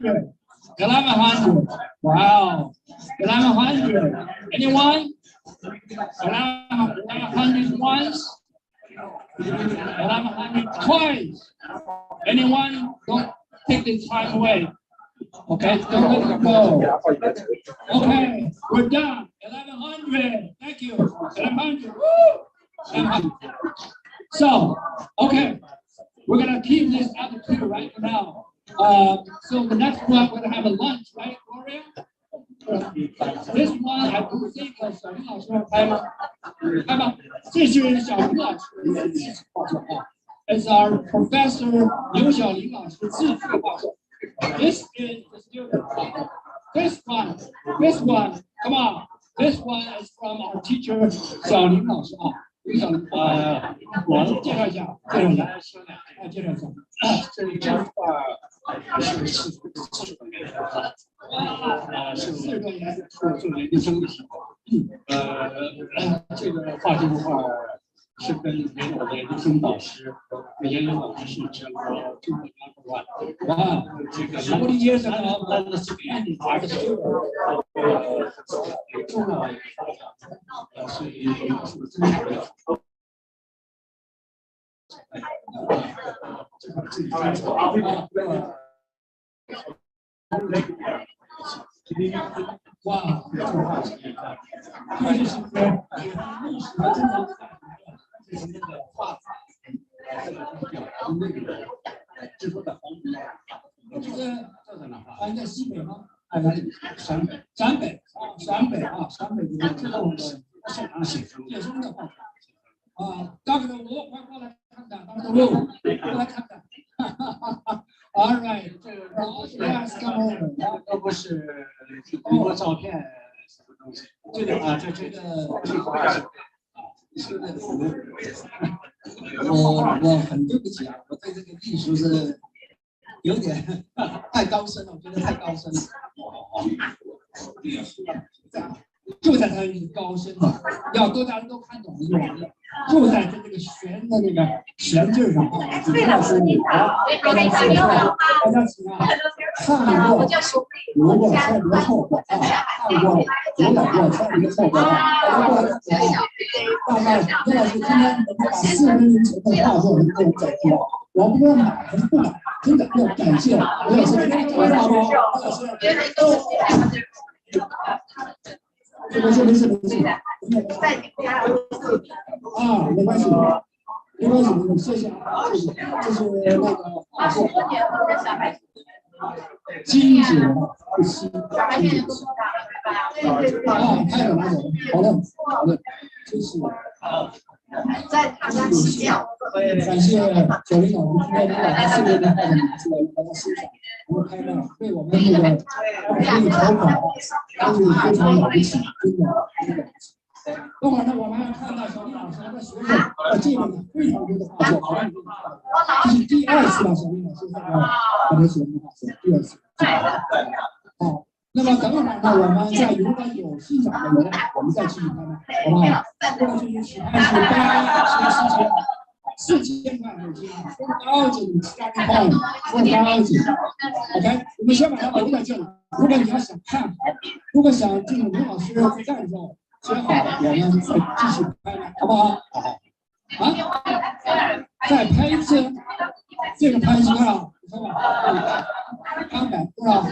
1100. Wow. 1100. Anyone? 1100 once. 1100 twice. Anyone? Don't take the time away. Okay, don't let it go. Okay, we're done. 1100. Thank you. 1100. Woo! 1100. So, okay, we're gonna keep this attitude right now. So the next one we're gonna have a lunch, right, Gloria? This one I do think 小林老师要拍吗？拍吧，这是小林老师画作啊。It's our professor 刘小林老师自制画作。This is the student. This one, come on. This one is from our teacher 小林老师啊。刘小林，我介绍一下，介绍一下。这张画是40多年是40多年做研究生的时候，这个画这幅画是跟我的研究生导师，研究老师是这个中国画，这个How many years ago was the art student？ 重要的是中国的。哇，这个话题，这就是历史和中国就是那个画法，那个制作的方法。这个叫在哪？还在西北吗？还在陕北。陕北就是这个我们现场写生的画法。大哥，我快过来看看，大哥，过来看看。All right， 这个这不是一个照片什么东西？这个这画是我很对不起啊，我对这个艺术是有点太高深了，我觉得太高深了。就在它高深的，要大家都看懂就完了。就在这个弦的那个弦劲上啊，主要是你大家请啊，看过，如果千别错过啊，看过，有两个千别错过啊，大家过来看看。大概叶老师今天能够把4分钟前的画作能够整出来，我不知道买还是不买，真的要感谢叶老师，叶老师。没事。啊，没关系，谢谢啊，这是那个画作，金子不息，太有了，好的，这是感谢小林老师今天把他4个人画的拿出来，大家欣赏，然后开放对我们这个可以调侃，都是非常了不起，真的。等会儿呢，我们还看到小林老师的学生记了非常多的画作，这是第2次了，小林老师在我的学生画作，第2次。好，那么等会儿呢，我们在如果有欣赏的人，我们再继续拍卖，好不好？这个就是起拍是4000块美金啊，4000 starting point，4000。OK， 我们先把它留在这里。如果你要想看，如果想这个刘老师赞助。写好，我们再继续拍，好不好？好。再拍一次，这个拍一次多少？你说吧。800多少？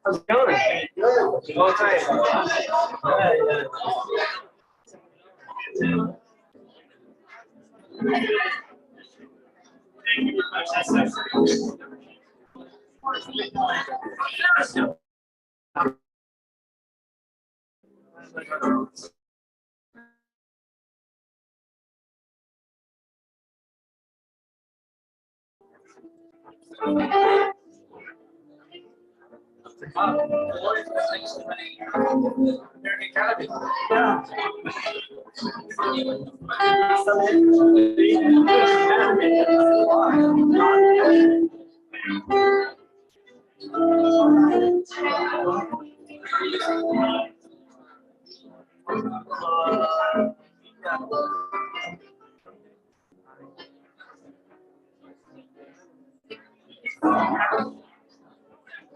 How's it going? Good. Long time. Yeah. American Academy. Yeah. A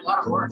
lot of work.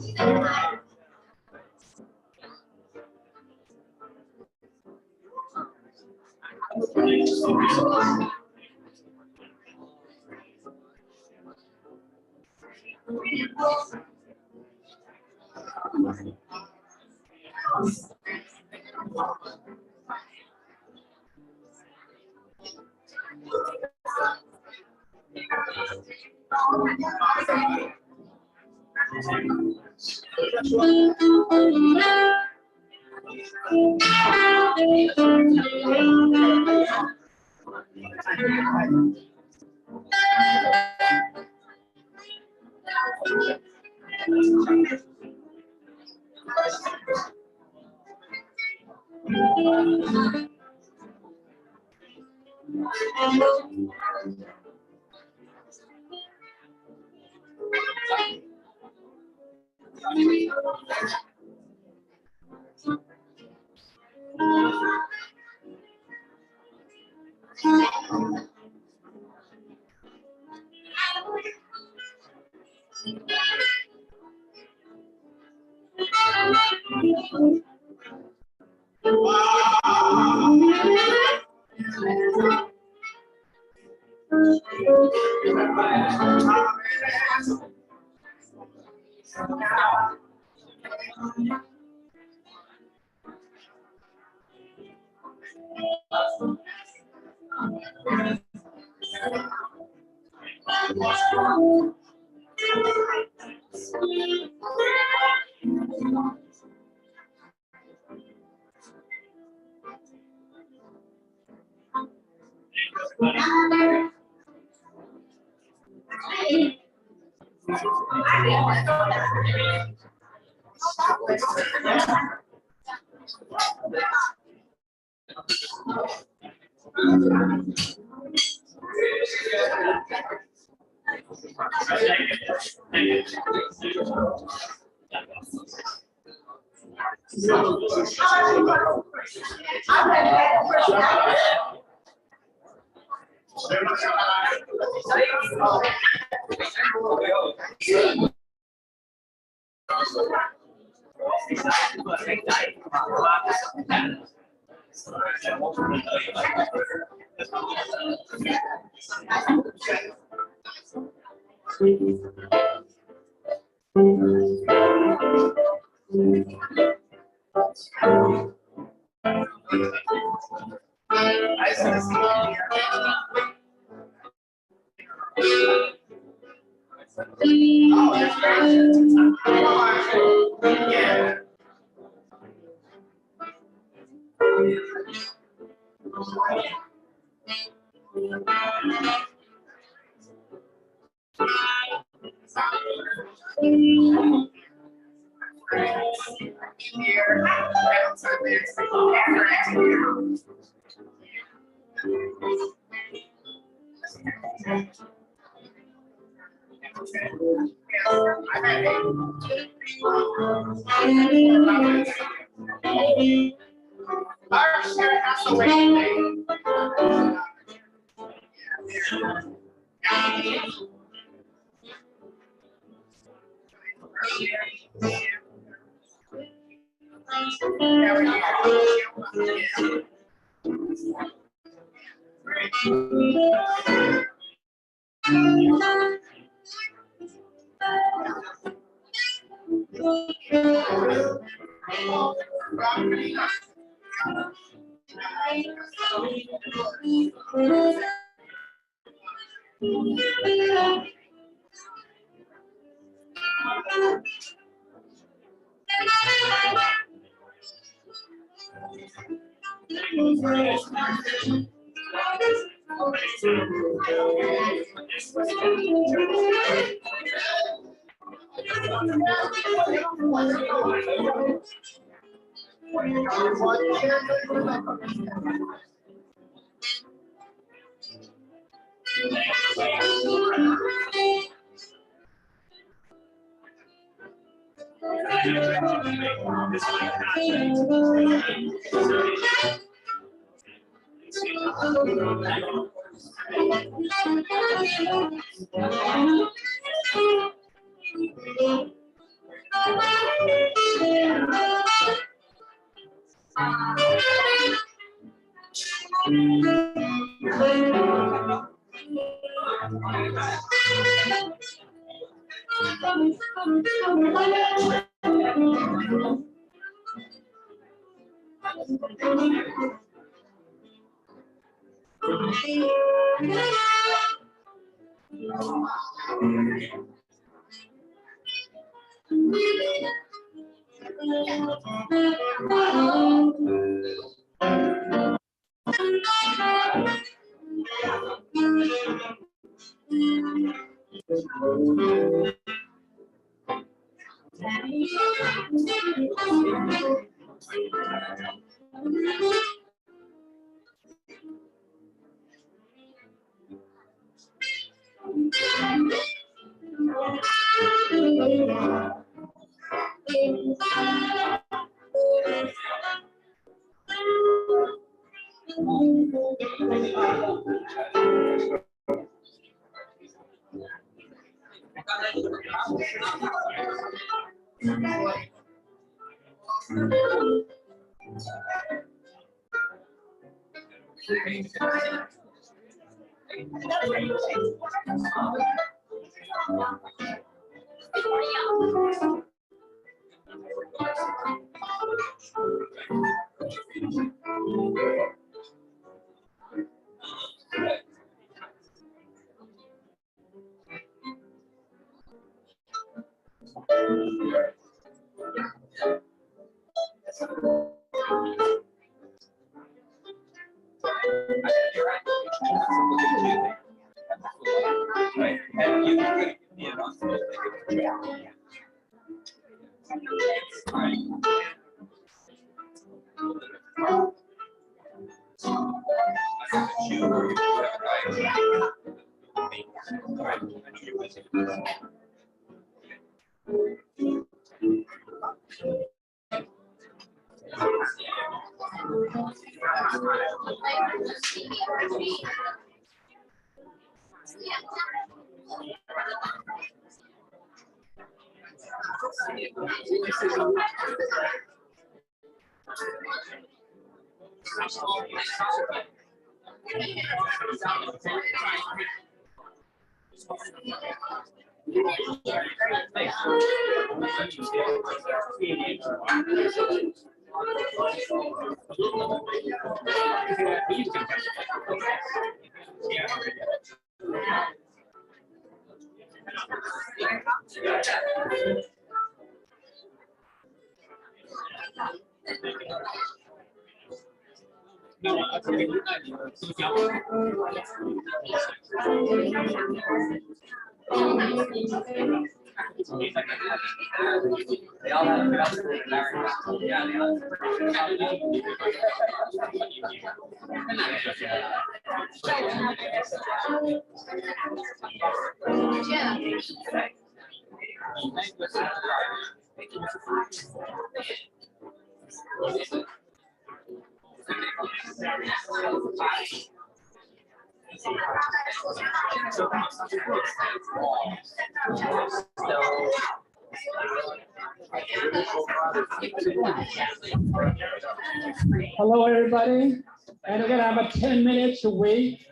Hello, everybody. And we're going to have a 10 minutes to wait.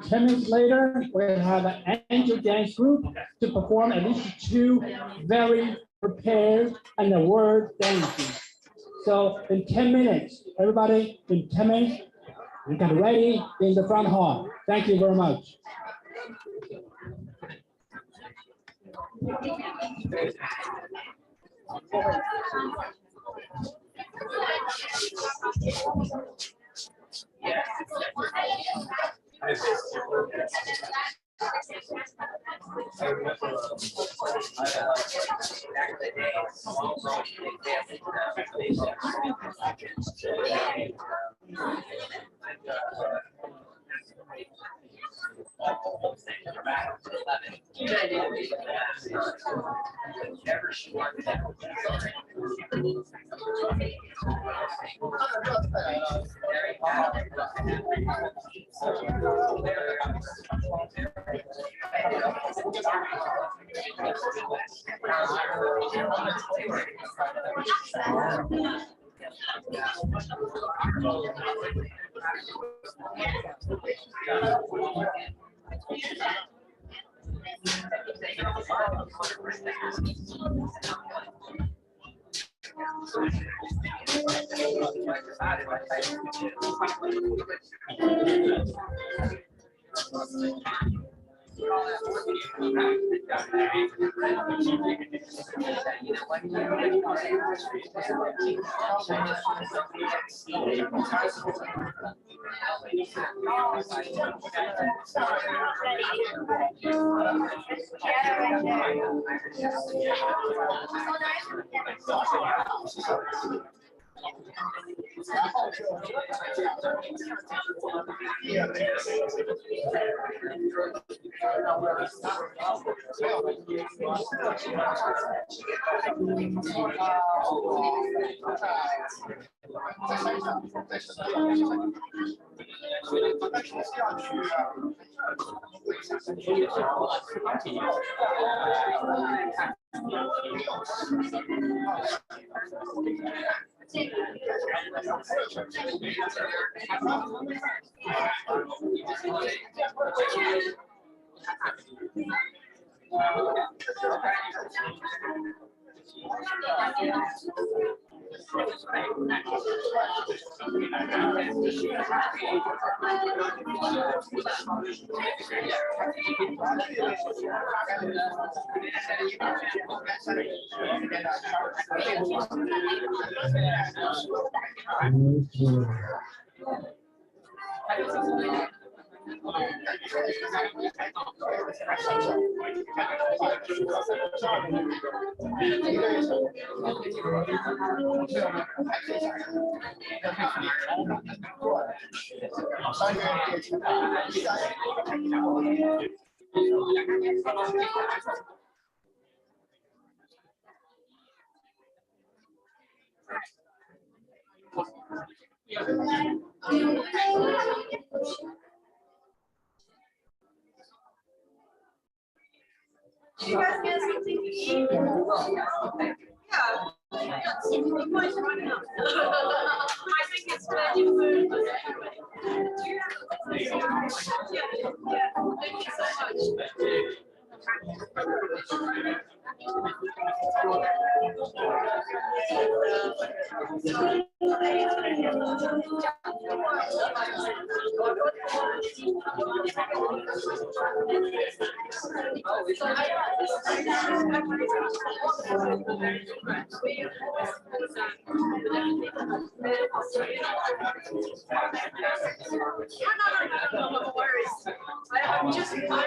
10 minutes later, we're going to have an angel dance group to perform at least 2 very prepared and the word dances. So in 10 minutes, everybody, in 10 minutes, you get ready in the front hall. Thank you very much. You guys get something to eat? Yeah. Everyone's running up. I think it's veggie food, but anyway. Yeah. Thank you so much. No worries. I'm just because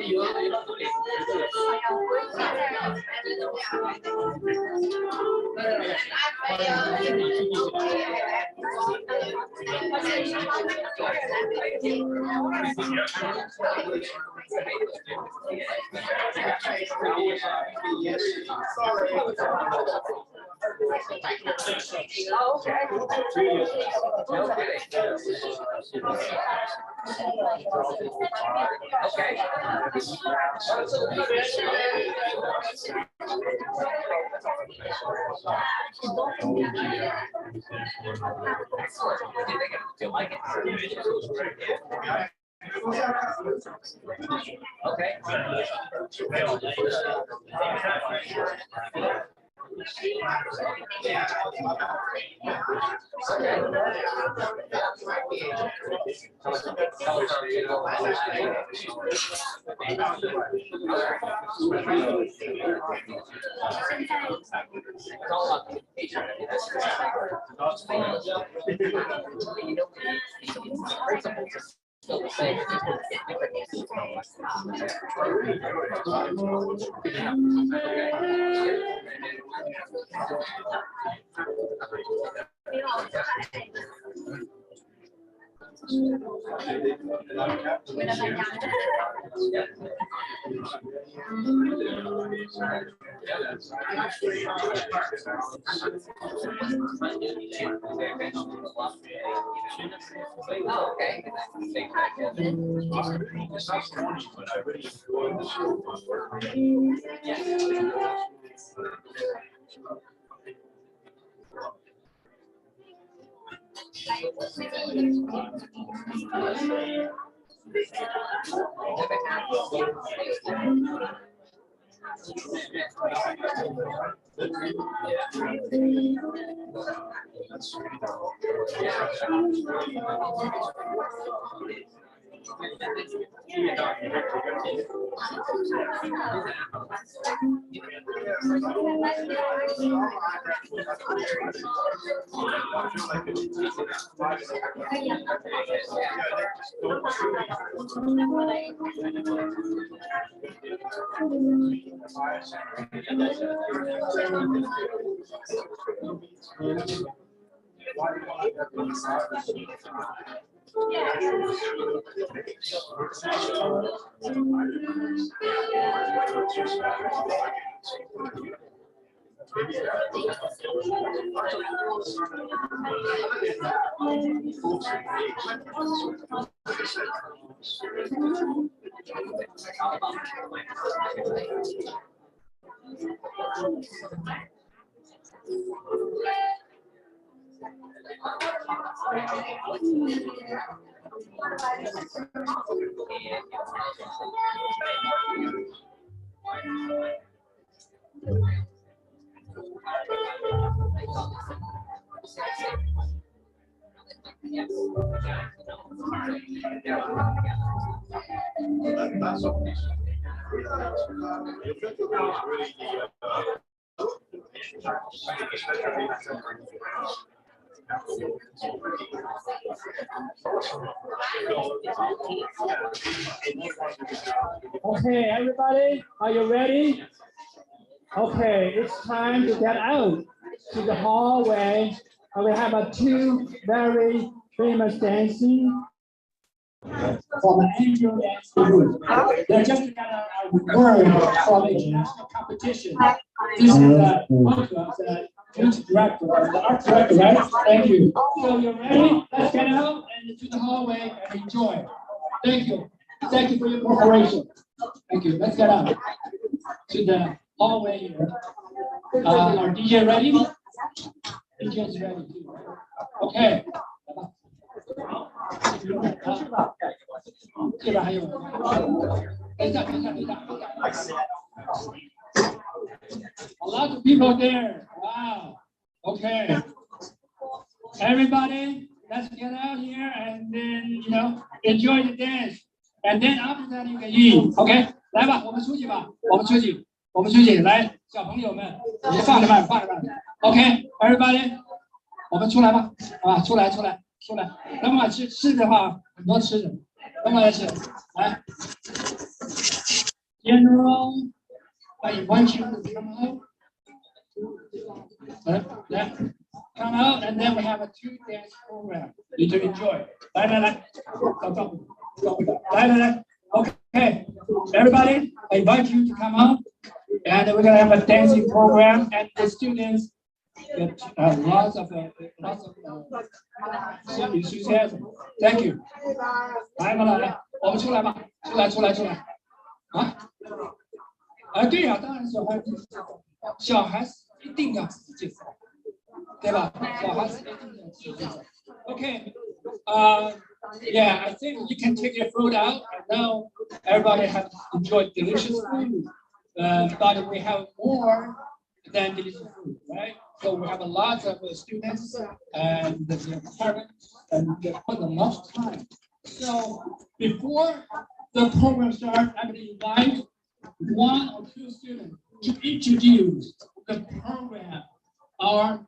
Joey the Okay, everybody, are you ready? Okay, it's time to get out to the hallway. We have two very famous dancing from an angel dancing group. They just got a word from a national competition. This is the music director, the art director, right? Thank you. So you're ready? Let's get out and to the hallway and enjoy. Thank you. Thank you for your cooperation. Thank you. Let's get out to the hallway here. Our DJ ready? DJ is ready too. Okay. 这边还有，等一下。A lot of people there. Wow. Okay. Everybody, let's get out here and then enjoy the dance. And then after that you can eat. Okay. 来吧，我们出去吧，我们出去，来，小朋友们，你放着慢。OK, everybody, 我们出来吧，啊，出来。等会吃的话，很多吃的，等会来吃，来。General, I want you to come out. Come out, and then we have a 2 dance program. You to enjoy. 来，来。Okay, everybody, I invite you to come out, and we're gonna have a dancing program, and the students get lots of enthusiasm. Thank you. 来，我们出来吧，出来。对呀，当然小孩子一定要自己走，对吧？小孩子一定要自己走。Okay. Yeah, I think you can take your food out. I know everybody has enjoyed delicious food, but we have more than delicious food, right? So we have a lot of students and the parents, and they put a lot of time. So before the program starts, I'm going to invite 1 or 2 students to introduce the program or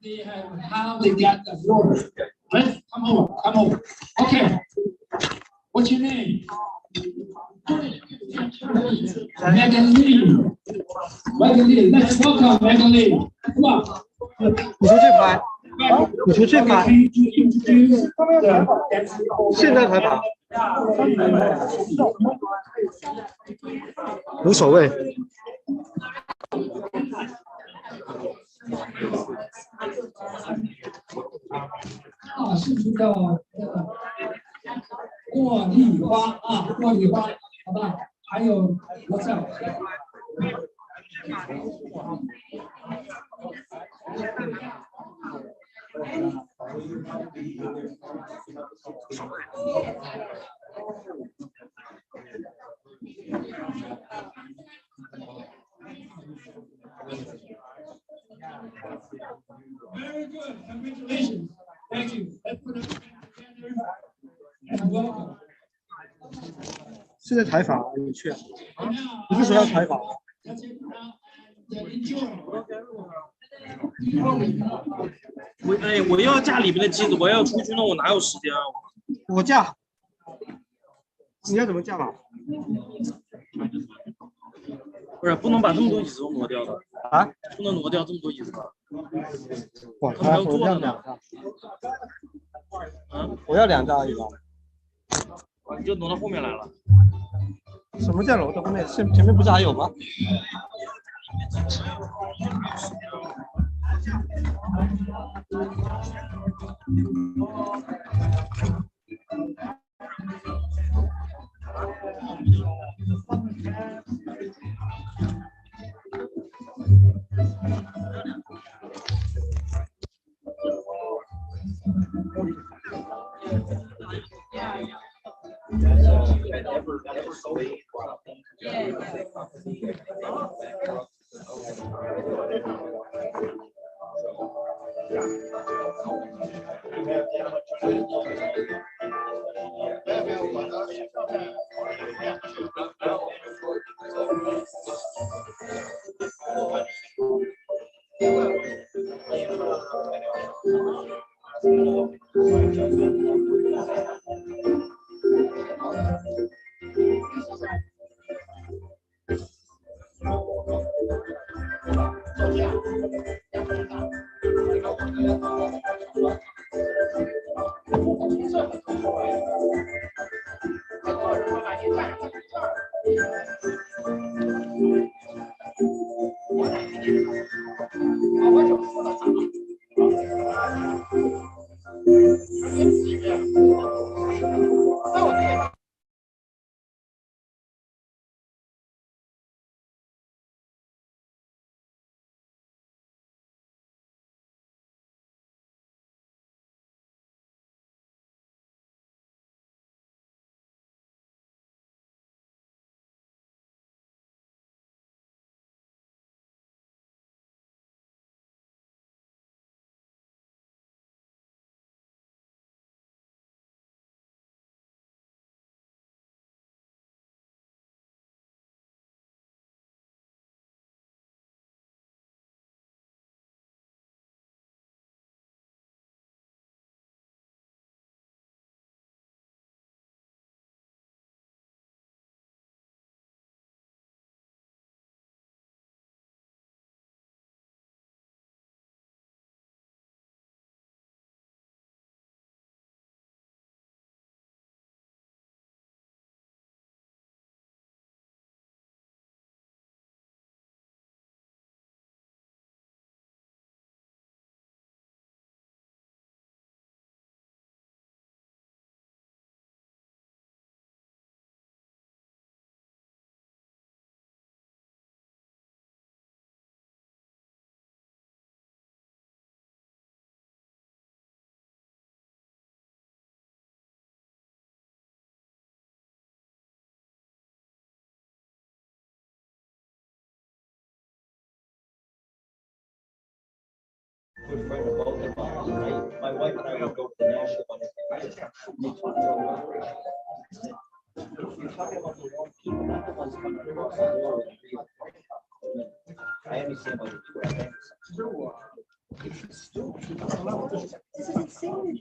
how they get the award. Let's come over. Okay. What's your name? Megan Lee. Let's welcome Megan Lee. Come on. 你说这排，现在才排，无所谓。是不是叫茉莉花啊？茉莉花，好吧？还有罗塞。Very good. Congratulations. Thank you. Let's put it together and welcome. 是在采访，你去啊？ And now, 你不是说要采访？ let's sit down and enjoy. 我要架里面的机子，我要出去，那我哪有时间啊？我架，你要怎么架嘛？不是，不能把这么多椅子都挪掉的啊？不能挪掉这么多椅子吧？我他们要坐的呢。要两张，啊，我要2张而已吧。你就挪到后面来了。什么叫楼的后面？是前面不是还有吗？Good friend of both of ours, right? My wife and I will go to the national one. You're talking about the wrong people, not the ones coming across the door with the I understand what you're doing. This is insane.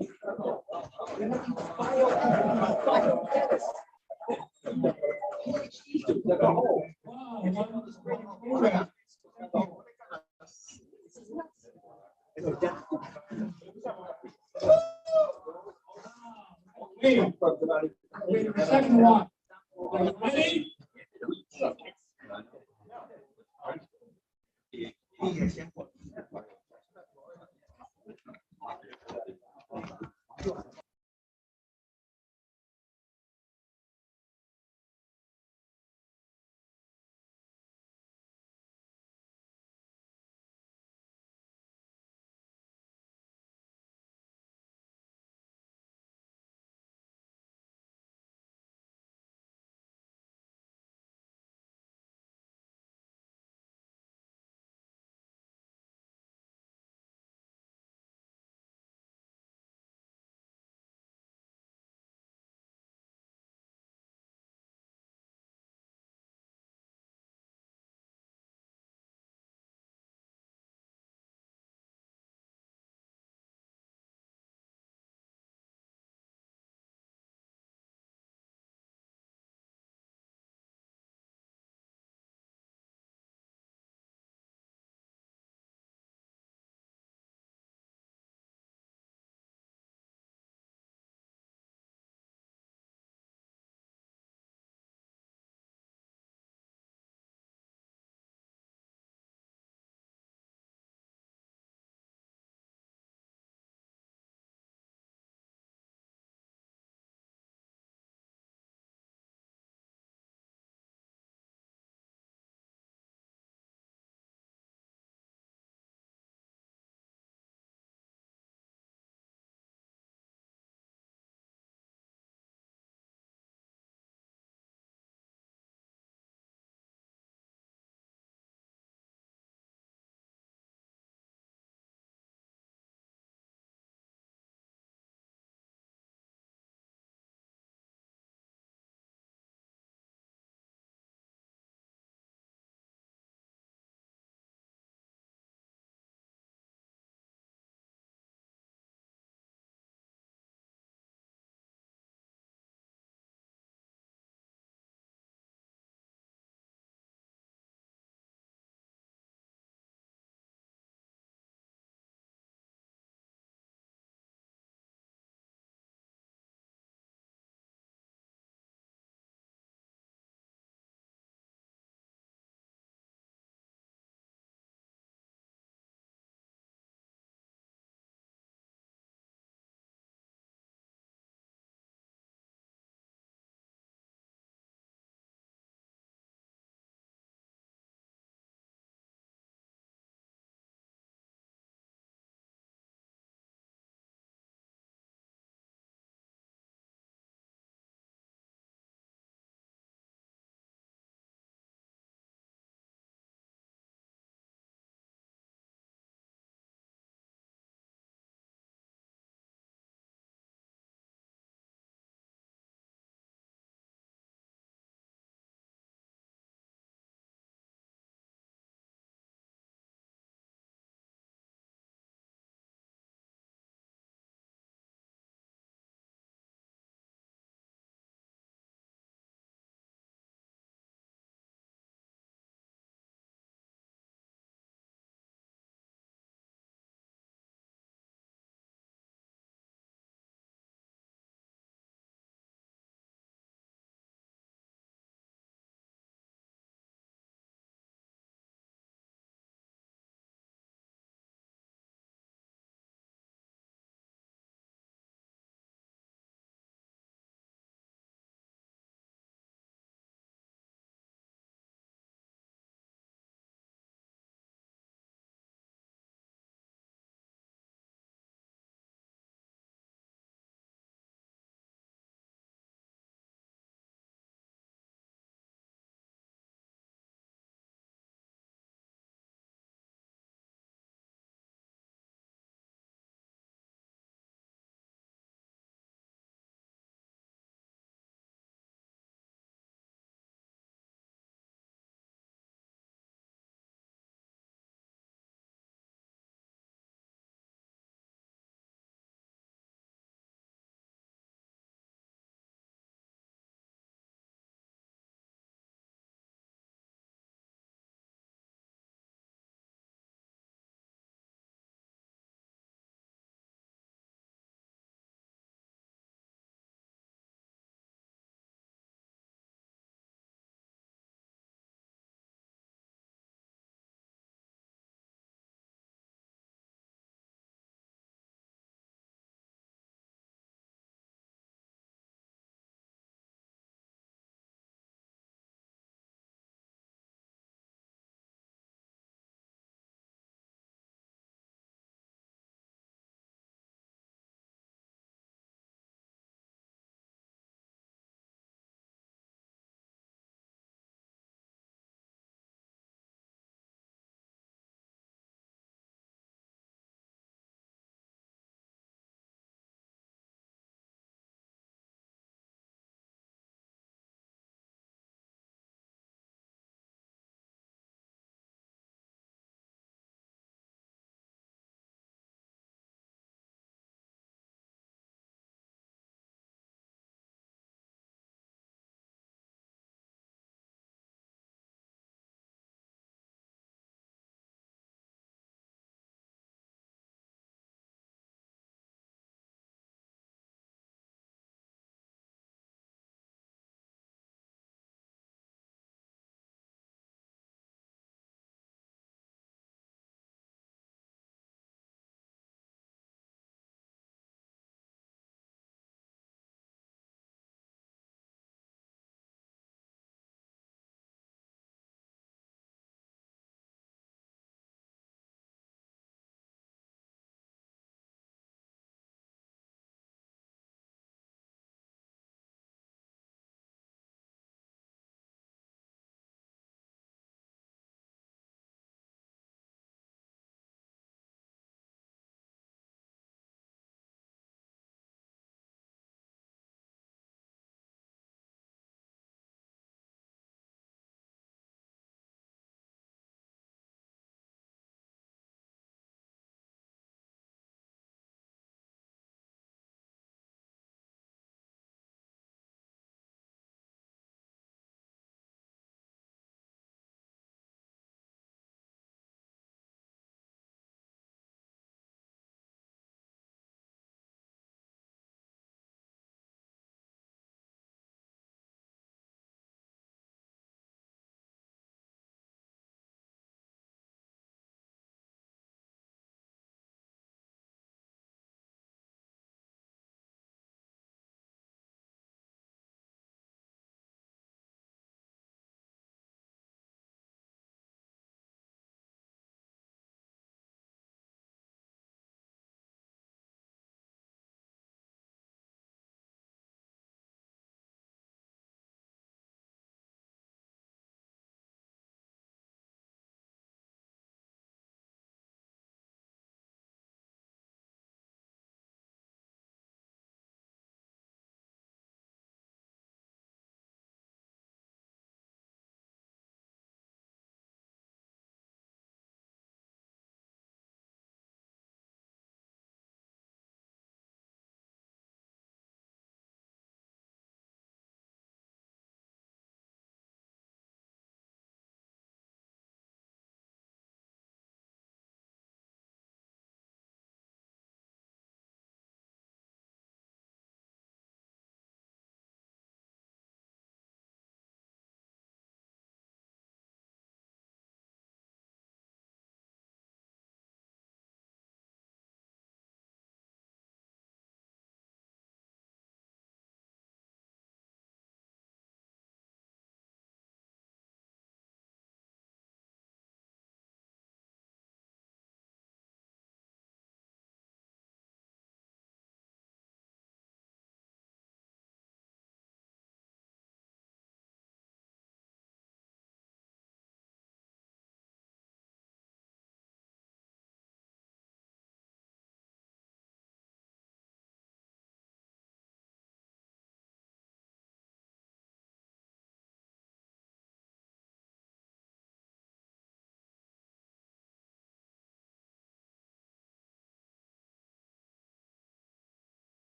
Wait, the second one. Ready?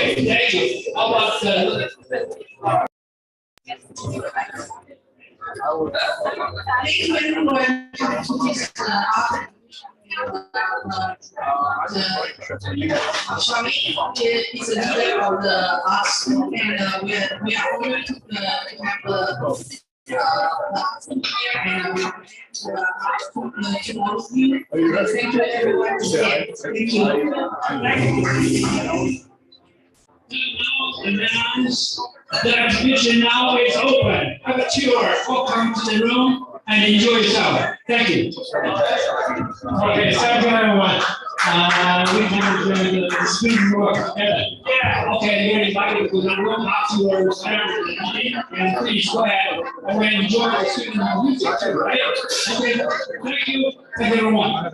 Okay, thank you. How about Thank you everyone. Shami is a leader of the arts, and we are honored to have to all of you. Thank you everyone. Thank you. announce the exhibition now is open. Have a tour. Welcome to the room and enjoy yourself. Thank you. Okay, thank you everyone. We can do the screen work together. Yeah, okay, you're invited to the room afterwards. And please go ahead and enjoy the screen music too, right? Okay, thank you. Thank you everyone.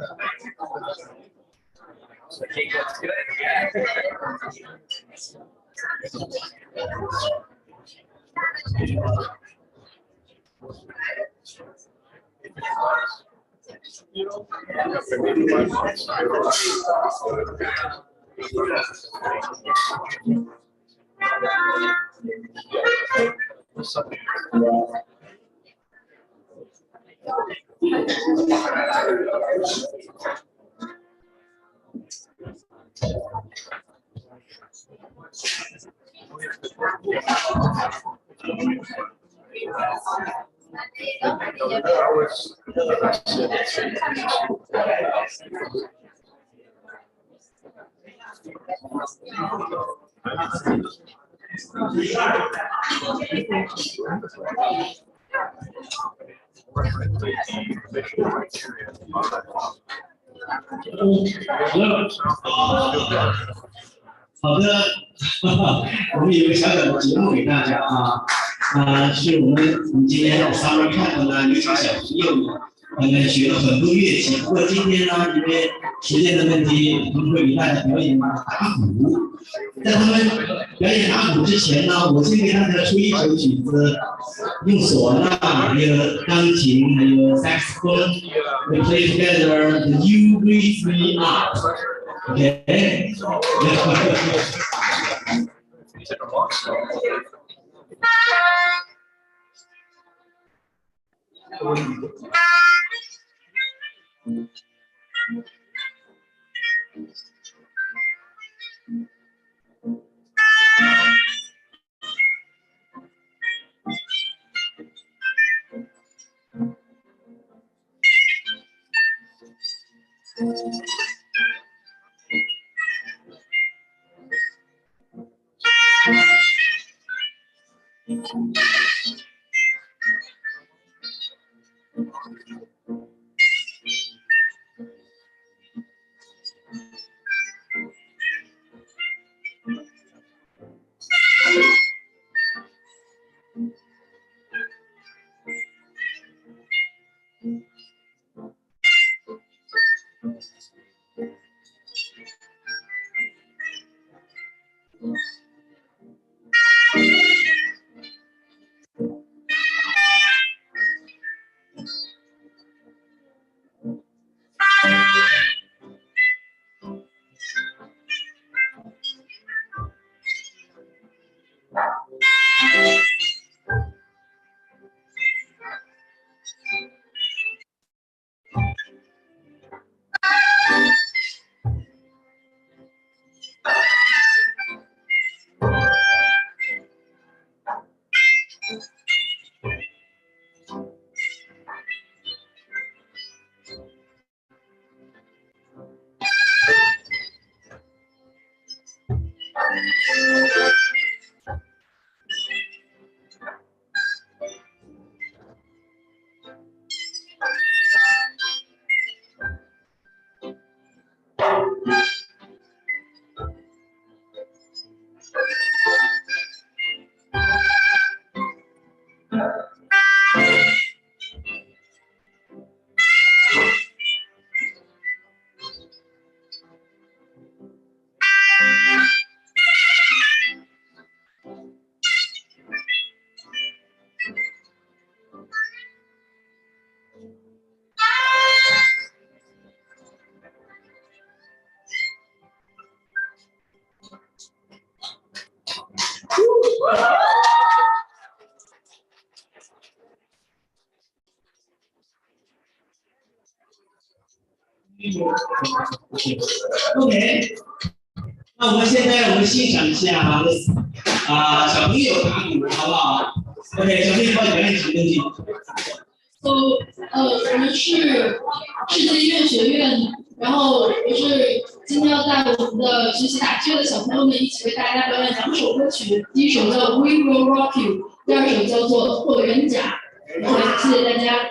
好的，我们有个小小的节目给大家啊，是我们今天 summer camp 呢，有些小朋友们学了很多乐器，不过今天呢，因为时间的问题，他们会给大家表演打鼓。在他们表演打鼓之前呢，我先给大家吹一首曲子，用唢呐、还有钢琴、还有 saxophone，we play together the You Raise Me Up。Okay. OK，那我们现在欣赏一下小朋友打鼓，好不好 ？OK， 小朋友帮你表演什么东西我们是世界音乐学院，然后我是今天要带我们的学习打击乐的小朋友们一起为大家表演2首歌曲，第一首叫《We Will Rock You》，第二首叫做《霍元甲》。谢谢大家。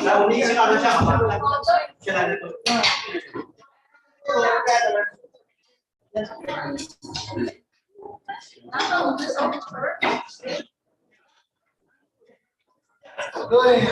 来，我们一起把它下好吧。来，先来这个。对。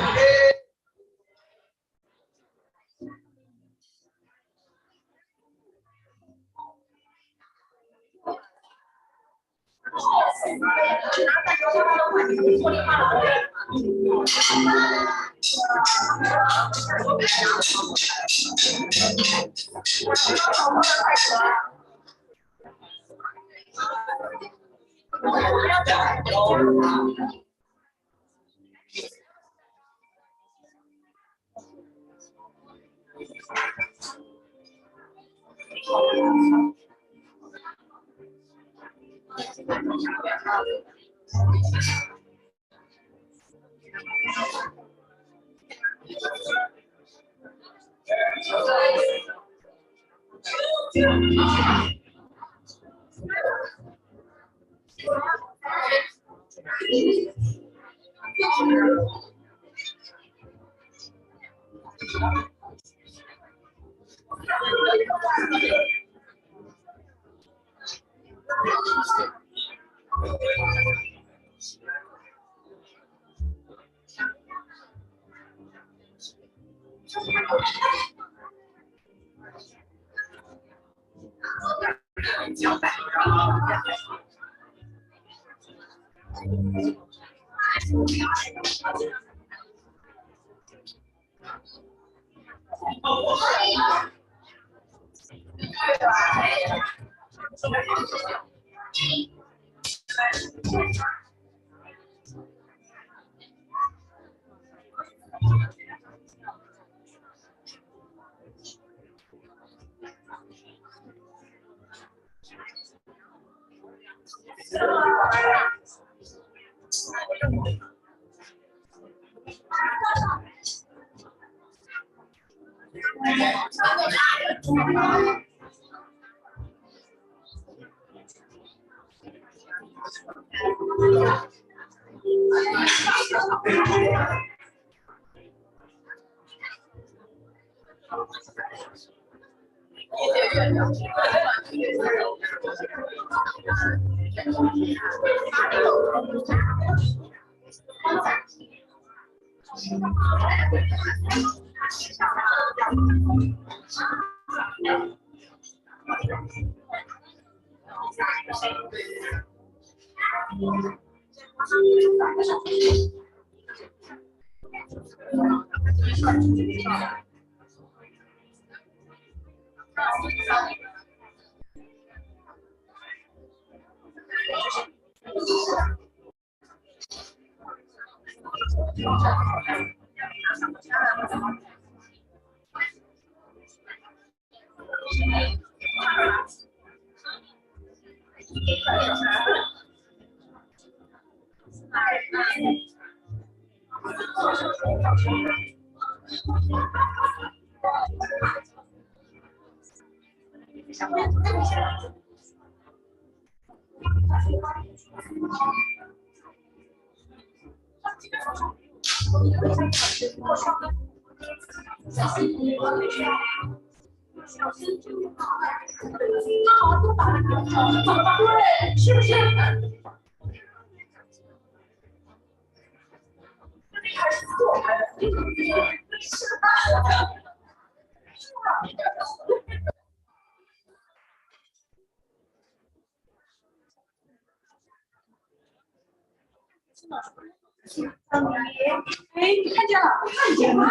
哎，你看见了？看见了。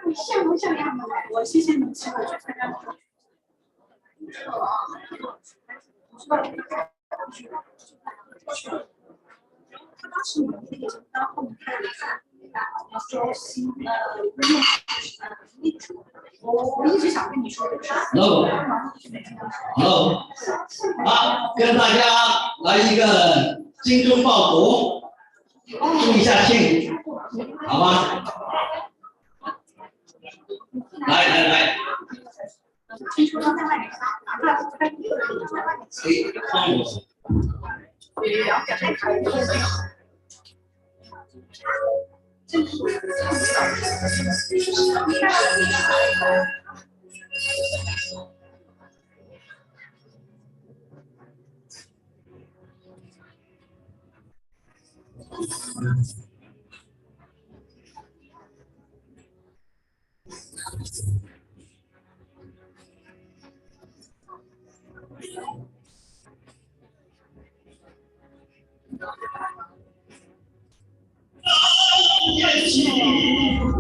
你像不像样的？我谢谢你请我去参加。他当时我那个当后面开了说新我一直想跟你说的是。Hello，好，跟大家来一个精忠报国，助一下兴，好吗？来，听说他在外面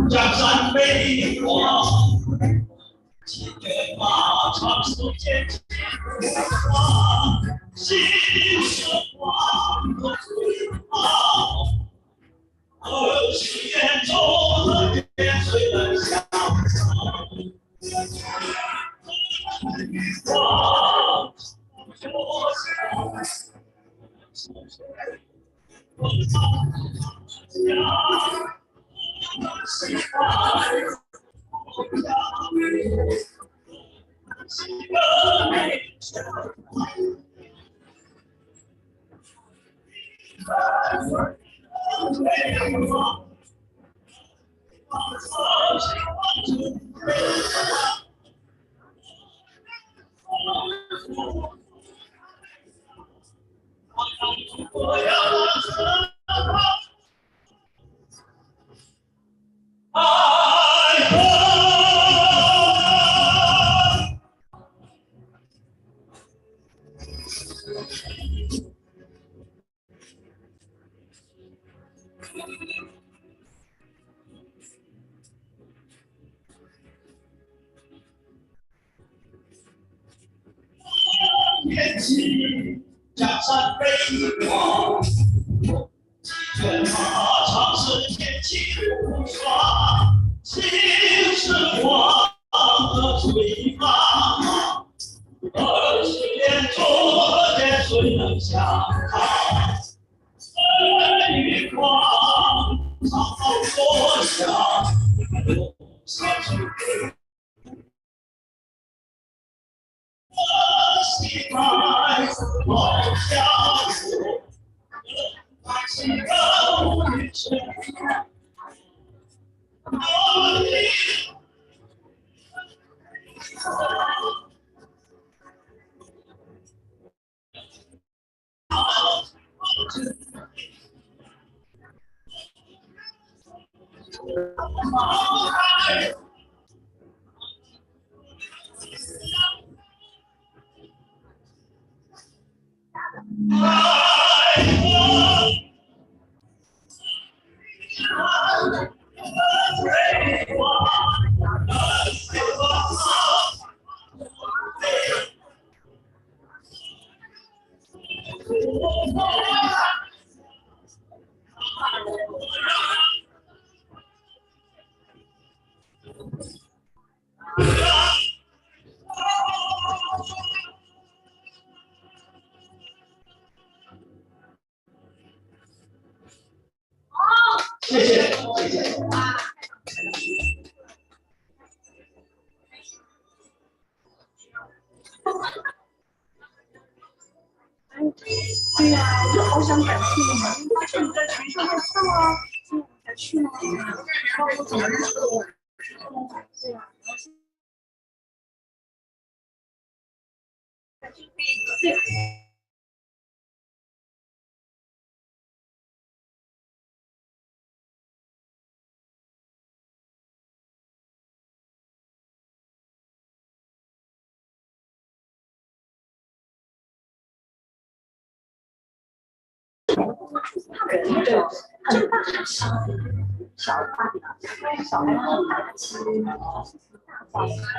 江山美光，七骏马长手剑气华，心是花，水好，儿时眼中年岁能相长，花多香。天气江山飞光，骏马长是天气无双，心是花和水马，儿时眼中见水能相抗，儿女光，长好多香，山水。西来好相处，西高与深。谢谢，谢谢。对呀，我好想感谢你们，但是你在群上面看啊，所以我才去吗？然后我怎么认识的我？对呀，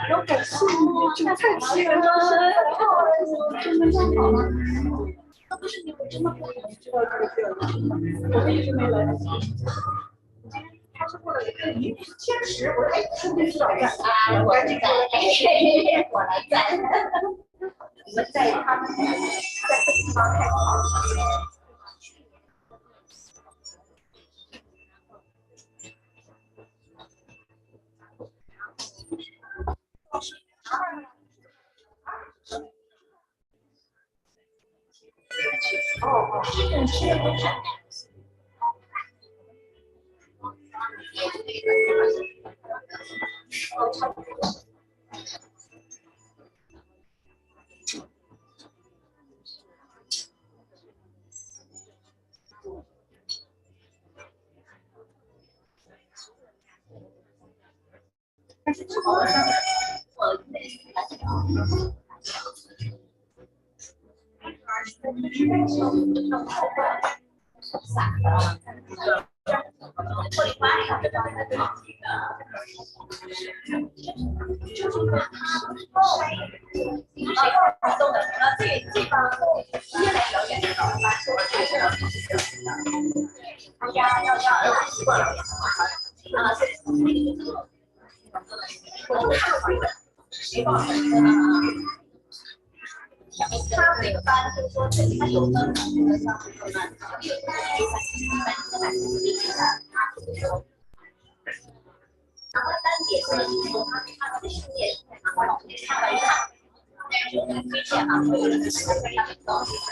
要感谢你，韭菜切了，真的真好。要不是你，我真的不会知道这个事儿，我们一直没来得及。他是过了一个天使，我哎，顺便去找一下啊，我赶紧过来，我来赞。我们在他们在这个地方开好。哦，是的，是的，差不多。但是这个我他这个班就是说，他有的那个像然后单点呢，就是说他的事业，然后看了一下，但是我们推荐啊，所有的是非常高级的。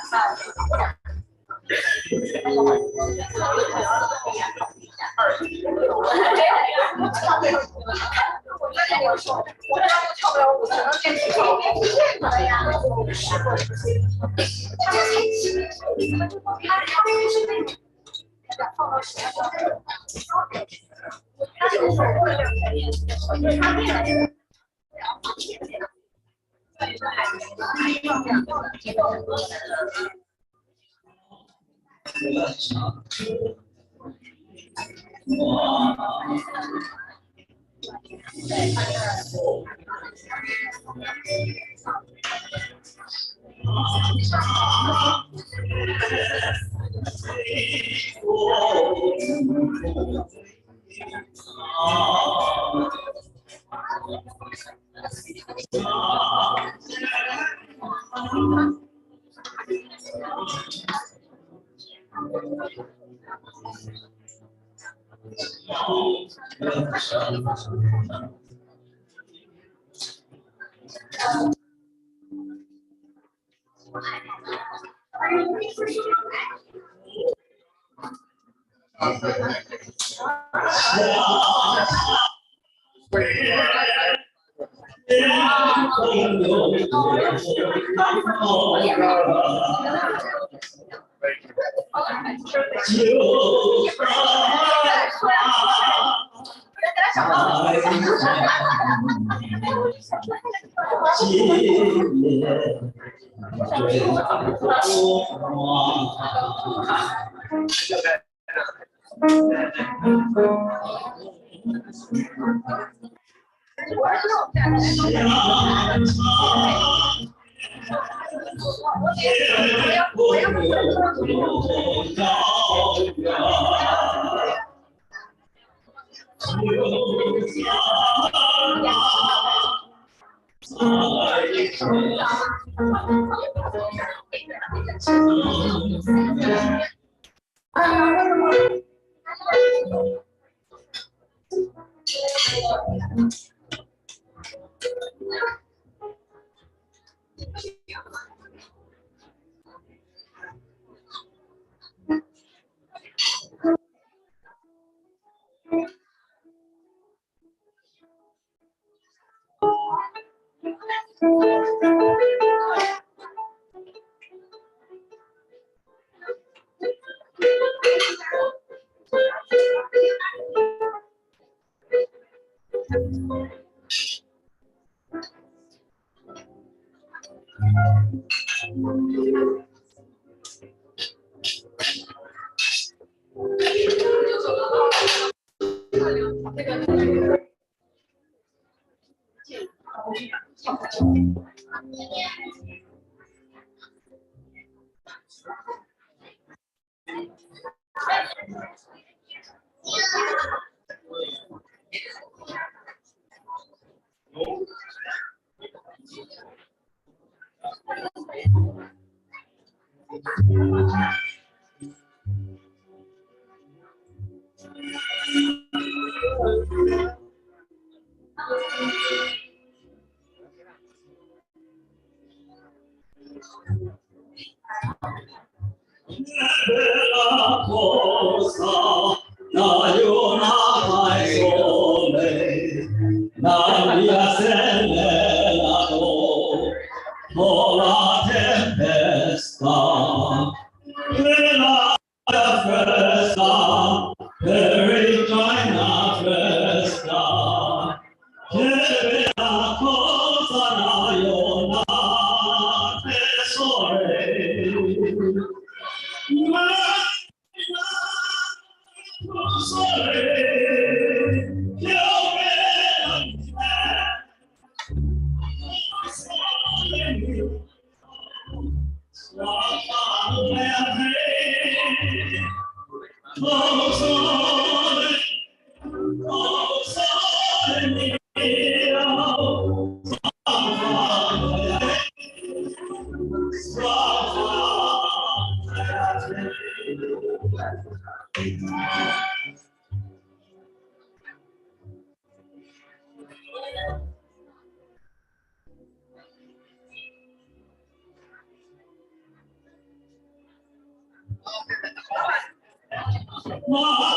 那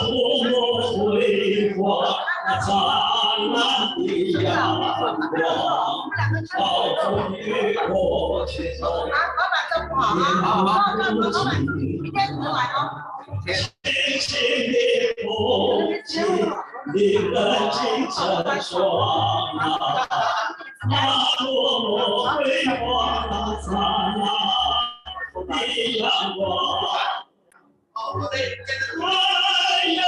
多么辉煌灿烂的阳光，暴风雨过去后，轻轻的风起，令人精神爽朗。那多么辉煌灿烂的阳光。哎呀！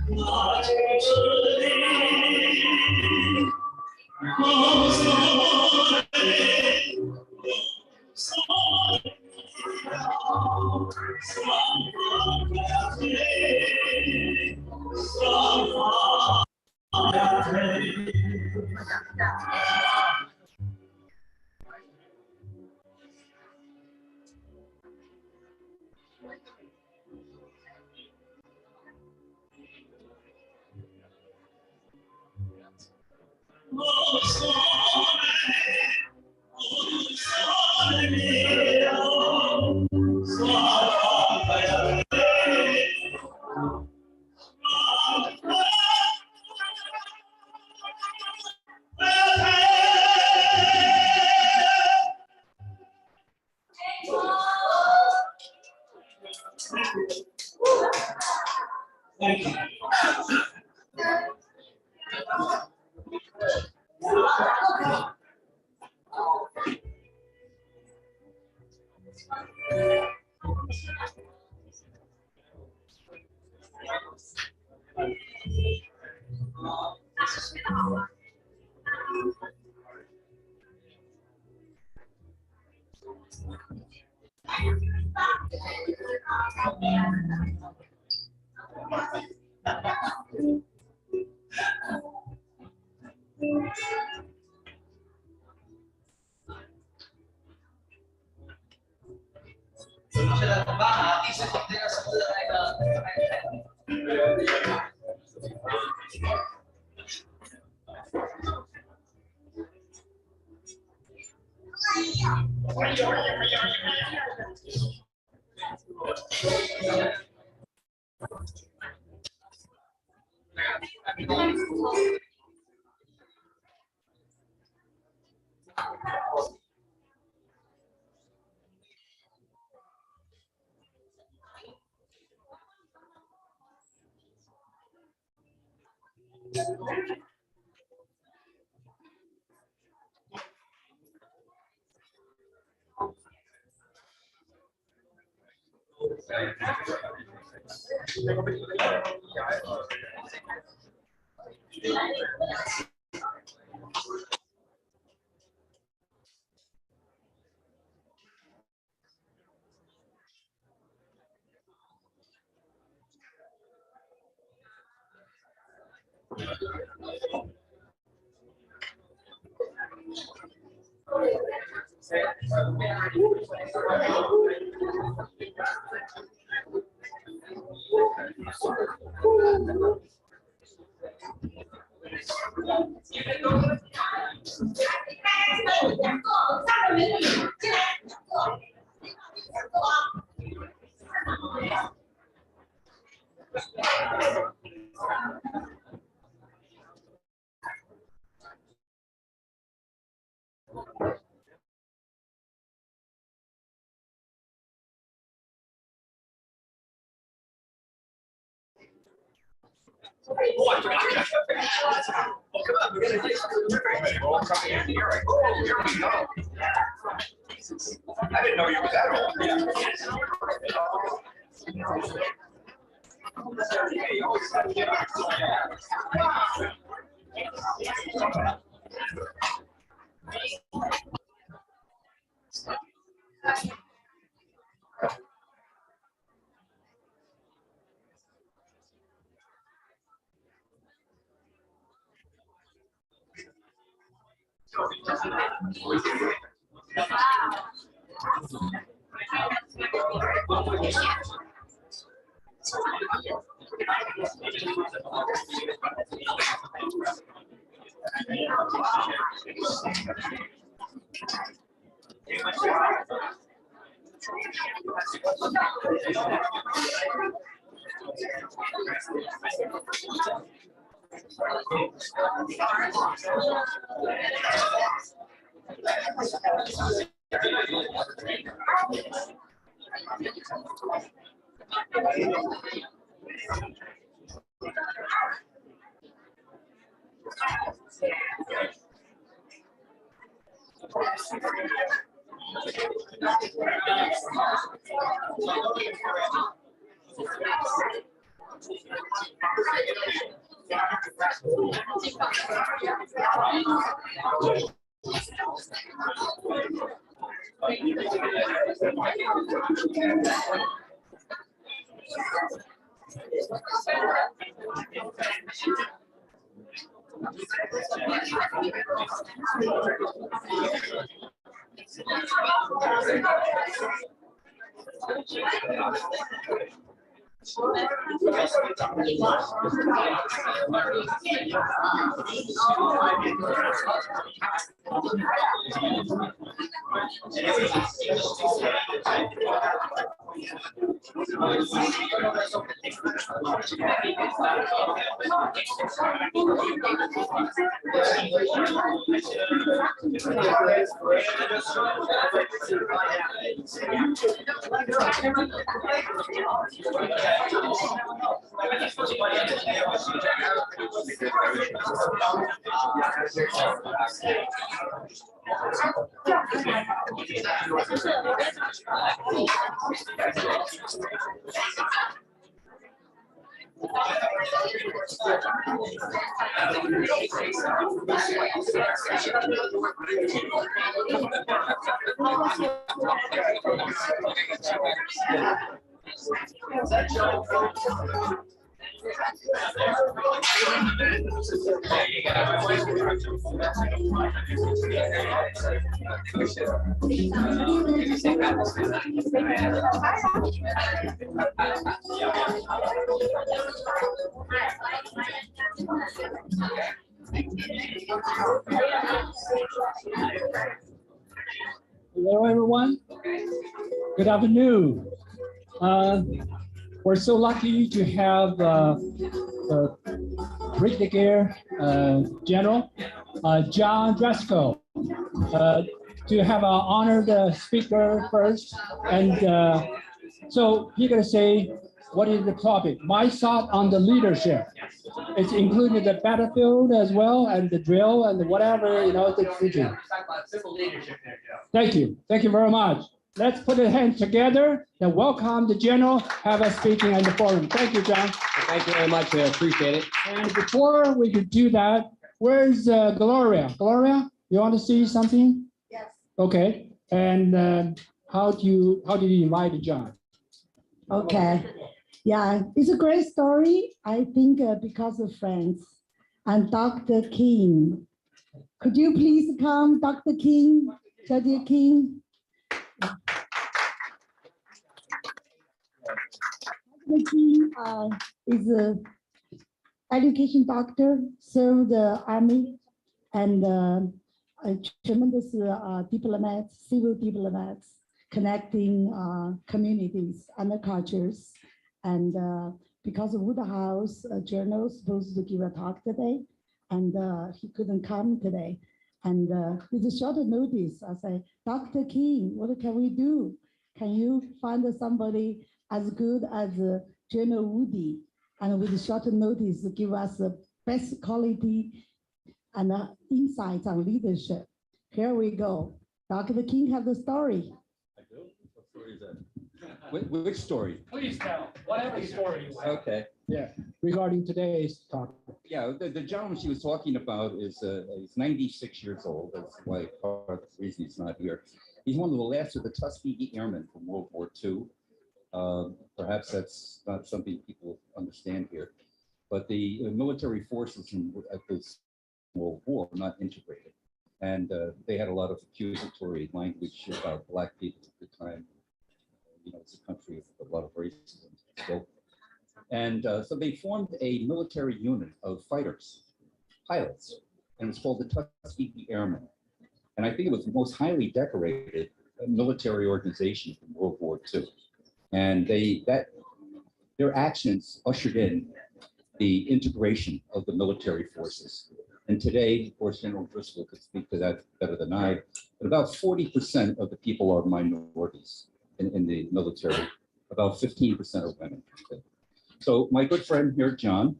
那就是你，梦想Thank you. I didn't know you were that old. Hello, everyone. Good afternoon. We're so lucky to have Brigadier General John Driscoll to have our honored speaker first. And so he's going to say, what is the topic? My thought on the leadership. It's included the battlefield as well, and the drill and whatever, you know, the teaching. Thank you. Thank you very much. Let's put a hand together and welcome the general, have us speaking on the forum. Thank you, John. Thank you very much. I appreciate it. And before we could do that, where's Gloria? Gloria, you want to see something? Yes. Okay. And how did you invite John? Okay. Yeah, it's a great story. I think because of friends and Dr. King. Could you please come, Dr. King, Dr. King? Dr. King is an education doctor, served the army, and a tremendous diplomats, civil diplomats, connecting communities and the cultures. And because of Woodhouse Journal supposed to give a talk today, and he couldn't come today. And with a short notice, I say, Dr. King, what can we do? Can you find somebody as good as General Woody? And with a short notice, give us the best quality and insights on leadership. Here we go. Dr. King has the story. I do? What story is that? Which story? Please tell, whatever story you have. Okay. Yeah, regarding today's topic. Yeah, the gentleman she was talking about is he's 96 years old. That's why part of the reason he's not here. He's one of the last of the Tuskegee Airmen from World War II. Perhaps that's not something people understand here, but the military forces at this World War were not integrated. And they had a lot of accusatory language about Black people at the time. You know, it's a country of a lot of racism still. And so they formed a military unit of fighters, pilots, and it's called the Tuskegee Airmen. And I think it was the most highly decorated military organization from World War II. And their actions ushered in the integration of the military forces. And today, of course, General Driscoll could speak to that better than I, but about 40% of the people are minorities in the military, about 15% are women. So my good friend here, John,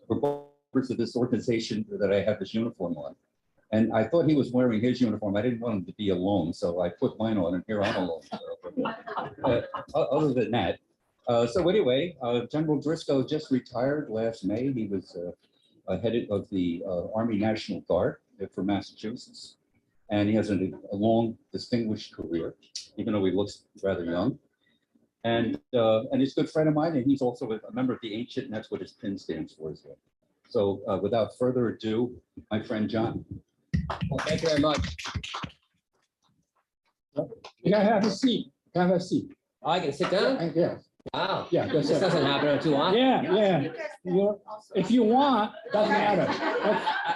we're both members of this organization that I have this uniform on. And I thought he was wearing his uniform. I didn't want him to be alone, so I put mine on, and here I'm alone. Other than that, so anyway, General Driscoll just retired last May. He was head of the Army National Guard for Massachusetts, and he has a long, distinguished career, even though he looks rather young. And he's a good friend of mine, and he's also a member of the Ancient, and that's what his pin stands for as well. So without further ado, my friend John. Well, thank you very much. You gotta have a seat. Have a seat. Oh, I can sit down? Yeah. Wow. Yeah, This that's it. doesn't happen too often. Yeah. If you want, doesn't matter.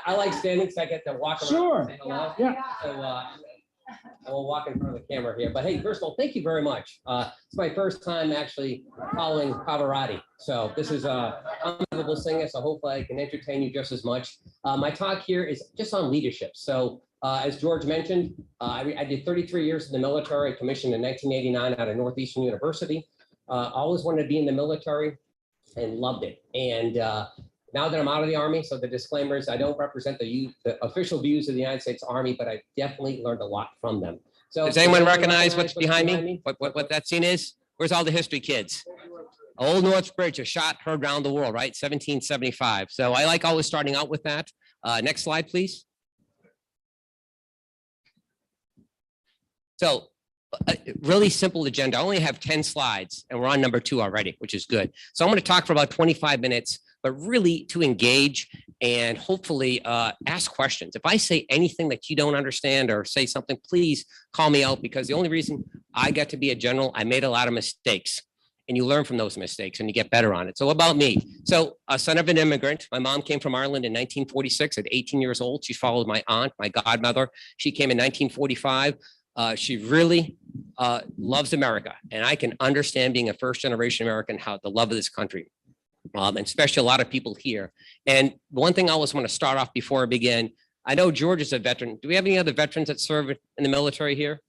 I like standing because I get to walk around. Sure. And say hello. Yeah. So we'll walk in front of the camera here. But hey, first of all, thank you very much. It's my first time actually following Pavarotti. So this is I'm a unbelievable singer, so hopefully I can entertain you just as much. My talk here is just on leadership. So as George mentioned, I did 33 years in the military, commissioned in 1989 out of Northeastern University. Always wanted to be in the military and loved it. And now that I'm out of the Army, so the disclaimer is I don't represent the official views of the United States Army, but I definitely learned a lot from them. So does anyone recognize what's behind me? What that scene is? Where's all the history kids? Old North Bridge, a shot heard around the world, right? 1775. So I like always starting out with that. Next slide, please. So really simple agenda. I only have 10 slides and we're on number 2 already, which is good. So I'm going to talk for about 25 minutes, but really to engage and hopefully ask questions. If I say anything that you don't understand or say something, please call me out, because the only reason I got to be a general, I made a lot of mistakes, and you learn from those mistakes and you get better on it. So about me. So a son of an immigrant. My mom came from Ireland in 1946 at 18 years old. She followed my aunt, my godmother. She came in 1945. She really loves America, and I can understand being a first-generation American, how the love of this country, and especially a lot of people here. And one thing I always want to start off before I begin, I know George is a veteran. Do we have any other veterans that serve in the military here?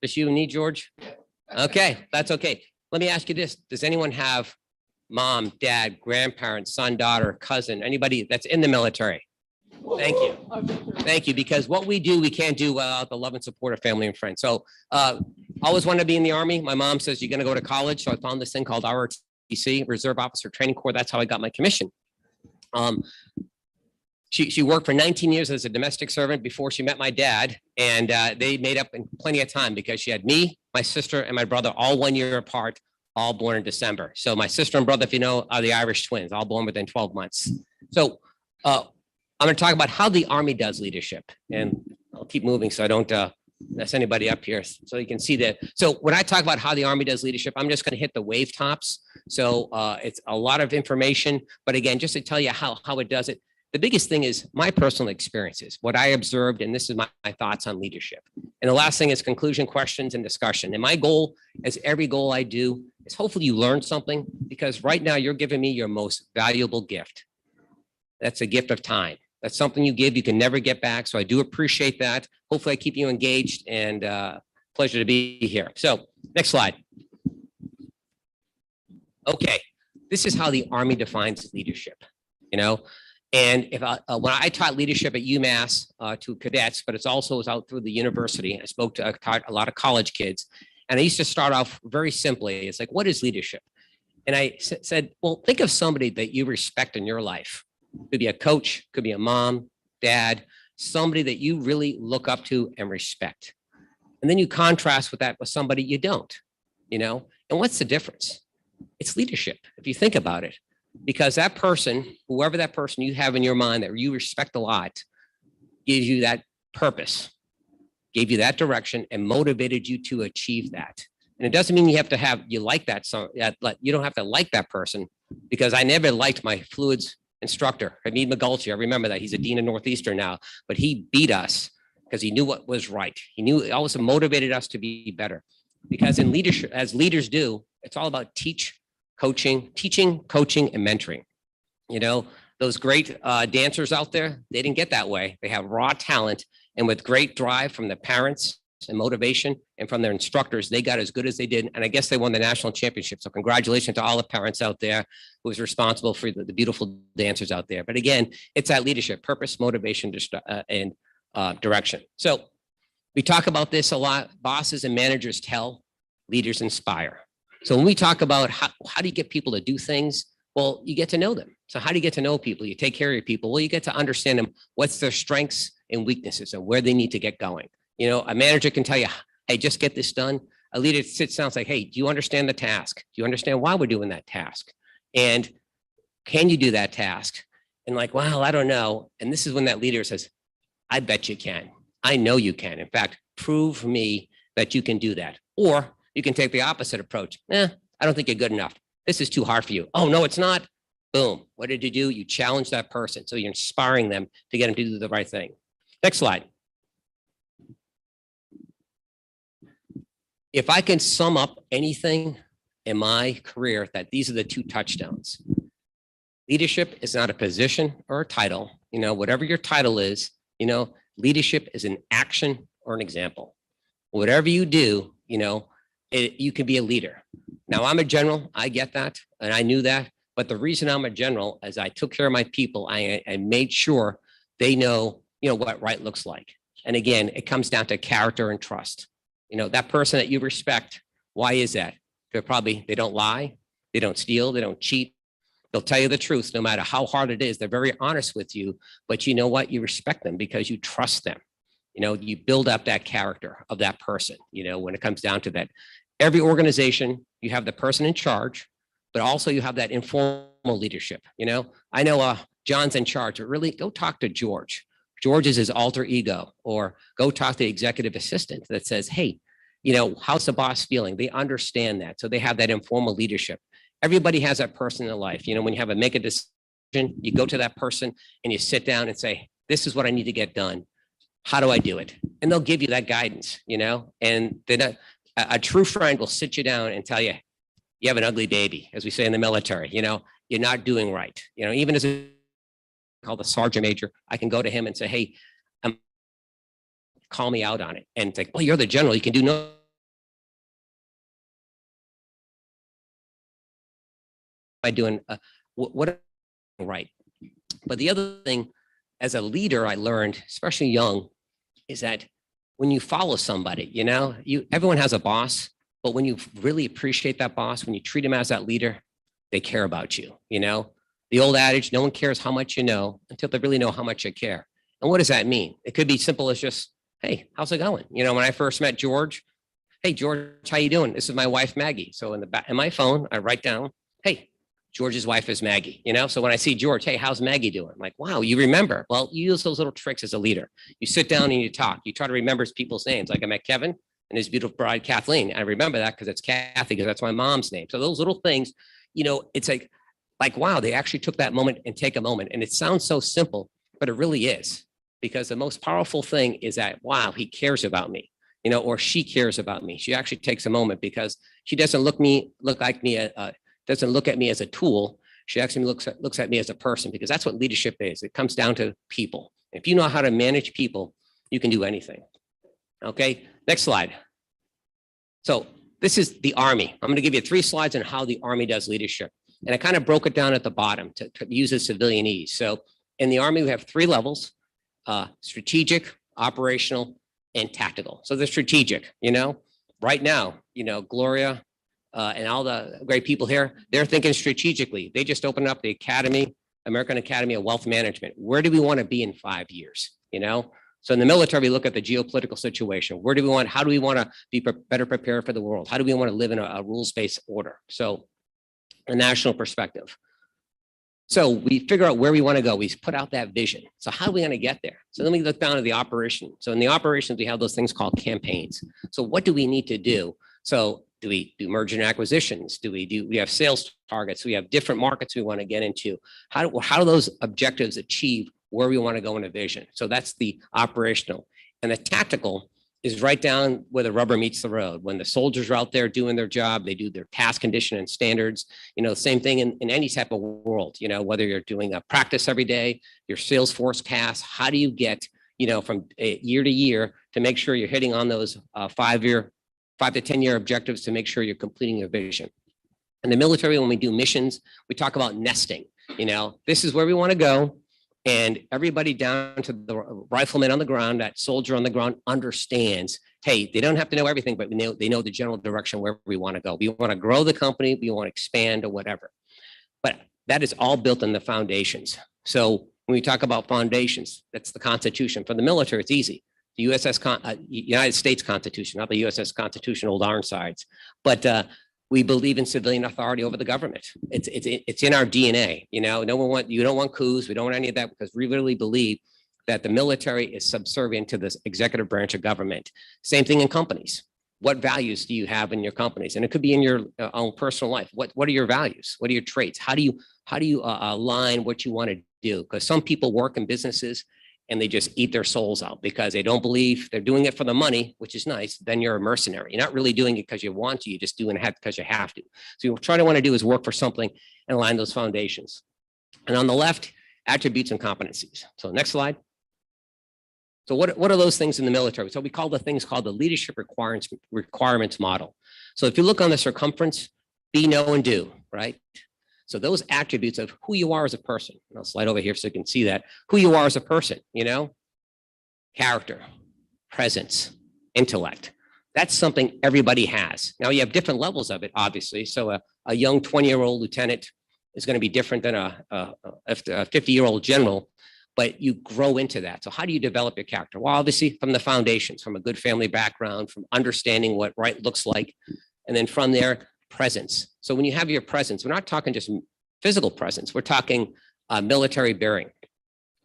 Just you and me, George? Okay, that's okay. Let me ask you this. Does anyone have mom, dad, grandparents, son, daughter, cousin, anybody that's in the military? Thank you. Thank you. Because what we do, we can't do without the love and support of family and friends. So always wanted to be in the Army. My mom says, you're going to go to college. So I found this thing called ROTC, Reserve Officer Training Corps. That's how I got my commission. She worked for 19 years as a domestic servant before she met my dad. And they made up in plenty of time because she had me, my sister, and my brother all 1 year apart, all born in December. So my sister and brother, if you know, are the Irish twins, all born within 12 months. So I'm going to talk about how the Army does leadership, and I'll keep moving so I don't mess anybody up here, so you can see that. So when I talk about how the Army does leadership, I'm just going to hit the wave tops. So it's a lot of information, but again, just to tell you how it does it. The biggest thing is my personal experiences, what I observed, and this is my thoughts on leadership. And the last thing is conclusion, questions, and discussion. And my goal, as every goal I do, is hopefully you learn something, because right now you're giving me your most valuable gift. That's a gift of time. That's something you give, you can never get back. So I do appreciate that. Hopefully I keep you engaged, and pleasure to be here. So next slide. Okay, this is how the Army defines leadership, you know? And if when I taught leadership at UMass to cadets, but it's also out through the university, I taught a lot of college kids, and I used to start off very simply. It's like, what is leadership? And I said, well, think of somebody that you respect in your life. Could be a coach, could be a mom, dad, somebody that you really look up to and respect. And then you contrast with that with somebody you don't, you know? And what's the difference? It's leadership, if you think about it, because that person, whoever that person you have in your mind that you respect a lot, gives you that purpose, gave you that direction and motivated you to achieve that. And it doesn't mean you have to you like that. So you don't have to like that person, because I never liked my fluids instructor, Hamid McGulty. I remember that. He's a dean of Northeastern now, but he beat us because he knew what was right. He knew, it also motivated us to be better, because in leadership, as leaders do, it's all about teaching, coaching, and mentoring. You know, those great dancers out there, they didn't get that way. They have raw talent, and with great drive from the parents and motivation and from their instructors, they got as good as they did. And I guess they won the national championship. So congratulations to all the parents out there who was responsible for the beautiful dancers out there. But again, it's that leadership, purpose, motivation, and direction. So we talk about this a lot. Bosses and managers tell, leaders inspire. So when we talk about how do you get people to do things? Well, you get to know them. So how do you get to know people? You take care of your people. Well, you get to understand them, what's their strengths and weaknesses and where they need to get going. You know, a manager can tell you, hey, just get this done. A leader sits down and says, hey, do you understand the task? Do you understand why we're doing that task? And can you do that task? And like, well, I don't know. And this is when that leader says, I bet you can. I know you can. In fact, prove me that you can do that. Or you can take the opposite approach. I don't think you're good enough. This is too hard for you. Oh, no, it's not. Boom. What did you do? You challenge that person. So you're inspiring them to get them to do the right thing. Next slide. If I can sum up anything in my career, that these are the two touchdowns. Leadership is not a position or a title. You know, whatever your title is, you know, leadership is an action or an example. Whatever you do, you know, you can be a leader. Now, I'm a general. I get that. And I knew that. But the reason I'm a general is I took care of my people. I made sure they know, you know, what right looks like. And again, it comes down to character and trust. You know, that person that you respect, why is that? They don't lie, they don't steal, they don't cheat. They'll tell you the truth no matter how hard it is. They're very honest with you, but you know what? You respect them because you trust them. You know, you build up that character of that person, you know, when it comes down to that. Every organization, you have the person in charge, but also you have that informal leadership. You know, I know John's in charge, but really go talk to George. George is his alter ego, or go talk to the executive assistant that says, hey, you know, how's the boss feeling? They understand that. So they have that informal leadership. Everybody has that person in their life. You know, when you have to make a decision, you go to that person and you sit down and say, this is what I need to get done. How do I do it? And they'll give you that guidance, you know, and then a true friend will sit you down and tell you, you have an ugly baby, as we say in the military, you know, you're not doing right. You know, even as called the sergeant major, I can go to him and say, hey, call me out on it. And it's like, well, you're the general, you can do no. By doing what right. But the other thing, as a leader, I learned, especially young, is that when you follow somebody, you know, everyone has a boss, but when you really appreciate that boss, when you treat him as that leader, they care about you, you know. The old adage, no one cares how much you know until they really know how much you care. And what does that mean? It could be simple as just, hey, how's it going? You know, when I first met George, hey, George, how you doing? This is my wife, Maggie. So in my phone, I write down, hey, George's wife is Maggie, you know? So when I see George, hey, how's Maggie doing? I'm like, wow, you remember. Well, you use those little tricks as a leader. You sit down and you talk. You try to remember people's names. Like I met Kevin and his beautiful bride, Kathleen. I remember that because it's Kathy, because that's my mom's name. So those little things, you know, it's like, wow, they actually took that moment and take a moment. And it sounds so simple, but it really is. Because the most powerful thing is that, wow, he cares about me, you know, or she cares about me. She actually takes a moment because she doesn't look at me as a tool. She actually looks at me as a person, because that's what leadership is. It comes down to people. If you know how to manage people, you can do anything. Okay, next slide. So this is the Army. I'm going to give you 3 slides on how the Army does leadership. And I kind of broke it down at the bottom to use as civilianese. So in the Army, we have 3 levels. Strategic, operational, and tactical. So the strategic, you know, right now, you know, Gloria and all the great people here, they're thinking strategically. They just opened up the Academy, American Academy of Wealth Management. Where do we want to be in 5 years? You know, so in the military, we look at the geopolitical situation. How do we want to be better prepared for the world? How do we want to live in a rules-based order? So a national perspective. So we figure out where we want to go. We put out that vision. So how are we going to get there? So then we look down at the operation. So in the operations, we have those things called campaigns. So what do we need to do? So do we do merger and acquisitions? We have sales targets? We have different markets we want to get into. How do those objectives achieve where we want to go in a vision? So that's the operational. And the tactical is right down where the rubber meets the road. When the soldiers are out there doing their job, they do their task condition and standards. Same thing in any type of world, whether you're doing a practice every day, your sales forecast, how do you get, from year to year to make sure you're hitting on those 5 to 10 year objectives to make sure you're completing your vision. In the military, when we do missions, we talk about nesting. This is where we want to go. And everybody down to the rifleman on the ground, that soldier on the ground understands, hey, they don't have to know everything, but they know the general direction where we want to go. We want to grow the company, we want to expand or whatever. But that is all built on the foundations. So when we talk about foundations, that's the Constitution. For the military, it's easy. The United States Constitution, not the USS Constitution, old Ironsides. But we believe in civilian authority over the government. It's in our DNA. You don't want coups. We don't want any of that because we really believe that the military is subservient to this executive branch of government. Same thing in companies. What values do you have in your companies? And it could be in your own personal life. What are your values? What are your traits? How do you align what you want to do? Because some people work in businesses and they just eat their souls out because they don't believe they're doing it for the money, which is nice. Then you're a mercenary. You're not really doing it because you want to, you're just doing it because you have to. So you try to want to do is work for something and align those foundations. And on the left, attributes and competencies. So next slide. So what are those things in the military? So we call the things called the leadership requirements model. So if you look on the circumference, be, know, and do, right? So those attributes of who you are as a person, and I'll slide over here so you can see that, who you are as a person, character, presence, intellect. That's something everybody has. Now you have different levels of it, obviously. So a young 20-year-old lieutenant is going to be different than a 50-year-old general, but you grow into that. So how do you develop your character? Well, obviously from the foundations, from a good family background, from understanding what right looks like. And then from there, presence. So when you have your presence, we're not talking just physical presence. We're talking military bearing.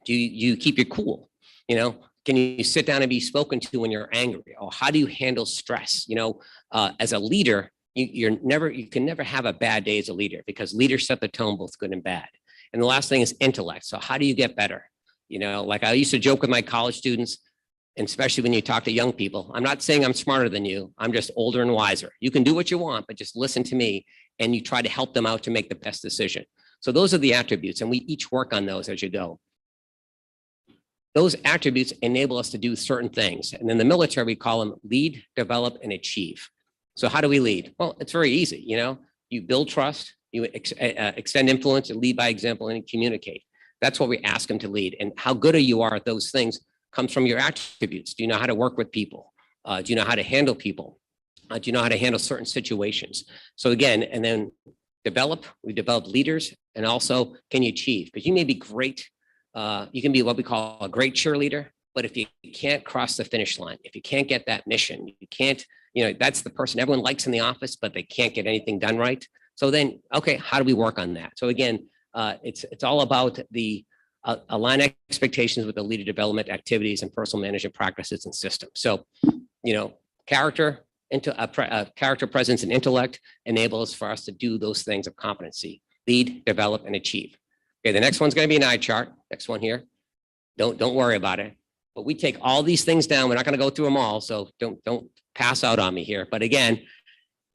Do you keep your cool? Can you sit down and be spoken to when you're angry? Or how do you handle stress? As a leader, you can never have a bad day as a leader because leaders set the tone, both good and bad. And the last thing is intellect. So how do you get better? Like I used to joke with my college students, and especially when you talk to young people, I'm not saying I'm smarter than you. I'm just older and wiser. You can do what you want, but just listen to me and you try to help them out to make the best decision. So those are the attributes, and we each work on those as you go. Those attributes enable us to do certain things. And in the military, we call them lead, develop, and achieve. So how do we lead? Well, it's very easy. You build trust, you extend influence, and lead by example, and communicate. That's what we ask them to lead. And how good you are at those things comes from your attributes. Do you know how to work with people? Do you know how to handle people? Do you know how to handle certain situations? So again, and then we develop leaders, and also can you achieve? Because you may be great. You can be what we call a great cheerleader, but if you can't cross the finish line, if you can't get that mission, you can't, that's the person everyone likes in the office, but they can't get anything done right. So then, okay, how do we work on that? So again, it's all about the align expectations with the leader development activities and personal management practices and systems. So, character, character, presence, and intellect enables for us to do those things of competency: lead, develop, and achieve. Okay, the next one's going to be an eye chart. Next one here. Don't worry about it. But we take all these things down. We're not going to go through them all, so don't pass out on me here. But again,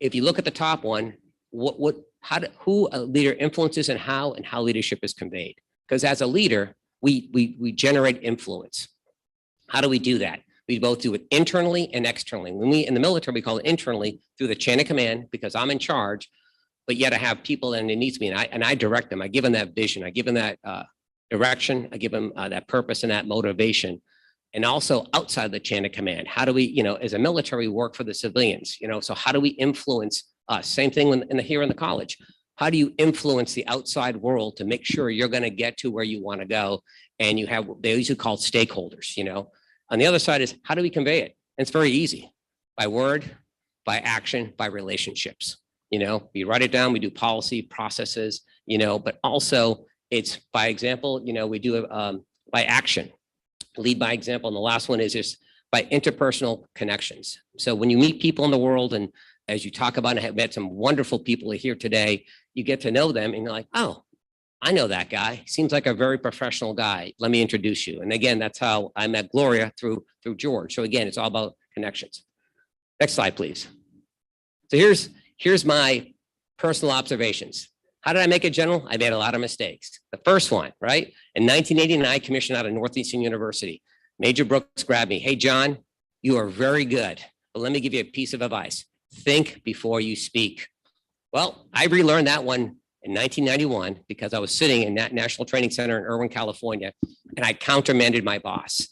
if you look at the top one, who a leader influences and how leadership is conveyed. Because as a leader, we generate influence. How do we do that? We both do it internally and externally. When in the military, we call it internally through the chain of command, because I'm in charge, but yet I have people underneath me, and I direct them. I give them that vision. I give them that direction. I give them that purpose and that motivation. And also outside the chain of command, how do we, as a military, work for the civilians? So how do we influence us? Same thing here in the college. How do you influence the outside world to make sure you're going to get to where you want to go? And they usually call stakeholders, On the other side is, how do we convey it? And it's very easy: by word, by action, by relationships. We write it down, we do policy processes, but also It's by example, we do it by action, lead by example. And the last one is just by interpersonal connections. So when you meet people in the world, and as you talk about, I have met some wonderful people here today, you get to know them and you're like, oh, I know that guy. Seems like a very professional guy. Let me introduce you. And again, that's how I met Gloria through George. So again, it's all about connections. Next slide, please. So here's my personal observations. How did I make it general? I made a lot of mistakes. The first one, right? In 1989, commissioned out of Northeastern University. Major Brooks grabbed me. Hey, John, you are very good, but let me give you a piece of advice. Think before you speak. Well, I relearned that one in 1991 because I was sitting in that National Training Center in Irvine, California, and I countermanded my boss.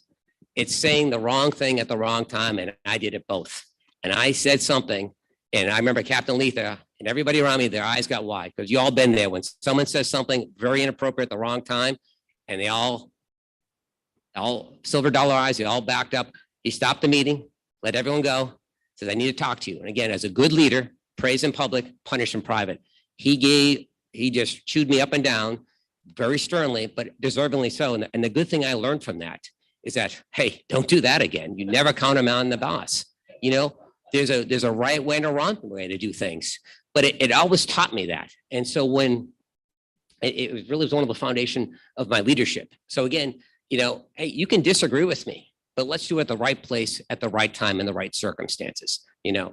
It's saying the wrong thing at the wrong time, and I did it both. And I said something, and I remember Captain Letha and everybody around me, their eyes got wide because you all been there when someone says something very inappropriate at the wrong time, and they all silver dollar eyes, they all backed up. He stopped the meeting, let everyone go, says, I need to talk to you. And again, as a good leader, praise in public, punish in private. He just chewed me up and down very sternly, but deservingly so. And the good thing I learned from that is that, hey, don't do that again. You never countermand the boss. There's a right way and a wrong way to do things, but it always taught me that. And so when it was one of the foundation of my leadership. So again, hey, you can disagree with me, but let's do it at the right place, at the right time, in the right circumstances.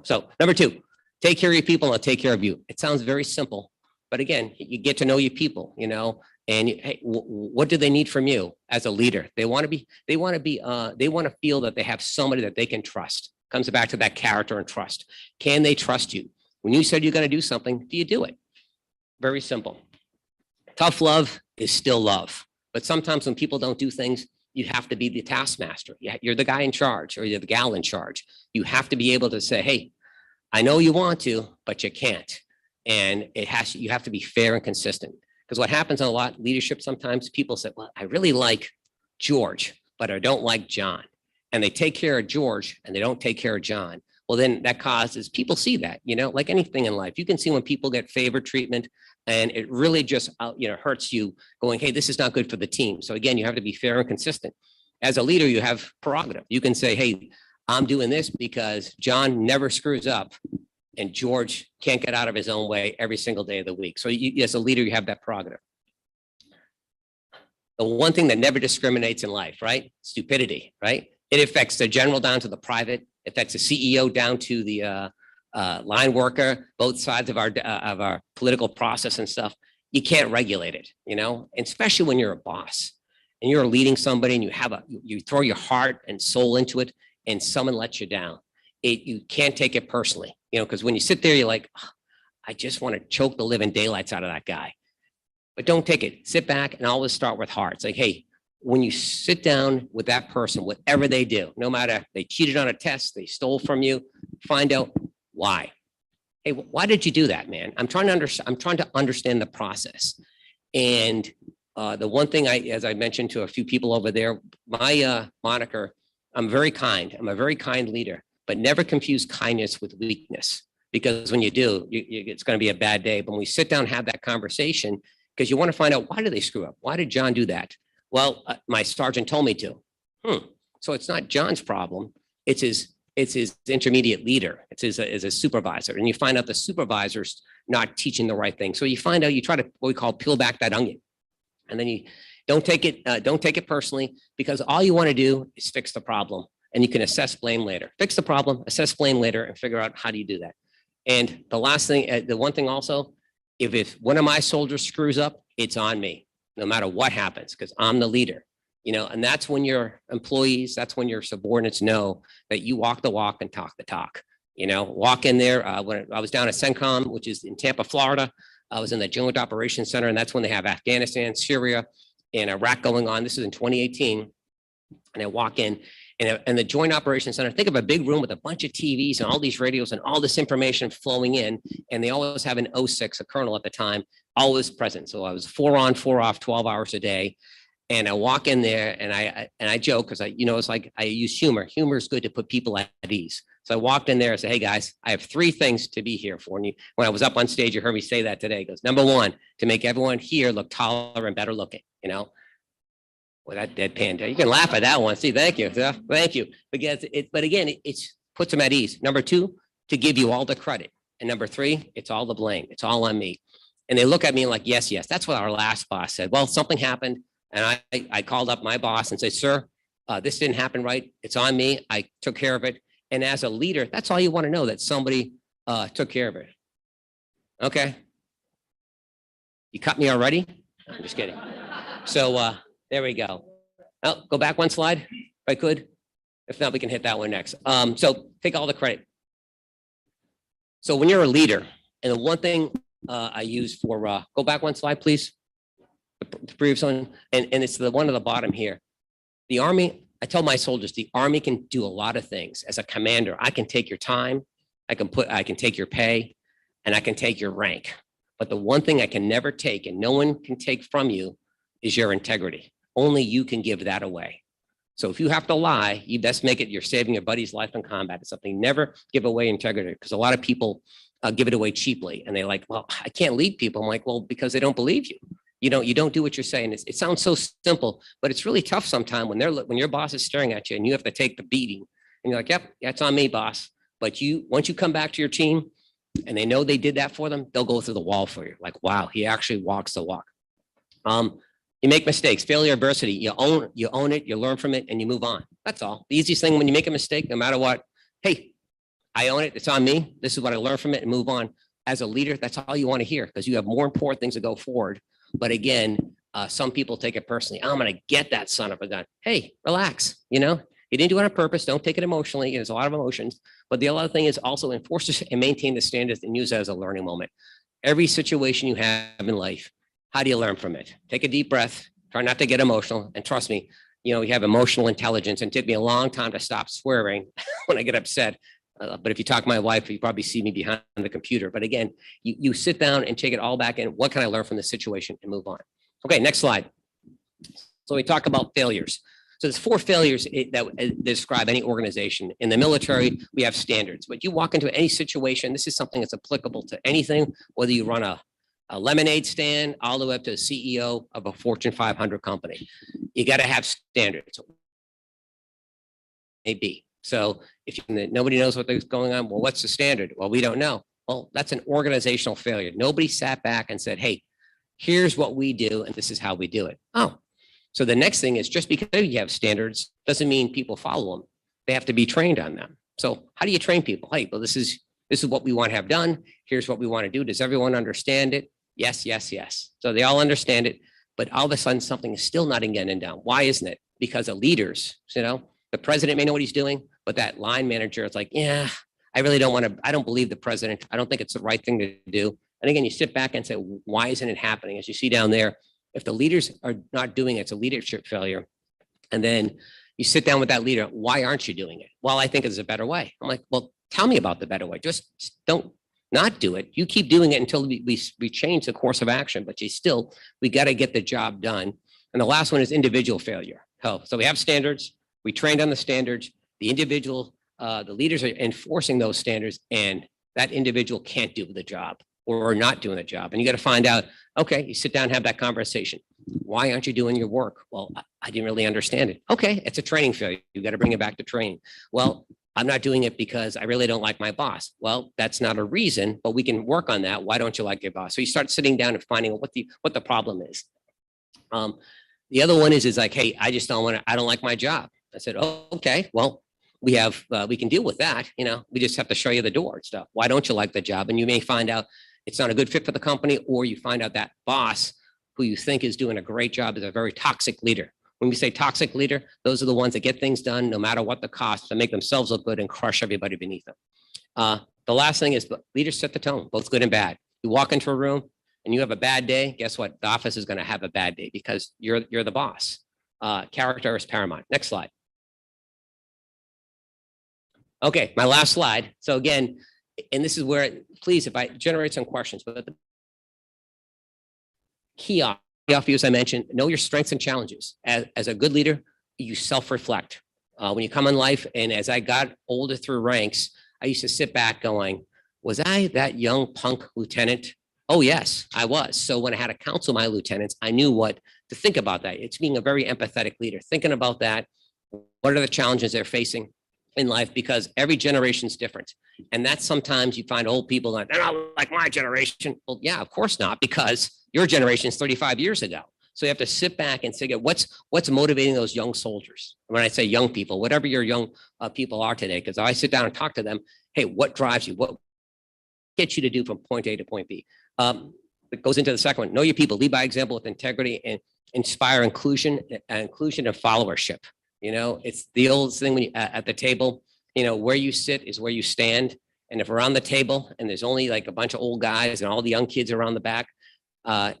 So number 2, take care of your people and I'll take care of you. It sounds very simple, but again, you get to know your people, and hey, what do they need from you as a leader? They want to feel that they have somebody that they can trust. Comes back to that character and trust. Can they trust you? When you said you're going to do something, do you do it? Very simple. Tough love is still love. But sometimes when people don't do things, you have to be the taskmaster. You're the guy in charge or you're the gal in charge. You have to be able to say, hey, I know you want to, but you can't. And you have to be fair and consistent. Because what happens in a lot of leadership, sometimes people say, well, I really like George, but I don't like John. And they take care of George and they don't take care of John. Well, then that causes, people see that, like anything in life, you can see when people get favored treatment and it really just, hurts you going, hey, this is not good for the team. So again, you have to be fair and consistent. As a leader, you have prerogative. You can say, hey, I'm doing this because John never screws up and George can't get out of his own way every single day of the week. So as a leader, you have that prerogative. The one thing that never discriminates in life, right? Stupidity, right? It affects the general down to the private, affects the CEO down to the line worker, both sides of our political process and stuff. You can't regulate it, and especially when you're a boss and you're leading somebody and you throw your heart and soul into it and someone lets you down. You can't take it personally, because when you sit there, you're like, oh, I just want to choke the living daylights out of that guy. But don't take it. Sit back and always start with heart. It's like, hey, when you sit down with that person, whatever they do, no matter they cheated on a test, they stole from you, find out why. Hey, why did you do that, man? I'm trying to understand the process. And the one thing as I mentioned to a few people over there, my moniker, I'm very kind. I'm a very kind leader, but never confuse kindness with weakness. Because when you do, it's going to be a bad day. But when we sit down and have that conversation, because you want to find out, why did they screw up? Why did John do that? Well, my sergeant told me to. So it's not John's problem. It's his intermediate leader. It's his supervisor. And you find out the supervisor's not teaching the right thing. So you find out, you try to, what we call, peel back that onion. And then you don't take it personally, because all you want to do is fix the problem. And you can assess blame later. Fix the problem, assess blame later, and figure out how do you do that. And the last thing, the one thing also, if one of my soldiers screws up, it's on me, no matter what happens, because I'm the leader, and that's when your employees, that's when your subordinates know that you walk the walk and talk the talk, walk in there. When I was down at CENTCOM, which is in Tampa, Florida, I was in the Joint Operations Center, and that's when they have Afghanistan, Syria, and Iraq going on. This is in 2018. And I walk in, and the Joint Operations Center, think of a big room with a bunch of TVs and all these radios and all this information flowing in. And they always have an 06, a colonel at the time, always present. So I was 4 on, 4 off, 12 hours a day. And I walk in there and I joke because it's like I use humor. Humor is good to put people at ease. So I walked in there and said, hey guys, I have 3 things to be here for. And when I was up on stage, you heard me say that today. He goes, number 1, to make everyone here look taller and better looking, Well, that deadpan, you can laugh at that one. See, thank you. Thank you. But again, it puts them at ease. Number 2, to give you all the credit. And number 3, it's all the blame. It's all on me. And they look at me like, yes, yes. That's what our last boss said. Well, something happened. And I called up my boss and said, sir, this didn't happen right. It's on me. I took care of it. And as a leader, that's all you want to know, that somebody took care of it. Okay. You cut me already? I'm just kidding. So there we go. Oh, go back 1 slide if I could. If not, we can hit that one next. So take all the credit. So when you're a leader, and the one thing I use for, go back 1 slide, please. The previous one, and it's the one at the bottom here. The Army, I tell my soldiers, the Army can do a lot of things. As a commander, I can take your time, I can take your pay, and I can take your rank. But the one thing I can never take, and no one can take from you, is your integrity. Only you can give that away. So if you have to lie, you best make it you're saving your buddy's life in combat. It's something. Never give away integrity, because a lot of people give it away cheaply, and they're like, well, I can't lead people. I'm like, well, because they don't believe you. You don't do what you're saying. It sounds so simple, but it's really tough sometimes when your boss is staring at you and you have to take the beating. And you're like, yep, that's on me, boss. But once you come back to your team and they know they did that for them, they'll go through the wall for you. Like, wow, he actually walks the walk. You make mistakes, failure, adversity. You own it, you learn from it, and you move on. That's all. The easiest thing when you make a mistake, no matter what, hey, I own it. It's on me. This is what I learned from it, and move on. As a leader, that's all you want to hear, because you have more important things to go forward. But again, some people take it personally. I'm going to get that son of a gun. Hey, relax. You didn't do it on purpose. Don't take it emotionally. There's a lot of emotions. But the other thing is also enforce and maintain the standards and use it as a learning moment. Every situation you have in life, how do you learn from it? Take a deep breath. Try not to get emotional. And trust me, you have emotional intelligence. And it took me a long time to stop swearing when I get upset. But if you talk to my wife, you probably see me behind the computer. But again, you sit down and take it all back in. What can I learn from this situation and move on? Okay, next slide. So we talk about failures. So there's 4 failures that describe any organization. In the military, we have standards. But you walk into any situation, this is something that's applicable to anything, whether you run a lemonade stand all the way up to the CEO of a Fortune 500 company. You got to have standards. Maybe. So if nobody knows what's going on, well, what's the standard? Well, we don't know. Well, that's an organizational failure. Nobody sat back and said, hey, here's what we do, and this is how we do it. Oh, so the next thing is, just because you have standards doesn't mean people follow them. They have to be trained on them. So how do you train people? Hey, well, this is what we want to have done. Here's what we want to do. Does everyone understand it? Yes, yes, yes. So they all understand it, but all of a sudden something is still not getting done. Why isn't it? Because of leaders, the president may know what he's doing, but that line manager is like, yeah, I really don't want to, I don't believe the president. I don't think it's the right thing to do. And again, you sit back and say, why isn't it happening? As you see down there, if the leaders are not doing it, it's a leadership failure. And then you sit down with that leader, why aren't you doing it? Well, I think it's a better way. I'm like, well, tell me about the better way. Just don't not do it. You keep doing it until we change the course of action, but we got to get the job done. And the last one is individual failure. So we have standards. We trained on the standards. The individual, the leaders are enforcing those standards, and that individual can't do the job or are not doing the job. And you got to find out, okay, you sit down and have that conversation. Why aren't you doing your work? Well, I didn't really understand it. Okay, it's a training failure. You got to bring it back to training. Well, I'm not doing it because I really don't like my boss. Well, that's not a reason, but we can work on that. Why don't you like your boss? So you start sitting down and finding out what the problem is. The other one is like, hey, I don't like my job. I said, oh, okay, well, we can deal with that. We just have to show you the door and stuff. Why don't you like the job? And you may find out it's not a good fit for the company, or you find out that boss who you think is doing a great job is a very toxic leader. When we say toxic leader, those are the ones that get things done no matter what the cost, to make themselves look good and crush everybody beneath them. The last thing is leaders set the tone, both good and bad. You walk into a room and you have a bad day, guess what? The office is going to have a bad day because you're the boss. Character is paramount. Next slide. Okay, my last slide. So again, and this is where, please, if I generate some questions, but the key off you, as I mentioned, know your strengths and challenges. As a good leader, you self-reflect. When you come in life, and as I got older through ranks, I used to sit back going, was I that young punk lieutenant? Oh, yes, I was. So when I had to counsel my lieutenants, I knew what to think about that. It's being a very empathetic leader, thinking about that. What are the challenges they're facing in life? Because every generation is different. And that's sometimes you find old people like, they're not like my generation. Well, yeah, of course not, because your generation is 35 years ago. So you have to sit back and say, what's motivating those young soldiers? When I say young people, whatever your young people are today, because I sit down and talk to them, hey, what drives you? What gets you to do from point A to point B? It goes into the second one. Know your people, lead by example with integrity, and inspire inclusion and followership. You know, it's the old thing when you at the table, you know, where you sit is where you stand. And if we're on the table and there's only like a bunch of old guys and all the young kids around the back,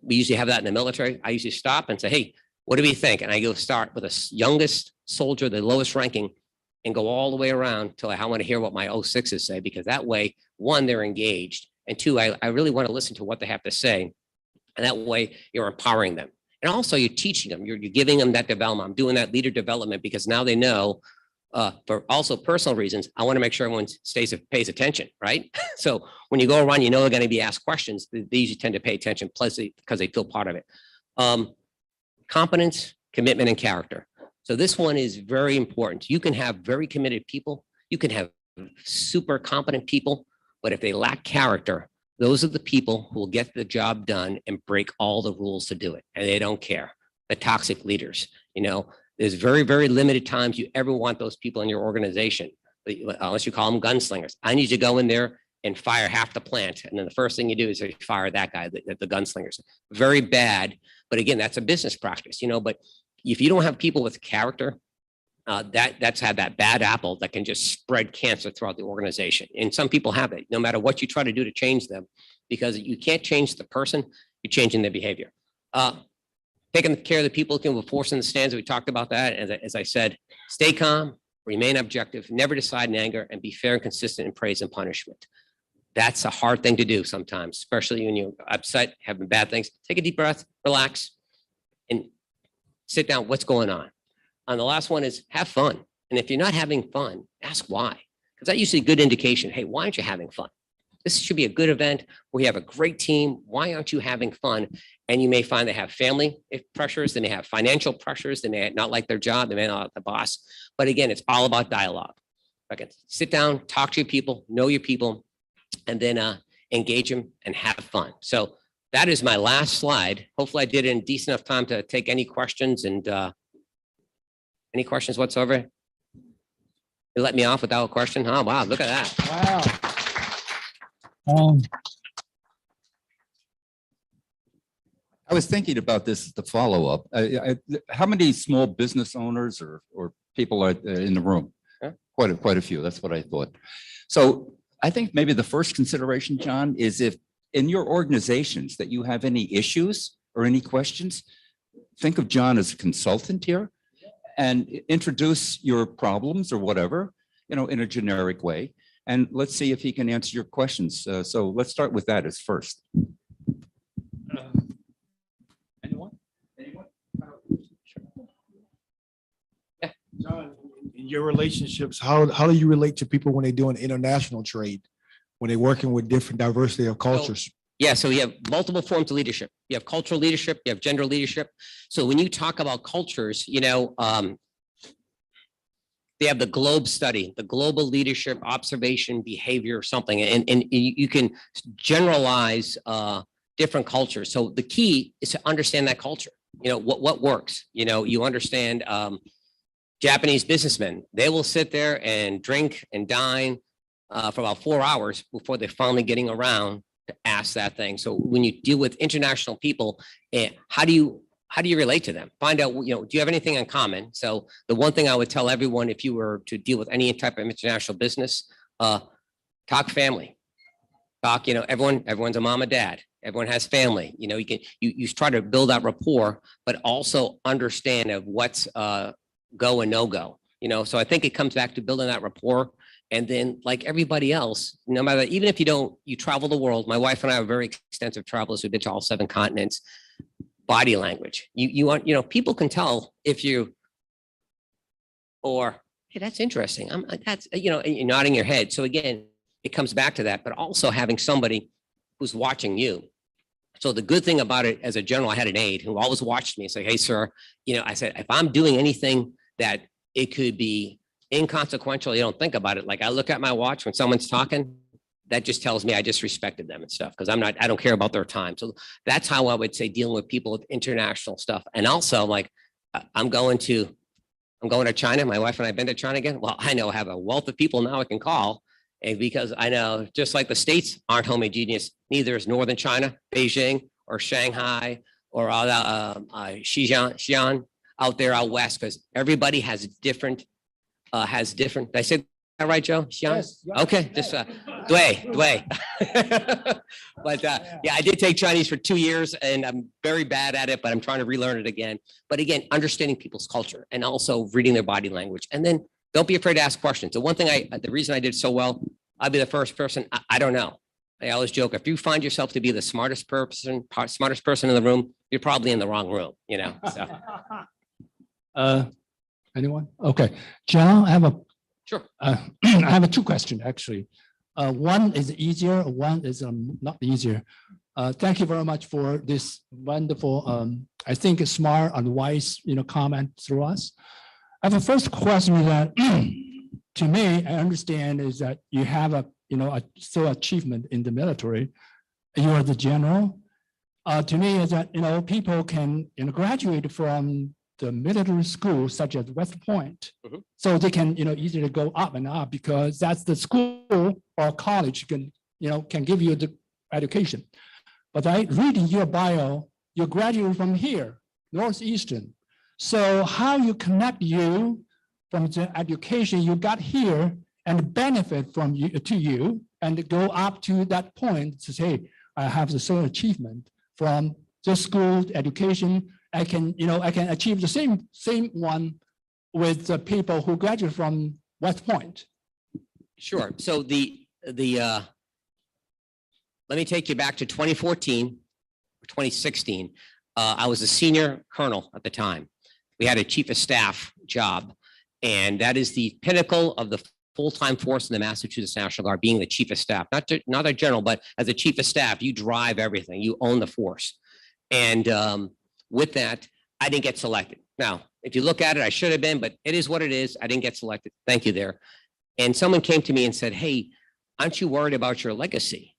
we usually have that in the military. I usually stop and say, hey, what do we think? And I go start with the youngest soldier, the lowest ranking, and go all the way around till I want to hear what my 06s say, because that way, one, they're engaged. And two, I really want to listen to what they have to say. And that way you're empowering them. And also you're teaching them, you're giving them that development. I'm doing that leader development because now they know, for also personal reasons, I want to make sure everyone pays attention, right? So when you go around, you know they're going to be asked questions. They usually tend to pay attention, plus because they feel part of it. Competence, commitment, and character. So this one is very important. You can have very committed people. You can have super competent people, but if they lack character, those are the people who will get the job done and break all the rules to do it. And they don't care. The toxic leaders, you know, there's very, very limited times you ever want those people in your organization, unless you call them gunslingers. I need you to go in there and fire half the plant. And then the first thing you do is you fire that guy, the gunslingers. Very bad. But again, that's a business practice, you know, but if you don't have people with character, that's had that bad apple that can just spread cancer throughout the organization. And some people have it, no matter what you try to do to change them, because you can't change the person, you're changing their behavior. Taking care of the people who can force in the stands, we talked about that. As I said, stay calm, remain objective, never decide in anger, and be fair and consistent in praise and punishment. That's a hard thing to do sometimes, especially when you're upset, having bad things. Take a deep breath, relax, and sit down. What's going on? And the last one is have fun. And if you're not having fun, ask why. Because that's usually a good indication. Hey, why aren't you having fun? This should be a good event. We have a great team. Why aren't you having fun? And you may find they have family pressures. They may have financial pressures. They may not like their job. They may not like the boss. But again, it's all about dialogue. Okay, sit down, talk to your people, know your people, and then engage them and have fun. So that is my last slide. Hopefully I did it in decent enough time to take any questions. And any questions whatsoever? You let me off without a question? Oh, wow, look at that. Wow. I was thinking about this as the follow-up. How many small business owners or people are in the room? Huh? Quite a few. That's what I thought. So I think maybe the first consideration, John, is if in your organizations that you have any issues or any questions, think of John as a consultant here and introduce your problems or whatever, you know, in a generic way. And let's see if he can answer your questions. So let's start with that as first. Anyone? Yeah. John, in your relationships, how do you relate to people when they're doing international trade, when they're working with different diversity of cultures? Yeah, so you have multiple forms of leadership. You have cultural leadership, you have gender leadership. So when you talk about cultures, you know, they have the GLOBE study, the global leadership observation behavior or something, and you can generalize different cultures. So the key is to understand that culture. You know, what works. You know, you understand Japanese businessmen, they will sit there and drink and dine for about 4 hours before they're finally getting around to ask that thing. So when you deal with international people, how do you relate to them? Find out, you know, do you have anything in common? So the one thing I would tell everyone, if you were to deal with any type of international business, talk family. Talk, you know, everyone's a mom and dad. Everyone has family. You know, you try to build that rapport, but also understand of what's go and no go. You know, so I think it comes back to building that rapport. And then, like everybody else, no matter, even if you travel the world. My wife and I are very extensive travelers. We've been to all 7 continents. body language. You want, people can tell if you, or, hey, that's interesting. That's, and you're nodding your head. So again, it comes back to that, but also having somebody who's watching you. So the good thing about it, as a general, I had an aide who always watched me and say, hey, sir, I said, if I'm doing anything that it could be inconsequential, you don't think about it. Like I look at my watch when someone's talking, that just tells me I just respected them and stuff, because I don't care about their time. So that's how I would say dealing with people with international stuff. And also, like, I'm going to China. My wife and I have been to China again. Well, I know I have a wealth of people now I can call. And because I know, just like the States aren't homogeneous, neither is Northern China, Beijing, or Shanghai, or Xi'an out there out west, because everybody has different, did I say that right, Joe? Xi'an? Yes, Okay, just Dway. But yeah, I did take Chinese for 2 years and I'm very bad at it, but I'm trying to relearn it again. But again, understanding people's culture and also reading their body language. And then don't be afraid to ask questions. The one thing the reason I did so well, I'll be the first person. I don't know. I always joke, if you find yourself to be the smartest person in the room, you're probably in the wrong room, So. Anyone? Okay, John, I have Sure. I have two questions actually. One is easier, one is not easier. Thank you very much for this wonderful, I think smart and wise, comment through us. I have a first question that to me, I understand is that you have a still achievement in the military. You are the general. To me is that, people can graduate from the military school such as West Point. Mm-hmm. So they can, easily go up and up because that's the school or college can give you the education. But I read in your bio, you graduated from here, Northeastern. So how you connect you from the education you got here and benefit from you and go up to that point to say, I have the same achievement from the school education. I can achieve the same one with the people who graduate from West Point. Sure. So let me take you back to 2014 or 2016. I was a senior colonel at the time. We had a chief of staff job, and that is the pinnacle of the full-time force in the Massachusetts National Guard, being the chief of staff, not a general, but as a chief of staff, you drive everything, you own the force. And with that, I didn't get selected. Now, if you look at it, I should have been, but it is what it is. I didn't get selected. Thank you there. And someone came to me and said, hey, aren't you worried about your legacy?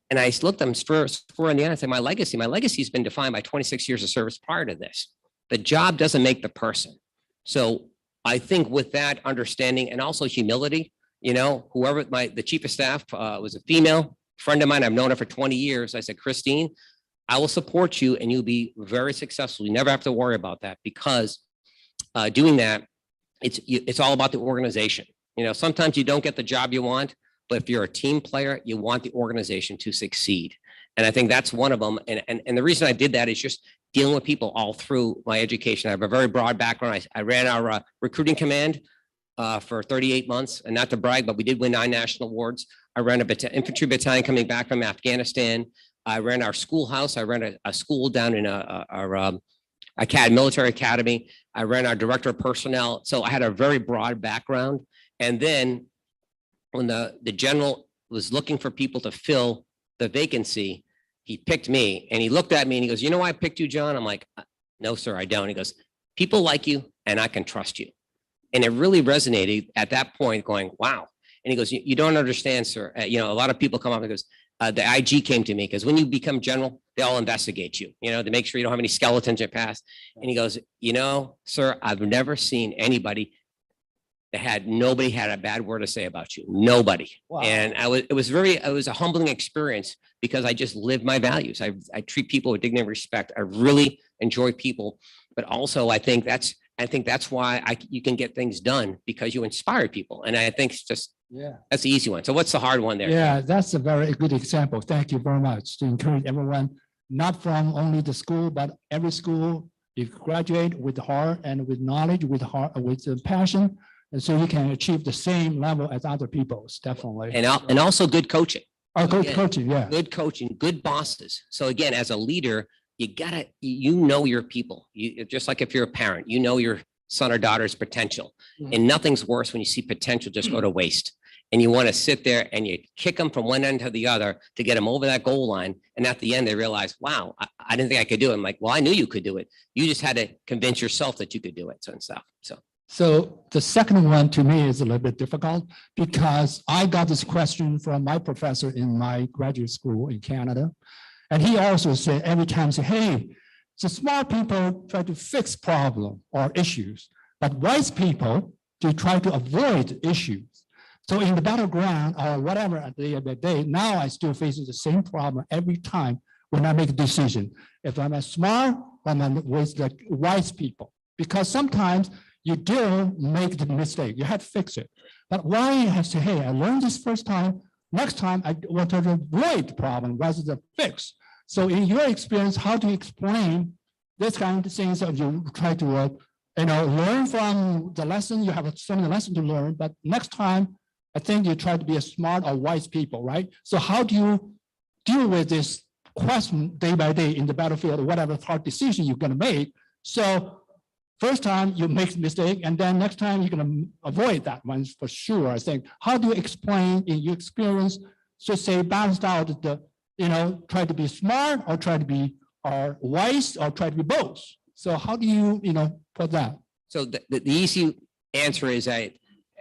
And I looked them square in the eye and said, my legacy has been defined by 26 years of service prior to this. The job doesn't make the person. So I think with that understanding and also humility, whoever the chief of staff was a female friend of mine. I've known her for 20 years. I said, Christine, I will support you and you'll be very successful. You never have to worry about that, because doing that, it's all about the organization. Sometimes you don't get the job you want, but if you're a team player, you want the organization to succeed. And I think that's one of them. And the reason I did that is just dealing with people all through my education. I have a very broad background. I ran our recruiting command for 38 months, and not to brag, but we did win 9 national awards. I ran an infantry battalion coming back from Afghanistan. I ran our schoolhouse. I ran a school down in our military academy. I ran our director of personnel. So I had a very broad background. And then when the general was looking for people to fill the vacancy, he picked me and he looked at me and he goes, you know why I picked you, John? I'm like, no, sir, I don't. He goes, people like you and I can trust you. And it really resonated at that point going, wow. And he goes, you don't understand, sir. A lot of people come up and goes, the IG came to me because when you become general, they all investigate you, to make sure you don't have any skeletons in your past. And he goes, sir, I've never seen anybody nobody had a bad word to say about you. Nobody. Wow. And it was a humbling experience because I just lived my values. I treat people with dignity and respect. I really enjoy people, but also I think that's why you can get things done, because you inspire people. And I think that's the easy one. So what's the hard one there? Yeah, that's a very good example. Thank you very much to encourage everyone, not from only the school, but every school, you graduate with heart and with knowledge, with passion. And so you can achieve the same level as other people's, definitely. And also good coaching. Oh, good coaching, yeah. Good coaching, good bosses. So again, as a leader, you know your people. You just like if you're a parent, you know your son or daughter's potential. And nothing's worse when you see potential just go to waste. And you want to sit there and you kick them from one end to the other to get them over that goal line. And at the end, they realize, wow, I didn't think I could do it. I'm like, well, I knew you could do it. You just had to convince yourself that you could do it. So and stuff. So the second one to me is a little bit difficult because I got this question from my professor in my graduate school in Canada. And he also said every time, say, hey, so smart people try to fix problem or issues, but wise people, they try to avoid issues. So in the battleground or whatever at the end of the day, now I still facing the same problem every time when I make a decision. If I'm a smart, I'm with the wise people, because sometimes you do make the mistake, you have to fix it. But why you have to say, hey, I learned this first time, next time I want to avoid the problem rather than fix. So in your experience, how do you explain this kind of things that you try to learn from the lesson? You have so many lessons to learn, but next time, I think you try to be a smart or wise people, right? So how do you deal with this question day by day in the battlefield, or whatever hard decision you're going to make? So first time you make a mistake, and then next time you're going to avoid that one for sure. I think. How do you explain in your experience? So say balanced out the, try to be smart or try to be wise or try to be both. So how do you, put that? So the easy answer is that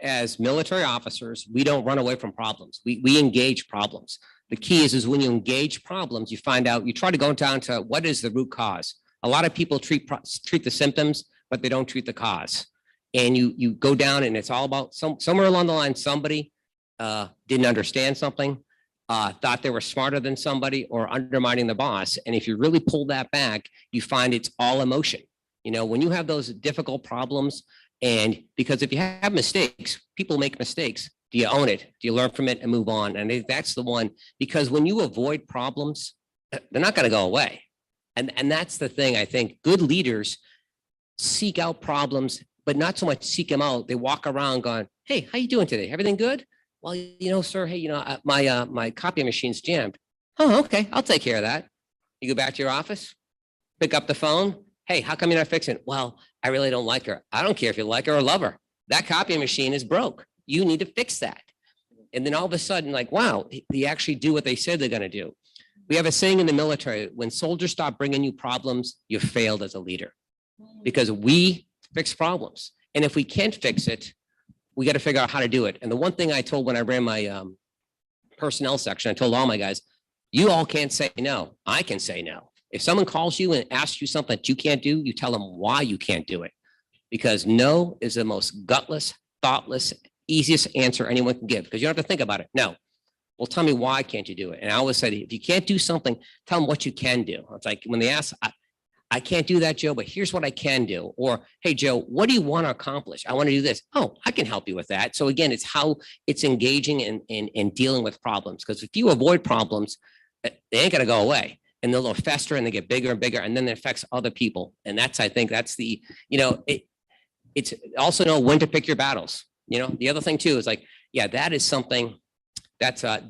as military officers, we don't run away from problems. We engage problems. The key is when you engage problems, you find out, you try to go down to what is the root cause. A lot of people treat the symptoms, but they don't treat the cause. And you go down and it's all about somewhere along the line, somebody didn't understand something, thought they were smarter than somebody, or undermining the boss. And if you really pull that back, you find it's all emotion. When you have those difficult problems, and because if you have mistakes, people make mistakes. Do you own it? Do you learn from it and move on? And I think that's the one, because when you avoid problems, they're not going to go away. And that's the thing. I think good leaders seek out problems, but not so much seek them out. They walk around going, hey, how you doing today? Everything good? Well, sir, hey, my copy machine's jammed. Oh, okay, I'll take care of that. You go back to your office, pick up the phone. Hey, how come you're not fixing it? Well, I really don't like her. I don't care if you like her or love her. That copy machine is broke. You need to fix that. And then all of a sudden, like, wow, they actually do what they said they're going to do. We have a saying in the military, when soldiers stop bringing you problems, you failed as a leader, because we fix problems. And if we can't fix it, we got to figure out how to do it. And the one thing I told when I ran my personnel section, I told all my guys, you all can't say no. I can say no. If someone calls you and asks you something that you can't do, you tell them why you can't do it. Because no is the most gutless, thoughtless, easiest answer anyone can give, because you don't have to think about it. No. Well, tell me why can't you do it? And I always said, if you can't do something, tell them what you can do. It's like when they ask, I can't do that, Joe, but here's what I can do. Or, hey, Joe, what do you want to accomplish? I want to do this. Oh, I can help you with that. So again, it's how it's engaging and dealing with problems. Because if you avoid problems, they ain't going to go away. And they'll fester and they get bigger and bigger, and then it affects other people. And I think that's the, it's also know when to pick your battles. The other thing too is like, yeah, that is something that's I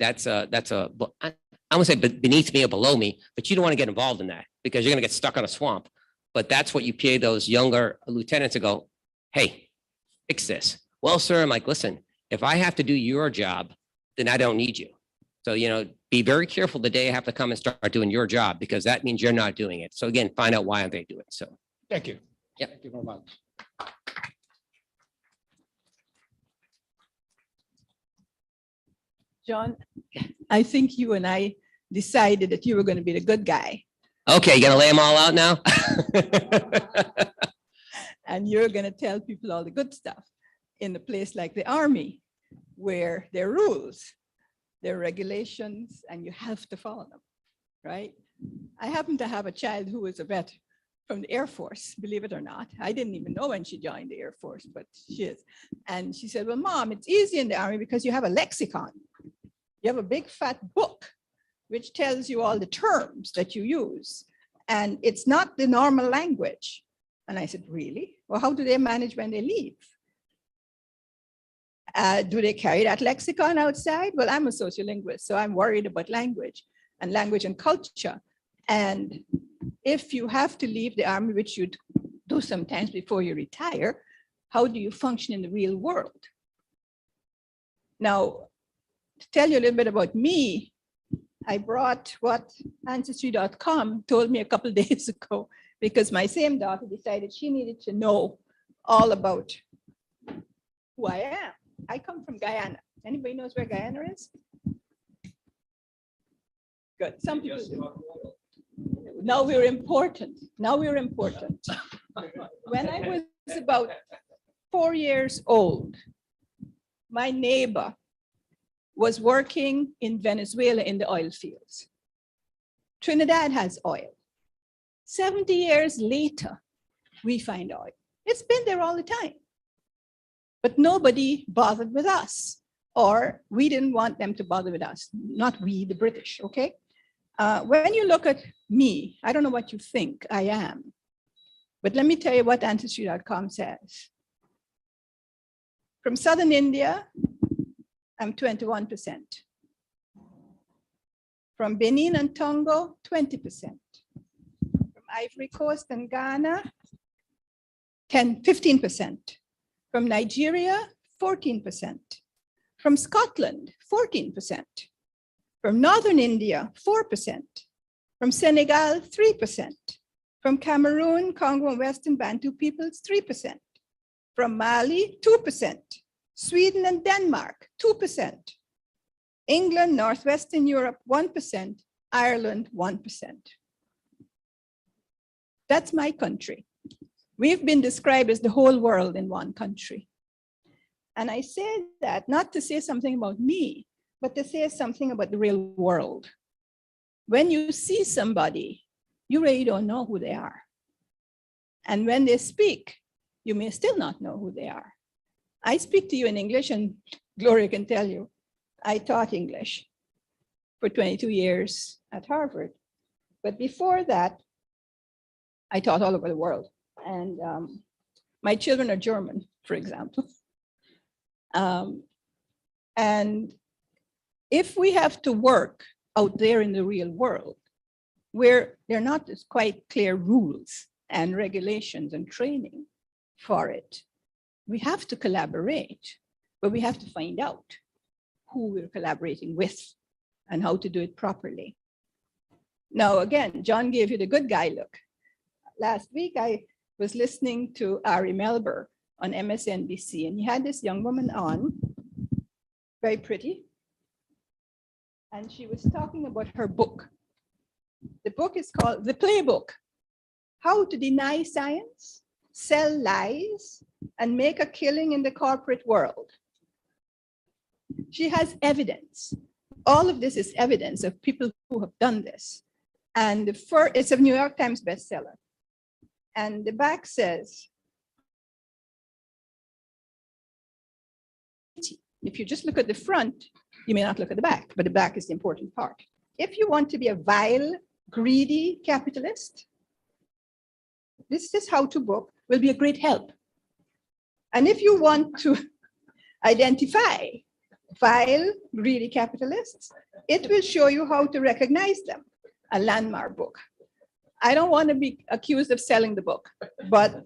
won't say beneath me or below me, but you don't want to get involved in that, because you're going to get stuck on a swamp. But that's what you pay those younger lieutenants to go, hey, fix this. Well, sir, I'm like, listen, if I have to do your job, then I don't need you. So, be very careful the day I have to come and start doing your job, because that means you're not doing it. So again, find out why they do it. So thank you. Yeah. Thank you very much. John, I think you and I decided that you were going to be the good guy. Okay, you gonna lay them all out now? And you're going to tell people all the good stuff in a place like the Army, where there are rules, there are regulations, and you have to follow them, right? I happen to have a child who is a vet from the Air Force, believe it or not. I didn't even know when she joined the Air Force, but she is. And she said, well, Mom, it's easy in the Army because you have a lexicon. You have a big fat book which tells you all the terms that you use. And it's not the normal language. And I said, really? Well, how do they manage when they leave? Do they carry that lexicon outside? Well, I'm a sociolinguist, so I'm worried about language and culture. And if you have to leave the army, which you do sometimes before you retire, how do you function in the real world? Now, to tell you a little bit about me, I brought what Ancestry.com told me a couple of days ago, because my same daughter decided she needed to know all about who I am. I come from Guyana. Anybody knows where Guyana is? Good. Some people do. Now we're important. Now we're important. When I was about 4 years old, my neighbor was working in Venezuela in the oil fields. Trinidad has oil. 70 years later, we find oil. It's been there all the time. But nobody bothered with us, or we didn't want them to bother with us. Not we, the British, okay? When you look at me, I don't know what you think I am, but let me tell you what Ancestry.com says. From Southern India, I'm 21%. From Benin and Togo, 20%. From Ivory Coast and Ghana, 15%. From Nigeria, 14%. From Scotland, 14%. From Northern India, 4%. From Senegal, 3%. From Cameroon, Congo, and Western Bantu peoples, 3%. From Mali, 2%. Sweden and Denmark, 2%. England, Northwestern Europe, 1%. Ireland, 1%. That's my country. We've been described as the whole world in one country. And I say that not to say something about me, but to say something about the real world. When you see somebody, you really don't know who they are. And when they speak, you may still not know who they are. I speak to you in English, and Gloria can tell you, I taught English for 22 years at Harvard. But before that, I taught all over the world. And my children are German, for example. And if we have to work out there in the real world, where there are not as quite clear rules and regulations and training for it, we have to collaborate, but we have to find out who we're collaborating with and how to do it properly. Now, again, John gave you the good guy look. Last week, I was listening to Ari Melber on MSNBC, and he had this young woman on, very pretty, and she was talking about her book. The book is called The Playbook: How to Deny Science, Sell Lies, and Make a Killing in the Corporate World. She has evidence. All of this is evidence of people who have done this. And it's a New York Times bestseller. And the back says, if you just look at the front, you may not look at the back, but the back is the important part. If you want to be a vile, greedy capitalist, this how-to book will be a great help. And if you want to identify vile, greedy capitalists, it will show you how to recognize them, a landmark book. I don't want to be accused of selling the book, but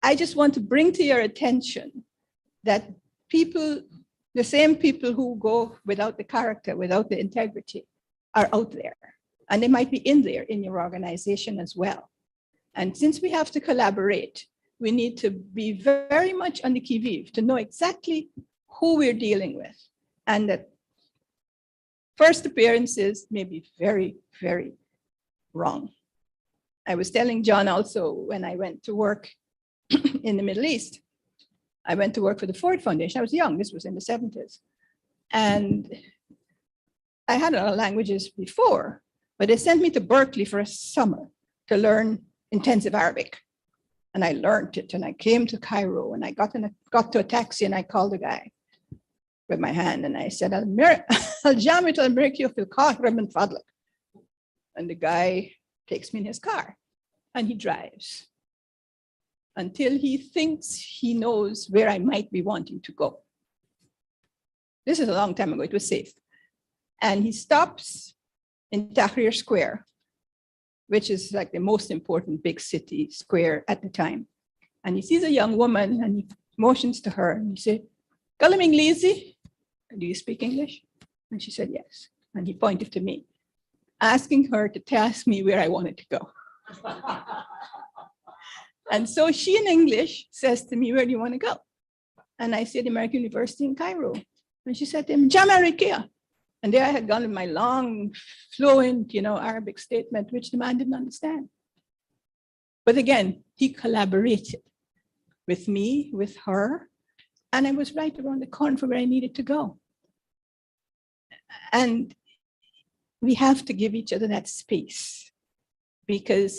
I just want to bring to your attention that people, the same people who go without the character, without the integrity, are out there. And they might be in there in your organization as well. And since we have to collaborate, we need to be very much on the qui-vive to know exactly who we're dealing with. And that first appearances may be very, very wrong. I was telling John also when I went to work in the Middle East, I went to work for the Ford Foundation. I was young, this was in the 70s. And I had a lot of languages before, but they sent me to Berkeley for a summer to learn intensive Arabic. And I learned it, and I came to Cairo, and I got to a taxi, and I called the guy with my hand, and I said, Al-Jamit al-Mirkio fil Qahira min fadlak. And the guy takes me in his car, and he drives until he thinks he knows where I might be wanting to go. This is a long time ago, it was safe. And he stops in Tahrir Square, which is like the most important big city square at the time. And he sees a young woman and he motions to her and he said, "Kalaming Lizzie, do you speak English?" And she said, "Yes." And he pointed to me, asking her to ask me where I wanted to go. And so she in English says to me, "Where do you want to go?" And I said, American University in Cairo. And she said to him, "Jamaica." And there I had gone with my long, fluent, Arabic statement, which the man didn't understand. But again, he collaborated with me, with her, and I was right around the corner for where I needed to go. And we have to give each other that space, because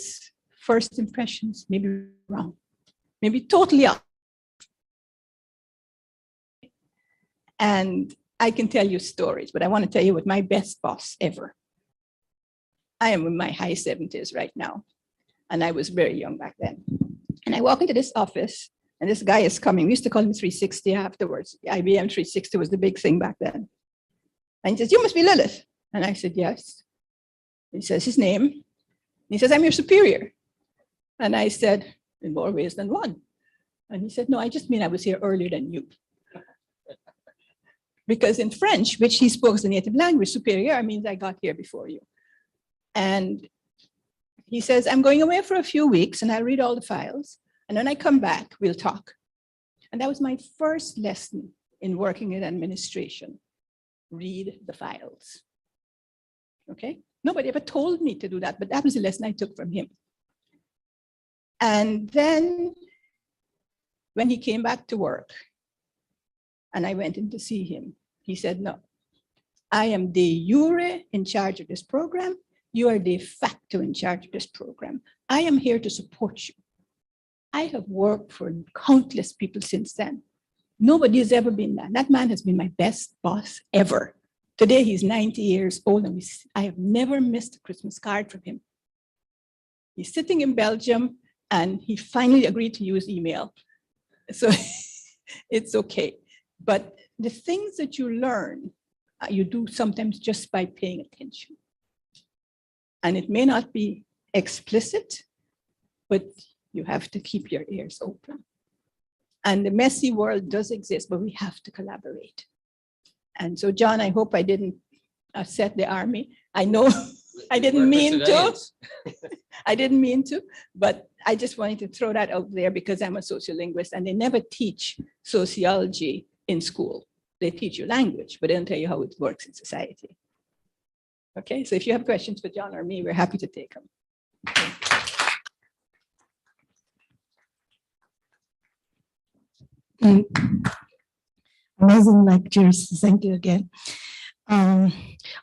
first impressions may be wrong, maybe totally off. And I can tell you stories, but I want to tell you what my best boss ever. I am in my high 70s right now, and I was very young back then. And I walk into this office, and this guy is coming. We used to call him 360 afterwards. The IBM 360 was the big thing back then. And he says, "You must be Lilith." And I said, "Yes." He says his name. He says, "I'm your superior." And I said, "In more ways than one." And he said, "No, I just mean I was here earlier than you." Because in French, which he spoke as a native language, superior means I got here before you. And he says, "I'm going away for a few weeks and I'll read all the files. And when I come back, we'll talk." And that was my first lesson in working in administration. Read the files. Okay? Nobody ever told me to do that, but that was the lesson I took from him. And then when he came back to work, and I went in to see him, he said, "No, I am de jure in charge of this program. You are de facto in charge of this program. I am here to support you. I have worked for countless people since then. Nobody has ever been that. That man has been my best boss ever. Today, he's 90 years old, and I have never missed a Christmas card from him. He's sitting in Belgium, and he finally agreed to use email. So it's okay. But the things that you learn, you do sometimes just by paying attention. And it may not be explicit, but you have to keep your ears open. And the messy world does exist, but we have to collaborate. And so, John, I hope I didn't upset the Army. I know I didn't mean to. I didn't mean to, but I just wanted to throw that out there because I'm a sociolinguist, and they never teach sociology in school. They teach you language, but they don't tell you how it works in society. Okay, so if you have questions for John or me, we're happy to take them. Amazing lectures. Thank you again. I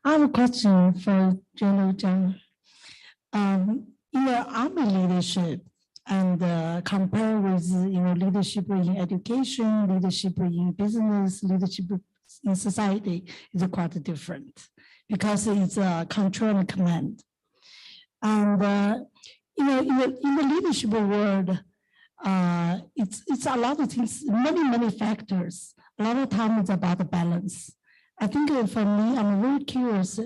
have a question for General John. In your Army leadership and compare with leadership in education, leadership in business, leadership in society is quite different because it's a control and command. And in the leadership world, it's a lot of things, many factors. A lot of time it's about the balance. I think for me, I'm very curious,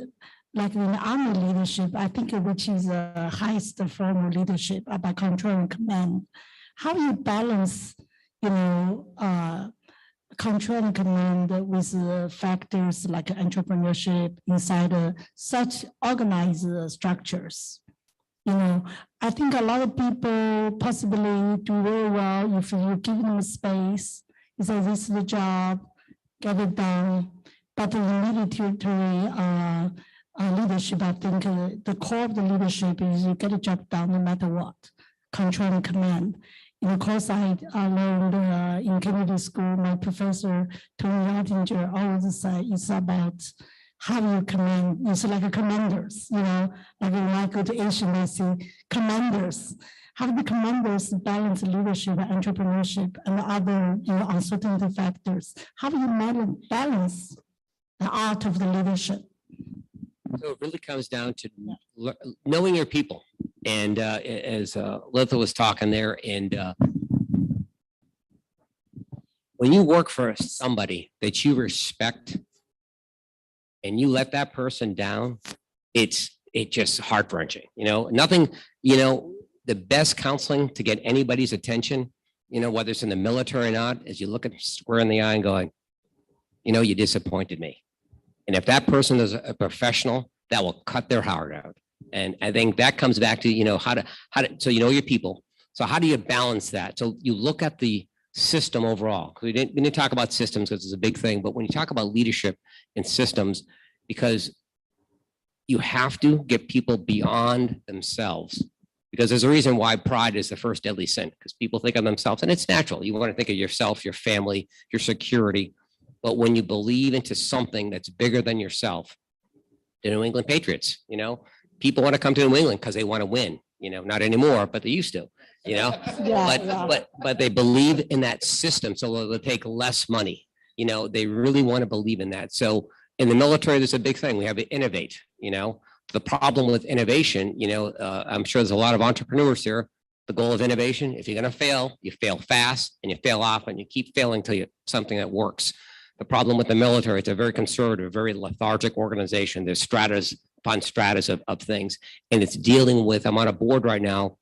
like in the Army leadership, I think which is the highest form of leadership about control and command. How you balance, control and command with factors like entrepreneurship inside such organized structures? I think a lot of people possibly do very well if you give them space. You say, "This is the job, get it done." But in military leadership, I think the core of the leadership is you get a job done no matter what, control and command. In the course I learned in Kennedy School, my professor, Tony Ottinger, always say it's about how you command. It's like commanders, like when I go to Asia, I see commanders. How do the commanders balance leadership, entrepreneurship, and other uncertainty factors? How do you balance the art of the leadership? So it really comes down to knowing your people. And as Lilith was talking there, and when you work for somebody that you respect and you let that person down, it's just heart-wrenching, nothing, the best counseling to get anybody's attention, whether it's in the military or not, is you look at square in the eye and going, you disappointed me. And if that person is a professional, that will cut their heart out. And I think that comes back to, how to, so your people. So how do you balance that? So you look at the system overall. We didn't talk about systems because it's a big thing, but when you talk about leadership and systems, because you have to get people beyond themselves, because there's a reason why pride is the first deadly sin, because people think of themselves, and it's natural. You want to think of yourself, your family, your security. But when you believe into something that's bigger than yourself, the New England Patriots, people want to come to New England because they want to win, not anymore, but they used to, but they believe in that system. So they'll take less money, they really want to believe in that. So in the military, there's a big thing. We have to innovate, the problem with innovation, I'm sure there's a lot of entrepreneurs here. The goal of innovation, if you're going to fail, you fail fast and you fail often. You keep failing until you something that works. The problem with the military, it's a very conservative, very lethargic organization. There's stratas upon stratas of things, and it's dealing with, I'm on a board right now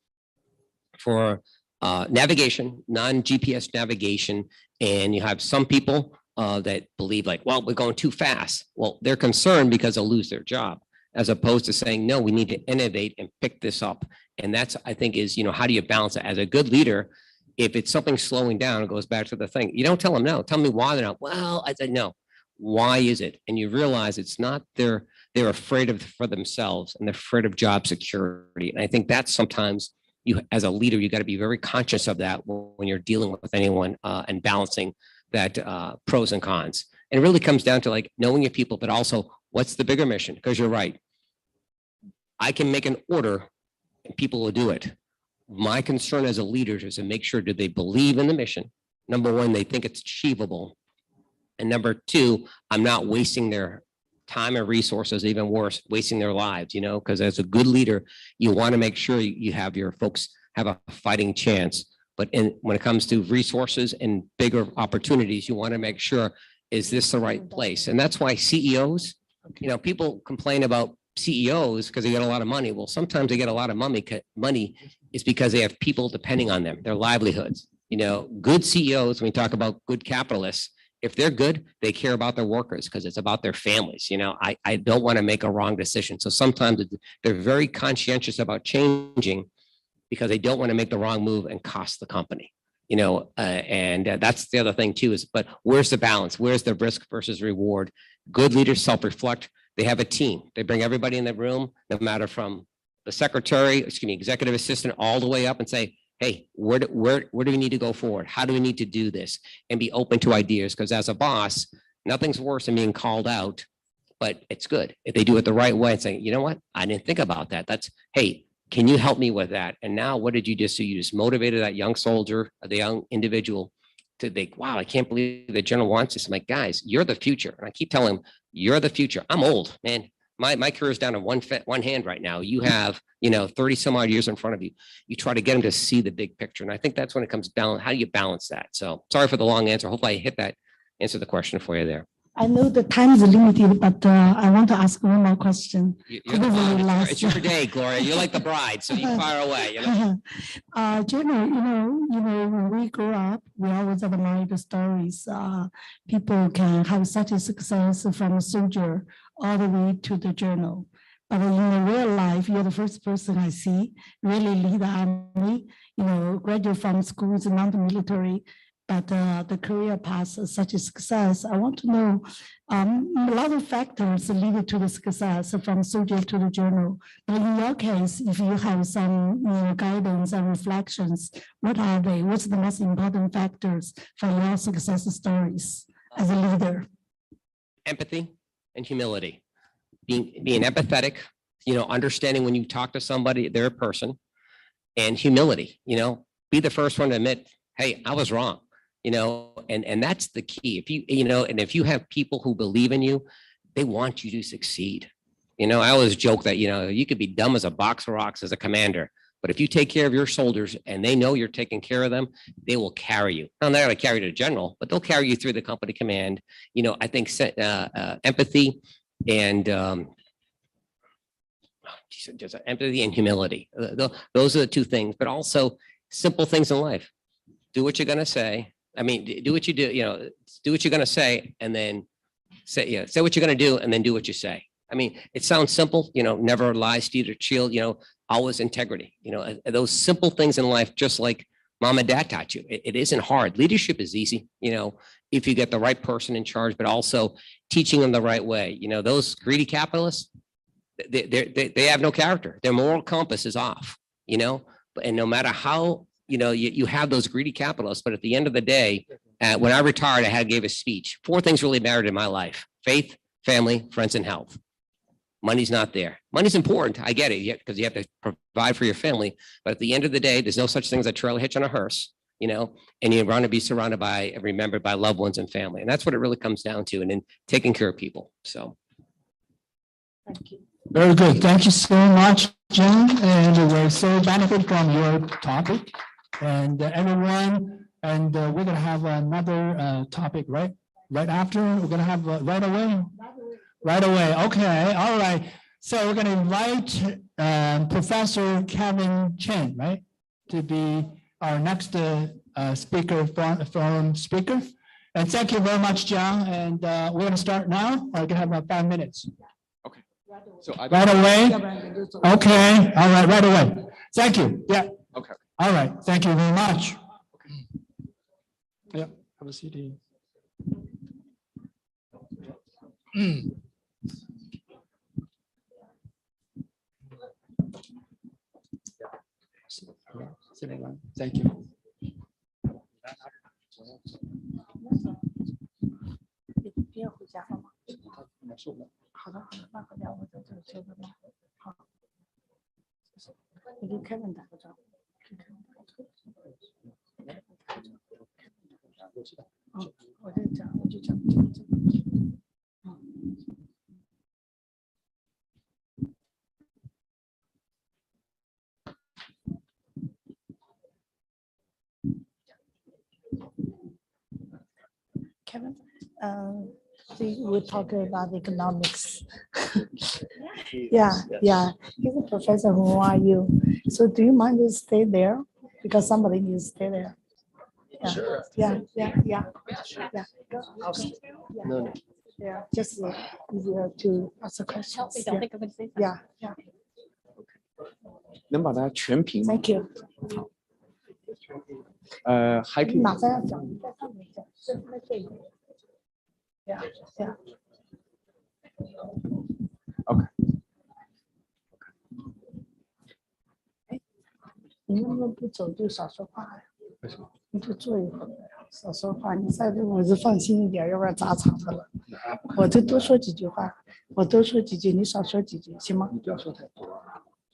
for navigation, non-GPS navigation, and you have some people that believe like, well, we're going too fast. Well, they're concerned because they'll lose their job, as opposed to saying, no, we need to innovate and pick this up. And that's, I think, is, how do you balance it? As a good leader, if it's something slowing down, it goes back to the thing. You don't tell them no. Tell me why they're not. Well, I said no. Why is it? And you realize it's not they're afraid of for themselves, and they're afraid of job security. And I think that's sometimes you, as a leader, you got to be very conscious of that when you're dealing with anyone and balancing that pros and cons. And it really comes down to like knowing your people, but also what's the bigger mission? Because you're right. I can make an order and people will do it. My concern as a leader is to make sure, do they believe in the mission? Number one, they think it's achievable. And number two, I'm not wasting their time and resources, even worse, wasting their lives, because as a good leader, you want to make sure you have your folks have a fighting chance. But when it comes to resources and bigger opportunities, you want to make sure, is this the right place? And that's why CEOs, people complain about CEOs because they get a lot of money. Well, sometimes they get a lot of money is because they have people depending on them, their livelihoods. Good CEOs, when we talk about good capitalists, if they're good, they care about their workers because it's about their families. I don't want to make a wrong decision. So sometimes they're very conscientious about changing because they don't want to make the wrong move and cost the company. And that's the other thing too is, but where's the balance? Where's the risk versus reward? Good leaders self-reflect. They have a team. They bring everybody in the room, no matter from the secretary, executive assistant, all the way up and say, hey, where do we need to go forward? How do we need to do this? And be open to ideas, because as a boss, nothing's worse than being called out, but it's good if they do it the right way and saying, you know what? I didn't think about that. That's, hey, can you help me with that? And now what did you just do? You just motivated that young soldier, the young individual to think, wow, I can't believe the general wants this. I'm like, guys, you're the future. And I keep telling them, you're the future. I'm old, man. My career is down to one hand right now. You have, 30 some odd years in front of you. You try to get them to see the big picture. And I think that's when it comes down, how do you balance that? So sorry for the long answer. Hopefully I answer the question for you there. I know the time is limited, but I want to ask one more question. It's your day, Gloria. You're like the bride, so you fire away. General, when we grow up, we always admire the stories. People can have such a success from a soldier all the way to the journal. But in the real life, you're the first person I see really lead the army, graduate from school is not military, but the career path is such a success. I want to know a lot of factors lead to the success from soldier to the journal. But in your case, if you have some guidance and reflections, what are they? What's the most important factors for your success stories as a leader? Empathy and humility. Being empathetic, understanding when you talk to somebody, they're a person, and humility, be the first one to admit, hey, I was wrong. And that's the key. If you have people who believe in you, they want you to succeed. I always joke that, you could be dumb as a box of rocks as a commander, but if you take care of your soldiers and they know you're taking care of them, they will carry you. Now, they're going to carry you to general, but they'll carry you through the company command. I think empathy and just empathy and humility. Those are the two things, but also simple things in life. Do what you're going to say. I mean, do what you do, do what you're going to say, and then say what you're going to do, and then do what you say. I mean, it sounds simple, never lie, steal, or cheat, always integrity, those simple things in life, just like mom and dad taught you. It isn't hard. Leadership is easy, if you get the right person in charge, but also teaching them the right way. Those greedy capitalists, they have no character. Their moral compass is off, and no matter how, you have those greedy capitalists, but at the end of the day, when I retired, gave a speech. 4 things really mattered in my life: faith, family, friends, and health. Money's not there. Money's important. I get it, because you have to provide for your family. But at the end of the day, there's no such thing as a trailer hitch on a hearse, and you want to be surrounded by and remembered by loved ones and family. And that's what it really comes down to, and then taking care of people. So. Thank you. Very good. Thank you so much, Jen. And we're so benefit from your topic and everyone. And we're going to have another topic, right? Right after, we're going to have right away. Right away. Okay. All right. So we're going to invite Professor Kevin Chen, right, to be our next speaker, forum speaker. And thank you very much, John. And we're going to start now. We're going to have about 5 minutes. Okay. So right away. Okay. All right. Right away. Thank you. Yeah. Okay. All right. Thank you very much. Okay. Yeah. Have a seat. Thank you.好的，那回家我在这接着吧。好，你跟凯文打个招呼。我在讲，我就讲。Kevin, we talk about economics. Yeah. He's a professor. Who are you? So do you mind to stay there? Because somebody needs to stay there. Yeah. Sure. Yeah. No. Yeah. Just easier to ask questions. Yeah. 能把它全屏吗？ Thank you. 还可以。马上要讲，你在上面讲，是在这里。Yeah. OK。你能不能不走就少说话呀？为什么？你就坐一会儿，少说话。你在这我就放心一点，要不然砸场子了。我就多说几句话，我多说几句，你少说几句，行吗？你不要说太多。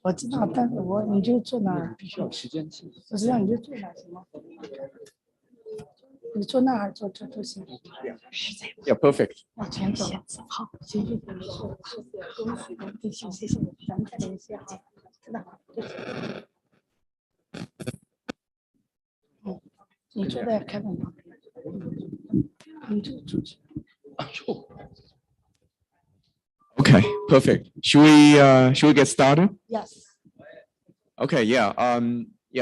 我知道，但是你就坐那儿。必须有时间性。我知道，你就坐那儿行吗？你坐那儿还是坐这都行。Yeah, perfect. 往前走。好，行。谢谢，咱们再联系啊。真的好，对不起。你坐在开门旁边，你就出去。Okay, perfect. Should we get started? Yes. Okay, yeah.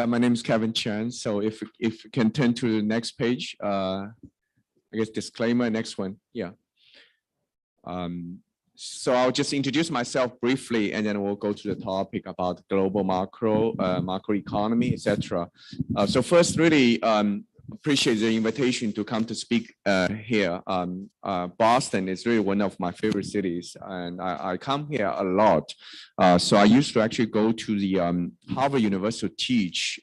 My name is Kevin Chen. So if you can turn to the next page, I guess disclaimer, next one. Yeah. So I'll just introduce myself briefly, and then we'll go to the topic about global macro economy, etc. So first, really appreciate the invitation to come to speak here. Boston is really one of my favorite cities, and I come here a lot. So I used to actually go to the Harvard University to teach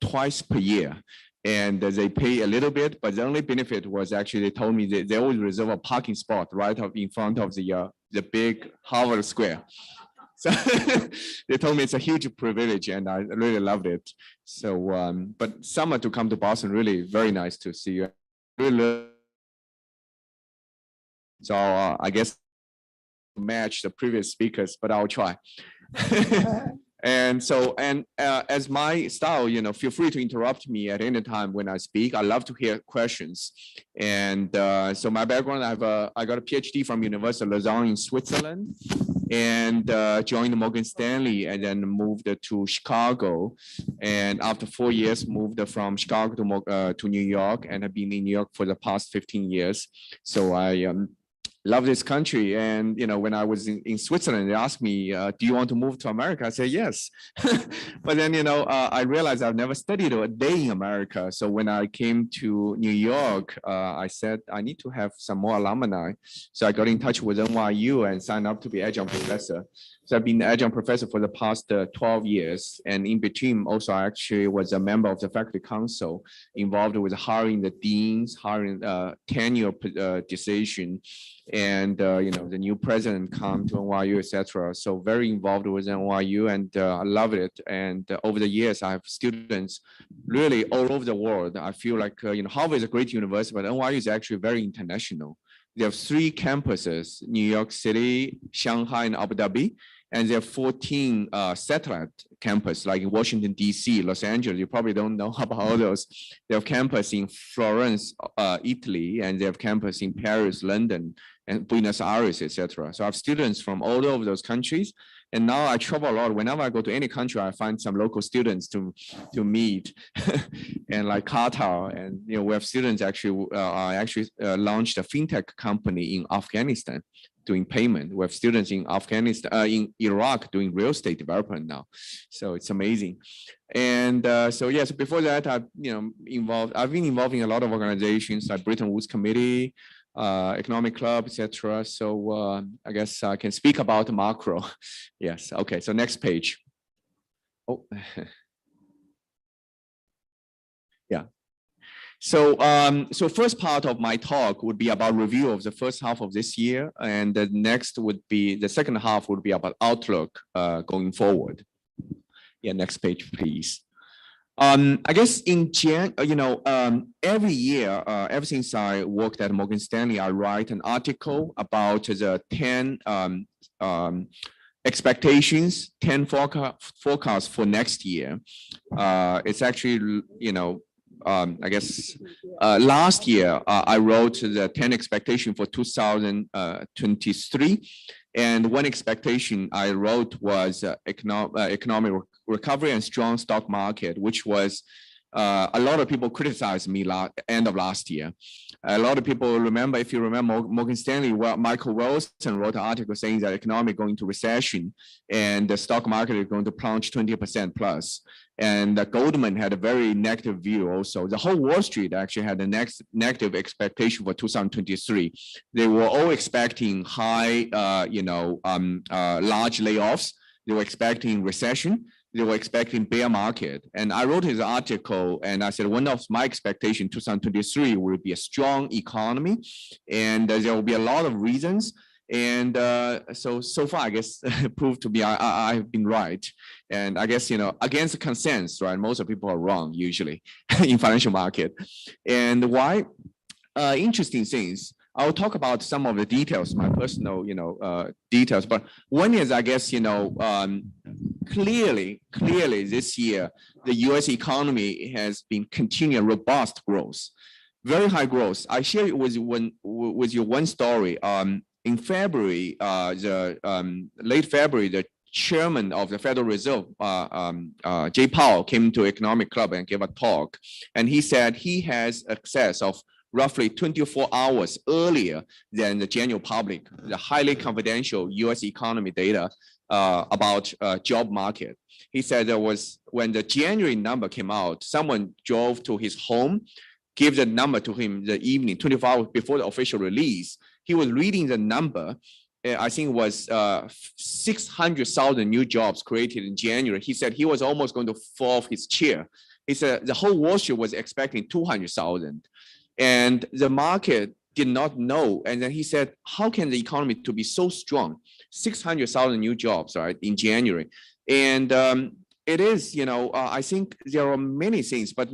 twice per year. And they pay a little bit, but the only benefit was actually they told me they always reserve a parking spot right up in front of the big Harvard Square. So they told me it's a huge privilege, and I really loved it. So, but summer to come to Boston, really very nice to see you. Really. So I guess match the previous speakers, but I'll try. And as my style, feel free to interrupt me at any time when I speak. I love to hear questions. And so my background, I got a PhD from University of Lausanne in Switzerland. and joined Morgan Stanley, and then moved to Chicago. And after 4 years, moved from Chicago to New York, and have been in New York for the past 15 years. So I love this country. And, you know, when I was in Switzerland, they asked me, do you want to move to America? I said, yes. But then, you know, I realized I've never studied a day in America. So when I came to New York, I said, I need to have some more alumni. So I got in touch with NYU and signed up to be adjunct professor. So I've been adjunct professor for the past 12 years. And in between, also, I actually was a member of the faculty council involved with hiring the deans, hiring tenure decision, and you know, the new president come to NYU, etc. So very involved with NYU, and I love it. And over the years, I have students really all over the world. I feel like you know, Harvard is a great university, but NYU is actually very international. They have 3 campuses: New York City, Shanghai, and Abu Dhabi. And there are 14 satellite campus, like in Washington, D.C., Los Angeles. You probably don't know about all those. They have campus in Florence, Italy, and they have campus in Paris, London, and Buenos Aires, etc. So I have students from all over those countries. And now I travel a lot. Whenever I go to any country, I find some local students to meet, and like Qatar. And you know, we have students actually. I actually launched a fintech company in Afghanistan, doing payment. We have students in Afghanistan, in Iraq, doing real estate development now. So it's amazing. And so yes, before that, I've been involved in a lot of organizations like Bretton Woods Committee, Economic Club, etc. So I guess I can speak about macro. Yes. Okay. So next page. Oh. Yeah. So, so first part of my talk would be about review of the first half of this year, and the next would be, the second half would be about outlook going forward. Yeah, next page, please. I guess in every year, ever since I worked at Morgan Stanley, I write an article about the 10 expectations, 10 forecasts for next year. It's actually, I guess last year I wrote the 10 expectation for 2023, and one expectation I wrote was economic recovery and strong stock market, which was a lot of people criticized me end of last year. A lot of people remember, if you remember Morgan Stanley, Michael Wilson wrote an article saying that economic going to recession and the stock market is going to plunge 20% plus. And Goldman had a very negative view also. The whole Wall Street actually had a negative expectation for 2023. They were all expecting high, large layoffs. They were expecting recession. They were expecting bear market. And I wrote his article and I said, one of my expectations 2023 will be a strong economy. And there will be a lot of reasons. And so far, I guess, proved to be, I've been right. And I guess, against the consensus, right? Most of people are wrong usually in financial market. And why? Interesting things. I'll talk about some of the details, my personal, details. But one is, I guess, clearly this year, the U.S. economy has been continuing robust growth, very high growth. I share it with you one story. In February, late February, the chairman of the Federal Reserve, Jay Powell, came to Economic Club and gave a talk. And he said he has access of roughly 24 hours earlier than the general public, the highly confidential US economy data about job market. He said there was, when the January number came out, someone drove to his home, gave the number to him the evening, 24 hours before the official release. He was reading the number, I think it was 600,000 new jobs created in January. He said he was almost going to fall off his chair. He said the whole Wall Street was expecting 200,000. And the market did not know. And then he said, how can the economy to be so strong? 600,000 new jobs, right, in January. And it is, I think there are many things, but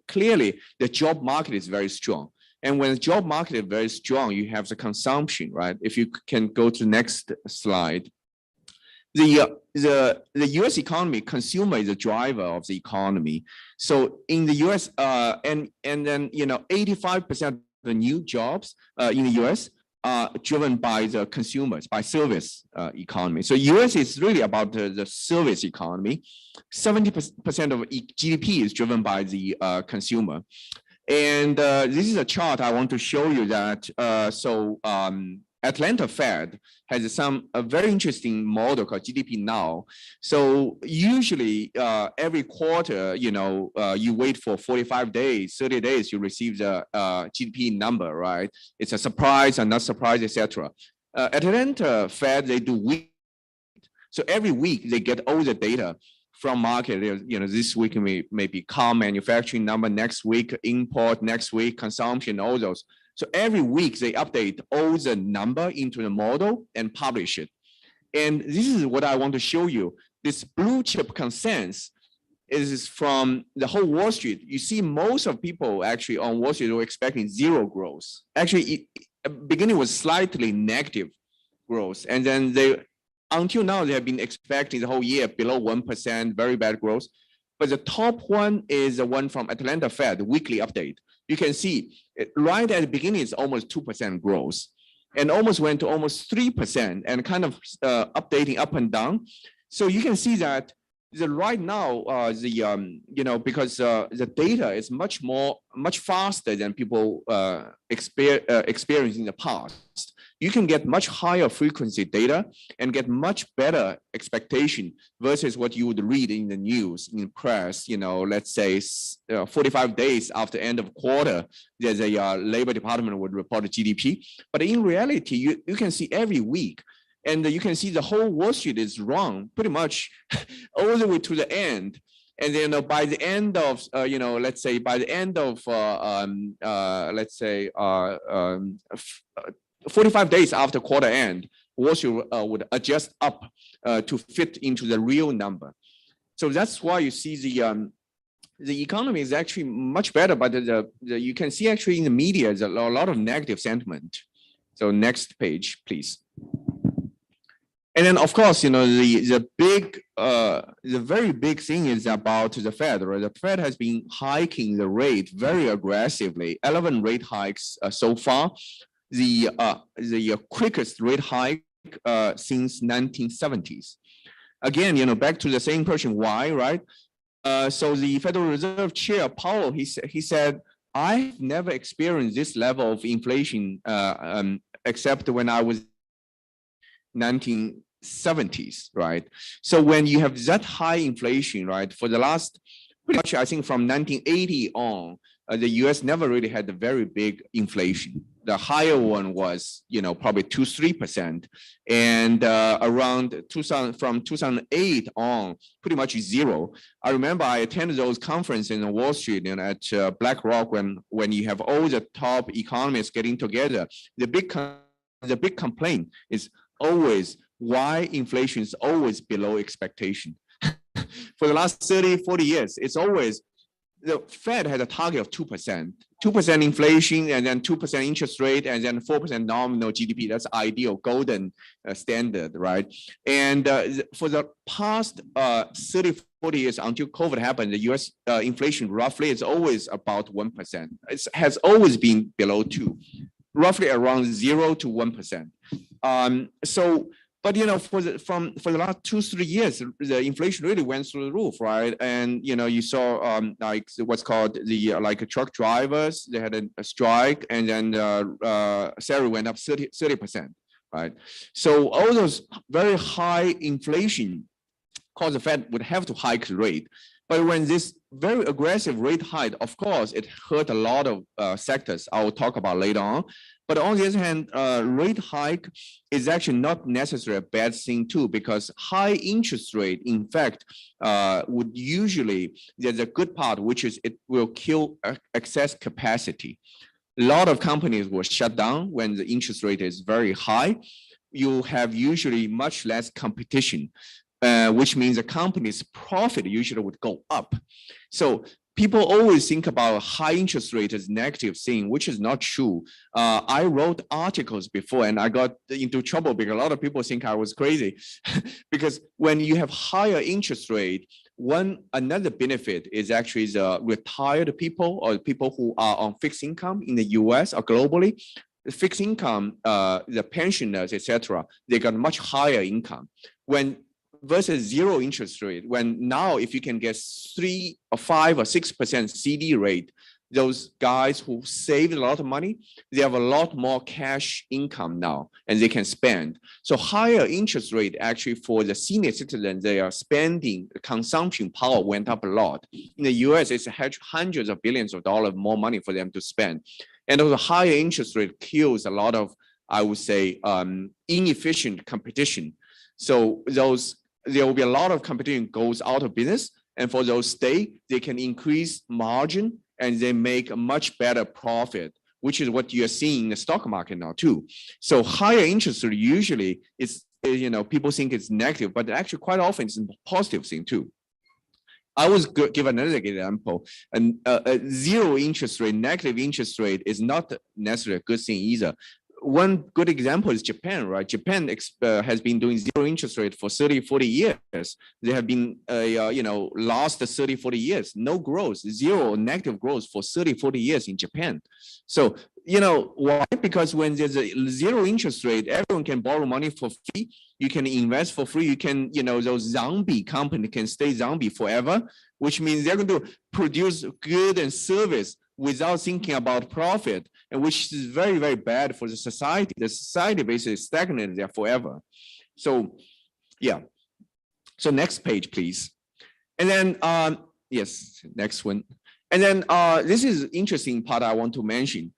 clearly the job market is very strong. And when the job market is very strong, you have the consumption, right? If you can go to the next slide. The U.S. economy, consumer is the driver of the economy. So in the U.S., and then 85% of the new jobs in the U.S. are driven by the consumers, by service economy. So US is really about the service economy. 70% of GDP is driven by the consumer. And this is a chart I want to show you that, Atlanta Fed has a very interesting model called GDP Now. So usually every quarter, you wait for 45 days, 30 days, you receive the GDP number, right? It's a surprise and not surprise, etc. Atlanta Fed, they do week. So every week they get all the data from market. This week maybe car manufacturing number, next week import, next week consumption, all those. So every week they update all the number into the model and publish it. And this is what I want to show you. This blue chip consensus is from the whole Wall Street. You see most of people actually on Wall Street were expecting zero growth. Actually, beginning was slightly negative growth. And then until now, they have been expecting the whole year below 1%, very bad growth. But the top one is the one from Atlanta Fed, weekly update. You can see right at the beginning, it's almost 2% growth and almost went to almost 3% and kind of updating up and down. So you can see that right now, because the data is much faster than people experienced in the past. You can get much higher frequency data and get much better expectation versus what you would read in the news, in the press, let's say 45 days after end of quarter, there's a Labor Department would report a GDP. But in reality, you can see every week, and you can see the whole Wall Street is wrong pretty much all the way to the end. And then by the end of, let's say by the end of, 45 days after quarter end, Wall Street would adjust up to fit into the real number. So that's why you see the economy is actually much better, but you can see actually in the media, there's a lot of negative sentiment. So next page, please. And then, of course, the very big thing is about the Fed, right? The Fed has been hiking the rate very aggressively, 11 rate hikes so far. The quickest rate hike since 1970s. Again, back to the same question, why, right? So the Federal Reserve Chair Powell, he said, I've never experienced this level of inflation except when I was 1970s, right? So when you have that high inflation, right, for the last, pretty much I think from 1980 on, the US never really had a very big inflation. The higher one was, probably 2-3%, and around 2008 on, pretty much zero. I remember I attended those conferences in Wall Street and at BlackRock when you have all the top economists getting together. The big complaint is always why inflation is always below expectation. For the last 30-40 years, it's always the Fed had a target of 2%, 2% inflation, and then 2% interest rate, and then 4% nominal GDP. That's ideal, golden standard, right? And for the past 30-40 years, until COVID happened, the US inflation roughly is always about 1%. It has always been below 2%, roughly around 0 to 1%. But for the last 2-3 years, the inflation really went through the roof, right? And you saw like what's called the truck drivers, they had a strike, and then salary went up 30%, right? So all those very high inflation caused the Fed would have to hike the rate. But when this very aggressive rate hike, of course, it hurt a lot of sectors I will talk about later on. But on the other hand, rate hike is actually not necessarily a bad thing too, because high interest rate, in fact, would usually, there's a good part, which is it will kill excess capacity. A lot of companies will shut down when the interest rate is very high. You have usually much less competition, which means the company's profit usually would go up. So people always think about high interest rate as negative thing, which is not true. I wrote articles before and I got into trouble because a lot of people think I was crazy. Because when you have higher interest rate, another benefit is actually the retired people or people who are on fixed income in the US or globally. fixed income, the pensioners, etc., they got much higher income. When versus zero interest rate, when now if you can get 3 or 5 or 6% CD rate, those guys who saved a lot of money, they have a lot more cash income now and they can spend. So higher interest rate actually for the senior citizens, they are spending, consumption power went up a lot. In the US, it's hundreds of billions of dollars more money for them to spend. And also higher interest rate kills a lot of, I would say, inefficient competition. So there will be a lot of competition goes out of business. And for those stay, they can increase margin and they make a much better profit, which is what you're seeing in the stock market now too. So higher interest rate usually is, people think it's negative, but actually quite often it's a positive thing too. I was give another example, and zero interest rate, negative interest rate is not necessarily a good thing either. One good example is Japan, right? Japan has been doing zero interest rate for 30, 40 years. They have been, lost 30, 40 years, no growth, zero negative growth for 30, 40 years in Japan. So, why? Because when there's a zero interest rate, everyone can borrow money for free. You can invest for free. You can, those zombie company can stay zombie forever, which means they're going to produce good and service without thinking about profit, and which is very, very bad for the society. The society basically is stagnated there forever. So, yeah. So next page, please. And then, yes, next one. And then this is interesting part I want to mention.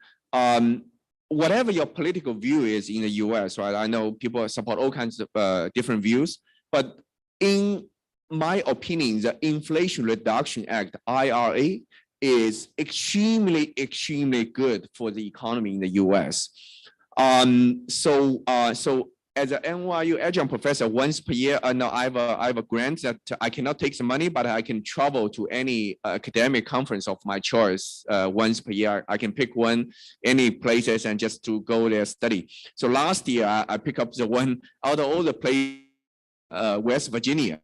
Whatever your political view is in the US, right? I know people support all kinds of different views, but in my opinion, the Inflation Reduction Act, IRA, is extremely, extremely good for the economy in the US. So as an NYU adjunct professor, once per year, no, I have a grant that I cannot take some money, but I can travel to any academic conference of my choice once per year. I can pick one, any places, and just to go there study. So last year, I picked up the one out of all the places, West Virginia,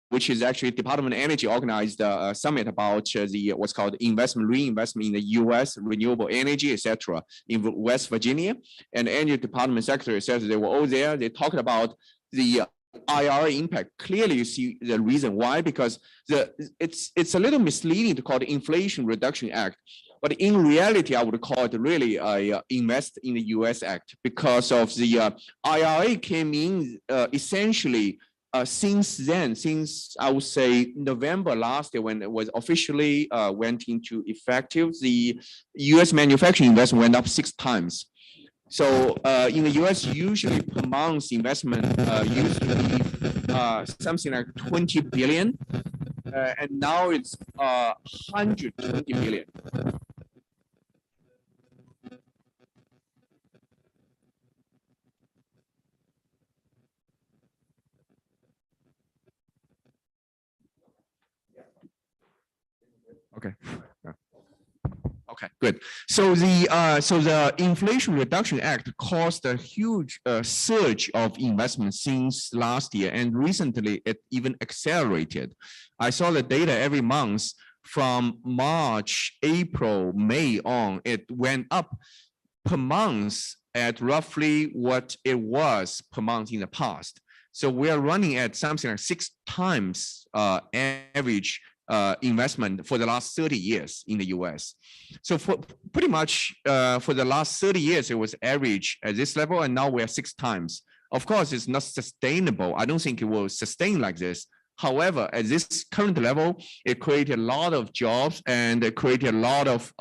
which is actually Department of Energy organized a summit about what's called reinvestment in the U.S., renewable energy, etc. in West Virginia. And Energy Department Secretary says they were all there. They talked about the IRA impact. Clearly, you see the reason why, because it's a little misleading to call it Inflation Reduction Act. But in reality, I would call it really a Invest in the U.S. Act, because of the IRA came in essentially since then, since I would say November last year, when it was officially went into effective, the U.S. manufacturing investment went up 6 times. So in the U.S., usually per month investment used to be something like 20 billion, and now it's 120 billion. Okay. Okay, good. So the Inflation Reduction Act caused a huge surge of investment since last year, and recently it even accelerated. I saw the data every month from March, April, May on. It went up per month at roughly what it was per month in the past. So we are running at something like 6 times average investment for the last 30 years in the US. So for pretty much for the last 30 years, it was average at this level, and now we're 6 times. Of course, it's not sustainable. I don't think it will sustain like this. However, at this current level, it created a lot of jobs and it created a lot of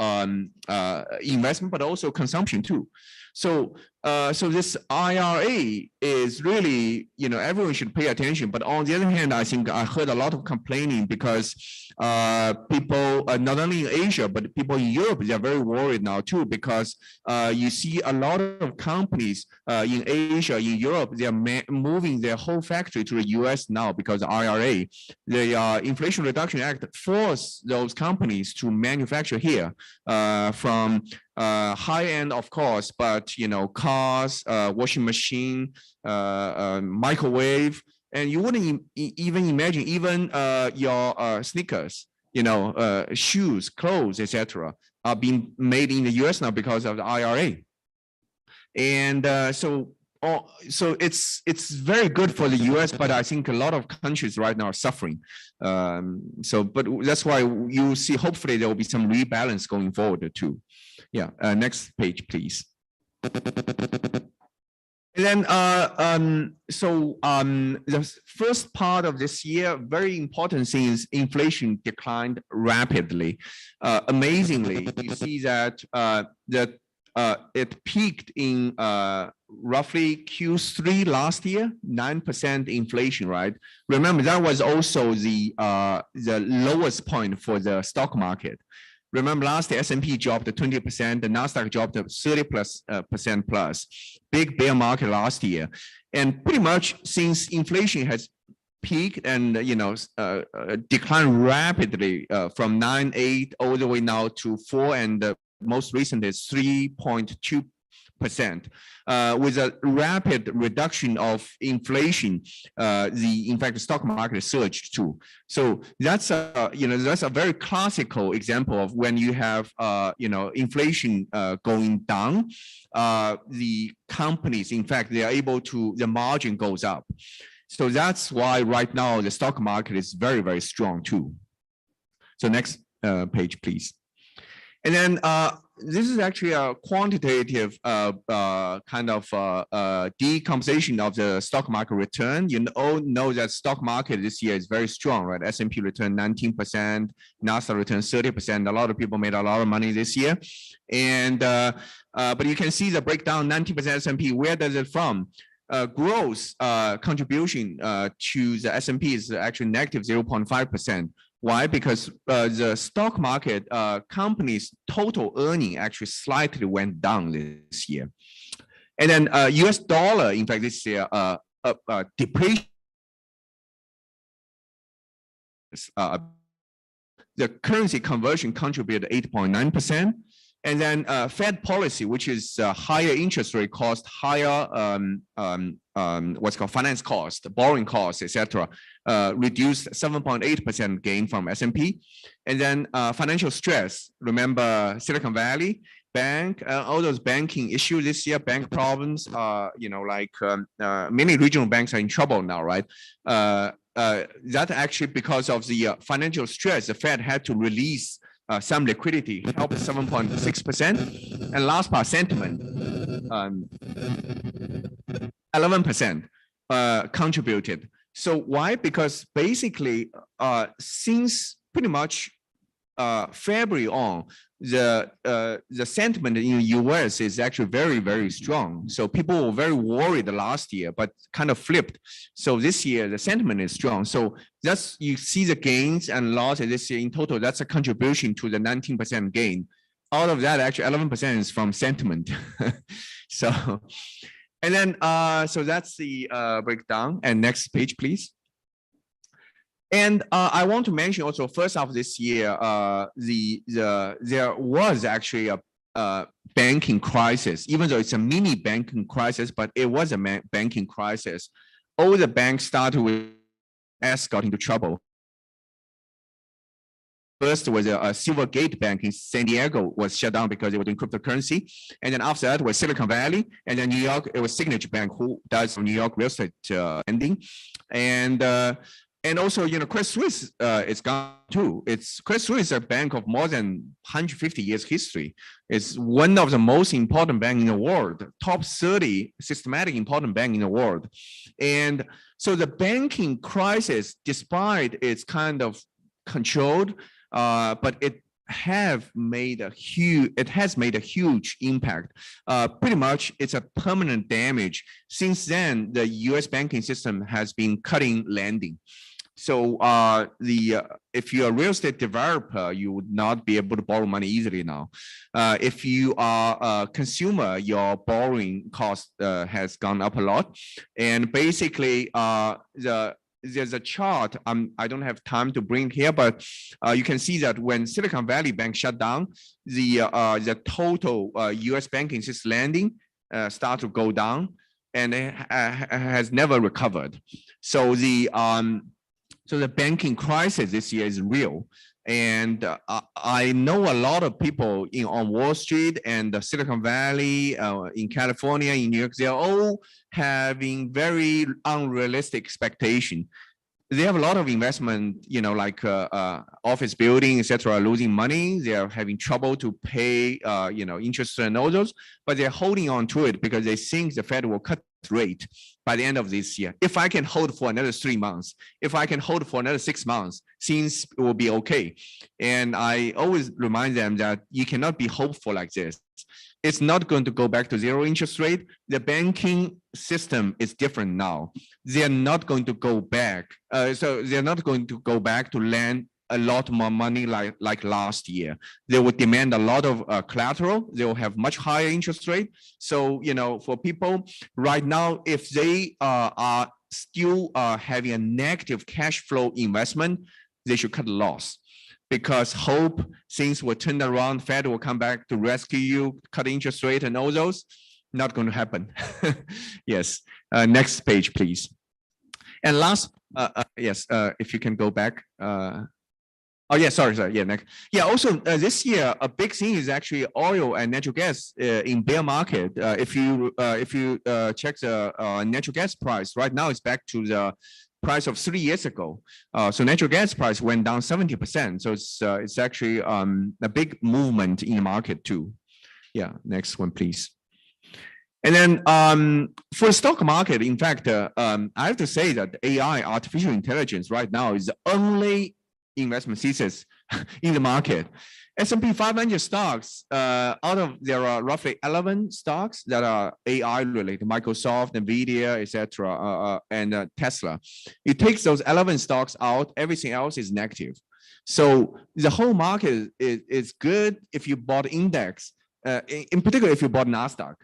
investment, but also consumption too. So this IRA is really, everyone should pay attention. But on the other hand, I think I heard a lot of complaining because people, not only in Asia, but people in Europe, they're very worried now too, because you see a lot of companies in Asia, in Europe, they're moving their whole factory to the US now because of IRA. The Inflation Reduction Act forced those companies to manufacture here from high end, of course, but cars, washing machine, microwave, and you wouldn't even imagine even your sneakers, shoes, clothes, etc., are being made in the US now because of the IRA. And so it's very good for the US, but I think a lot of countries right now are suffering. But that's why you see, hopefully there will be some rebalance going forward too. Yeah, next page, please. And then, the first part of this year, very important thing is inflation declined rapidly. Amazingly, you see that it peaked in roughly Q3 last year, 9% inflation, right? Remember, that was also the lowest point for the stock market. Remember last year, S&P dropped 20%, the NASDAQ dropped 30% plus. Big bear market last year. And pretty much since inflation has peaked and declined rapidly from 9.8 all the way now to 4, and the most recent is 3.2%. With a rapid reduction of inflation, in fact, the stock market surged too. So that's a very classical example of when you have inflation going down, the companies, in fact, they are able to, the margin goes up. So that's why right now the stock market is very, very strong too. So next page, please. And then this is actually a quantitative kind of decomposition of the stock market return. You all know that stock market this year is very strong, right? S&P returned 19%, NASDAQ returned 30%. A lot of people made a lot of money this year. And but you can see the breakdown, 19% S&P, where does it from? Gross contribution to the S&P is actually negative 0.5%. Why? Because the stock market companies' total earning actually slightly went down this year. And then US dollar, in fact, this year, depreciation. The currency conversion contributed 8.9%. And then Fed policy, which is higher interest rate cost, higher what's called finance cost, borrowing costs, etc., reduced 7.8% gain from S&P. And then financial stress. Remember Silicon Valley Bank, all those banking issues this year, bank problems. Many regional banks are in trouble now, right? That actually because of the financial stress, the Fed had to release some liquidity, helped 7.6%. And last part, sentiment, 11% contributed. So why? Because basically, since pretty much February on, the sentiment in the US is actually very, very strong. So people were very worried last year, but kind of flipped. So this year, the sentiment is strong. So that's, you see the gains and losses this year in total, that's a contribution to the 19% gain. Out of that, actually 11% is from sentiment. So, and then, so that's the breakdown. And next page, please. And I want to mention also, first half of this year, there was actually a banking crisis, even though it's a mini banking crisis, but it was a banking crisis. All the banks started with got into trouble. First was a Silvergate Bank in San Diego was shut down because they were doing cryptocurrency. And then after that was Silicon Valley. And then New York, it was Signature Bank, who does New York real estate lending. And also, Credit Suisse is gone too. Credit Suisse is a bank of more than 150 years history. It's one of the most important banks in the world, top 30 systematic important bank in the world. And so the banking crisis, despite it's kind of controlled, but it has made a huge impact. Pretty much it's a permanent damage. Since then, the US banking system has been cutting lending. So if you're a real estate developer, you would not be able to borrow money easily now. If you are a consumer, your borrowing cost has gone up a lot. And basically, there's a chart. I don't have time to bring here, but you can see that when Silicon Valley Bank shut down, the total US banking system lending start to go down, and it has never recovered. So the banking crisis this year is real. And I know a lot of people on Wall Street and Silicon Valley, in California, in New York, they're all having very unrealistic expectation. They have a lot of investment, like office building, etc., losing money. They are having trouble to pay, interest and all those, but they're holding on to it because they think the Fed will cut rate by the end of this year. If I can hold for another 3 months, if I can hold for another 6 months, things will be okay. And I always remind them that you cannot be hopeful like this. It's not going to go back to zero interest rate. The banking system is different now. They're not going to go back. So they're not going to go back to lend a lot more money like last year. They will demand a lot of collateral. They will have much higher interest rate. So, for people right now, if they are still having a negative cash flow investment, they should cut the loss. Because hope things will turn around, Fed will come back to rescue you, cut interest rate and all those, not going to happen. Yes, next page, please. And last, yes, if you can go back. Oh yeah, sorry, yeah, next. Yeah, also this year, a big thing is actually oil and natural gas in bear market. If you check the natural gas price, right now it's back to the price of 3 years ago. So natural gas price went down 70%. So it's actually a big movement in the market too. Yeah, next one, please. And then for the stock market, in fact, I have to say that AI, artificial intelligence right now is the only investment thesis in the market. S&P 500 stocks, there are roughly 11 stocks that are AI related, Microsoft, NVIDIA, etc., and Tesla. It takes those 11 stocks out, everything else is negative. So the whole market is good if you bought index, in particular if you bought NASDAQ.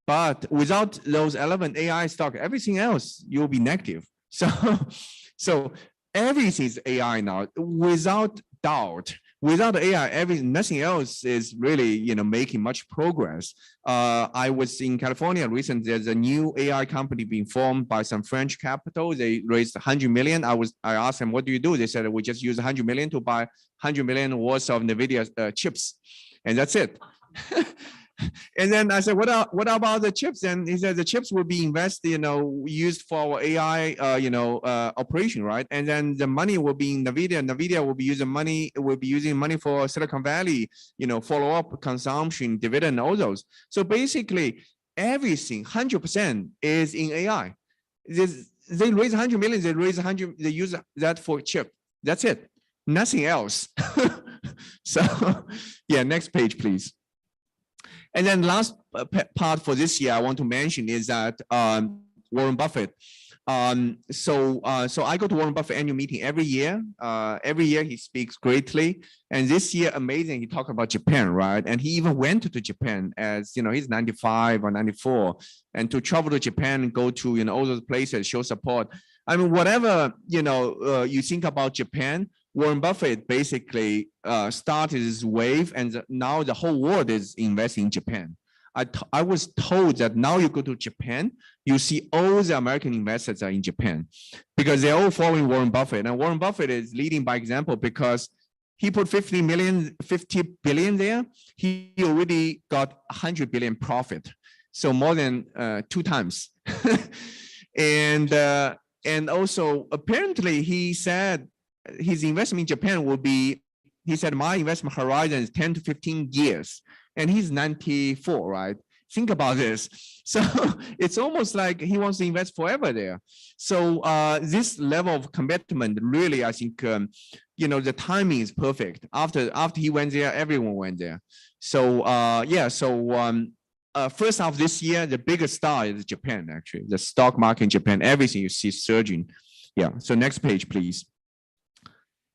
But without those 11 AI stock, everything else, you'll be negative. So everything is AI now, without doubt. Without AI, nothing else is really, making much progress. I was in California recently. There's a new AI company being formed by some French capital. They raised 100 million. I asked them, what do you do? They said, we just use 100 million to buy 100 million worth of NVIDIA chips. And that's it. And then I said, what about the chips? And he said the chips will be invested, used for our AI, operation, right? And then the money will be in NVIDIA. NVIDIA will be using money for Silicon Valley, follow-up consumption, dividend, all those. So basically, everything 100% is in AI. They raise 100 million. They raise 100. They use that for chip. That's it. Nothing else. So, yeah. Next page, please. And then last part for this year I want to mention is that Warren Buffett. So I go to Warren Buffett annual meeting every year. Every year he speaks greatly. And this year, amazing, he talked about Japan, right? And he even went to Japan as, he's 95 or 94. And to travel to Japan and go to, all those places, show support. I mean, whatever, you think about Japan, Warren Buffett basically started this wave, and now the whole world is investing in Japan. I was told that now you go to Japan, you see all the American investors are in Japan because they're all following Warren Buffett. And Warren Buffett is leading by example because he put 50 billion there. He already got 100 billion profit. So more than 2 times. And also apparently he said, his investment in Japan will be, he said, my investment horizon is 10 to 15 years. And he's 94, right? Think about this. So it's almost like he wants to invest forever there. So this level of commitment, really, I think, the timing is perfect. After he went there, everyone went there. So first half of this year, the biggest star is Japan, actually. The stock market in Japan, everything you see surging. Yeah, so next page, please.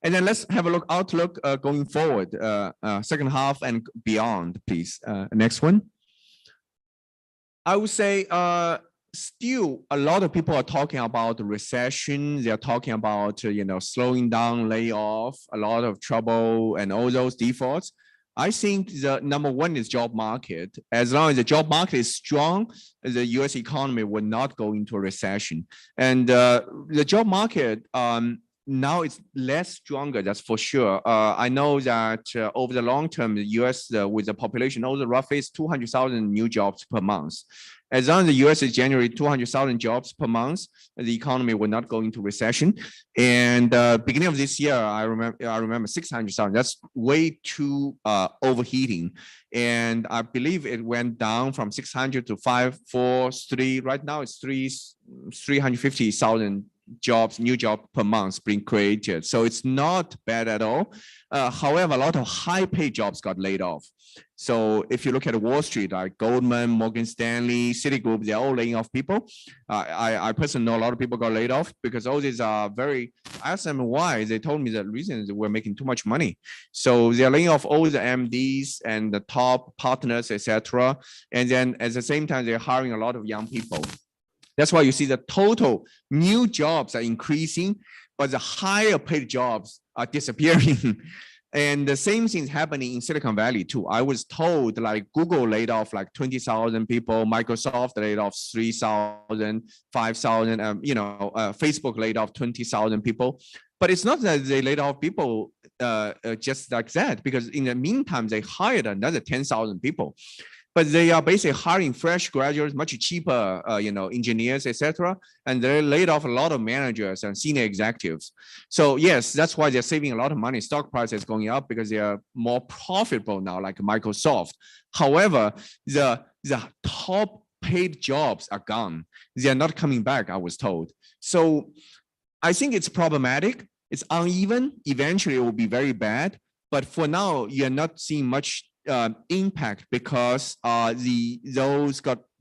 And then let's have a outlook going forward, second half and beyond, please. Next one. I would say still a lot of people are talking about the recession. They're talking about, slowing down, layoff, a lot of trouble and all those defaults. I think the number one is job market. As long as the job market is strong, the US economy will not go into a recession. And the job market, now it's less stronger, that's for sure. I know that over the long term, the US with the population, also roughly is 200,000 new jobs per month. As long as the US is generating 200,000 jobs per month, the economy will not go into recession. And beginning of this year, I remember 600,000. That's way too overheating. And I believe it went down from 600 to 543. Right now, it's 350,000 jobs, new job per month being created. So it's not bad at all. However, a lot of high paid jobs got laid off. So if you look at Wall Street, like Goldman, Morgan Stanley, Citigroup, they're all laying off people. I personally know a lot of people got laid off because all these are very, I asked them why. They told me the reason is we're making too much money. So they're laying off all the MDs and the top partners, etc. And then at the same time, they're hiring a lot of young people. That's why you see the total new jobs are increasing, but the higher paid jobs are disappearing. And the same thing is happening in Silicon Valley too. I was told like Google laid off like 20,000 people, Microsoft laid off 3,000, 5,000, Facebook laid off 20,000 people. But it's not that they laid off people just like that, because in the meantime, they hired another 10,000 people. But they are basically hiring fresh graduates, much cheaper, engineers, etc. And they laid off a lot of managers and senior executives. So yes, that's why they're saving a lot of money. Stock price is going up because they are more profitable now, like Microsoft. However, the top paid jobs are gone. They are not coming back, I was told. So I think it's problematic. It's uneven. Eventually, it will be very bad. But for now, you're not seeing much impact because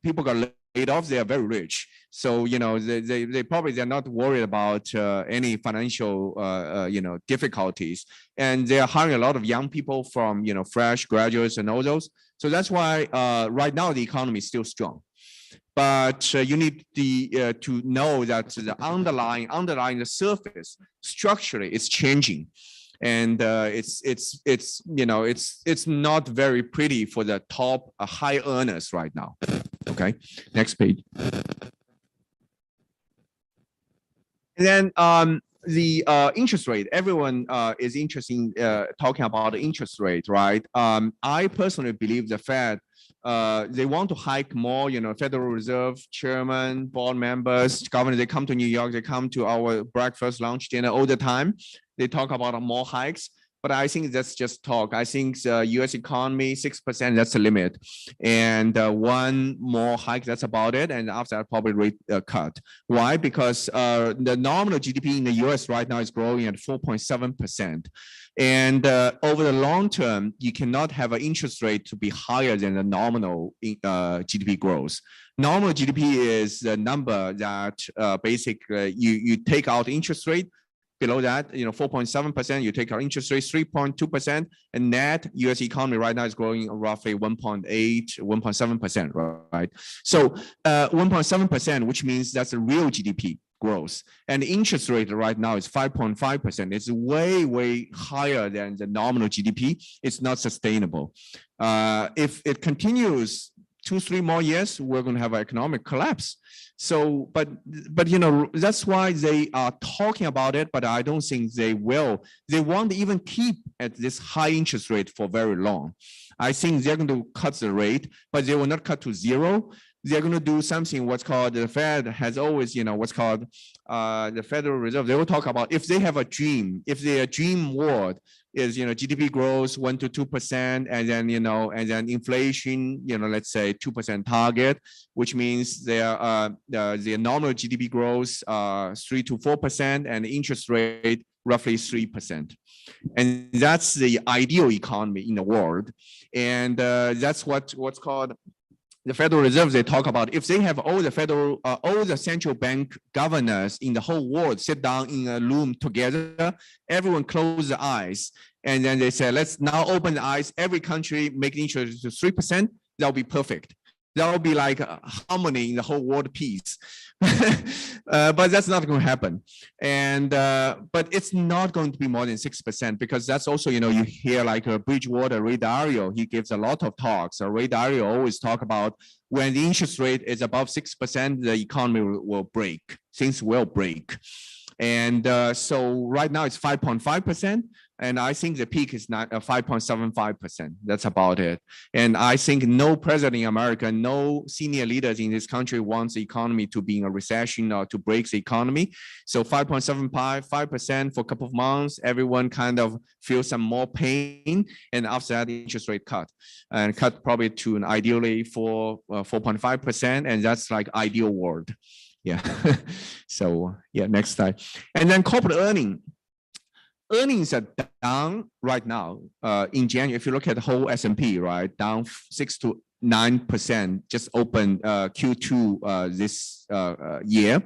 people got laid off. They are very rich, so they probably they're not worried about any financial difficulties, and they are hiring a lot of young people from fresh graduates and all those. So that's why right now the economy is still strong. But you need to know that the underlying the surface structurally is changing. And it's not very pretty for the top high earners right now. Okay, next page. And then the interest rate. Everyone is interested in talking about the interest rate, right? I personally believe the Fed they want to hike more. Federal Reserve chairman, board members, governors. They come to New York. They come to our breakfast, lunch, dinner all the time. They talk about more hikes, but I think that's just talk. I think the U.S. economy, 6%, that's the limit. And one more hike, that's about it. And after that, probably rate cut. Why? Because the nominal GDP in the U.S. right now is growing at 4.7%. And over the long term, you cannot have an interest rate to be higher than the nominal GDP growth. Nominal GDP is the number that basically you take out interest rate. Below that, 4.7%, you take our interest rate 3.2%, and net US economy right now is growing roughly 1.8, 1.7%, right? So 1.7%, which means that's a real GDP growth. And the interest rate right now is 5.5%. It's way, way higher than the nominal GDP. It's not sustainable. If it continues 2-3 more years, we're going to have an economic collapse. So, but that's why they are talking about it, but I don't think they will. They won't even keep at this high interest rate for very long. I think they're going to cut the rate, but they will not cut to zero. They're going to do something, what's called, the Fed has always, what's called the Federal Reserve. They will talk about if they have a dream, if their dream world is, GDP growth 1 to 2%, and then, and then inflation, let's say 2% target, which means their nominal GDP growth 3 to 4%, and interest rate roughly 3%. And that's the ideal economy in the world. And that's what's called the Federal Reserve. They talk about if they have all the central bank governors in the whole world sit down in a room together, everyone close their eyes, and then they say, let's now open the eyes, every country make interest to 3%, that'll be perfect. That will be like harmony in the whole world peace. But that's not going to happen. And but it's not going to be more than 6%, because that's also, you hear like Bridgewater, Ray Dalio, he gives a lot of talks. Ray Dalio always talk about when the interest rate is above 6%, the economy will break. Things will break. And so right now it's 5.5%. And I think the peak is not 5.75%. That's about it. And I think no president in America, no senior leaders in this country wants the economy to be in a recession or to break the economy. So 5.75% for a couple of months, everyone kind of feels some more pain. And after that, the interest rate cut and cut probably to an ideally for 4.5%. And that's like ideal world. Yeah. So yeah, next slide. And then corporate earnings are down right now in January. If you look at the whole S&P, right, down 6 to 9%, just opened Q2 this year.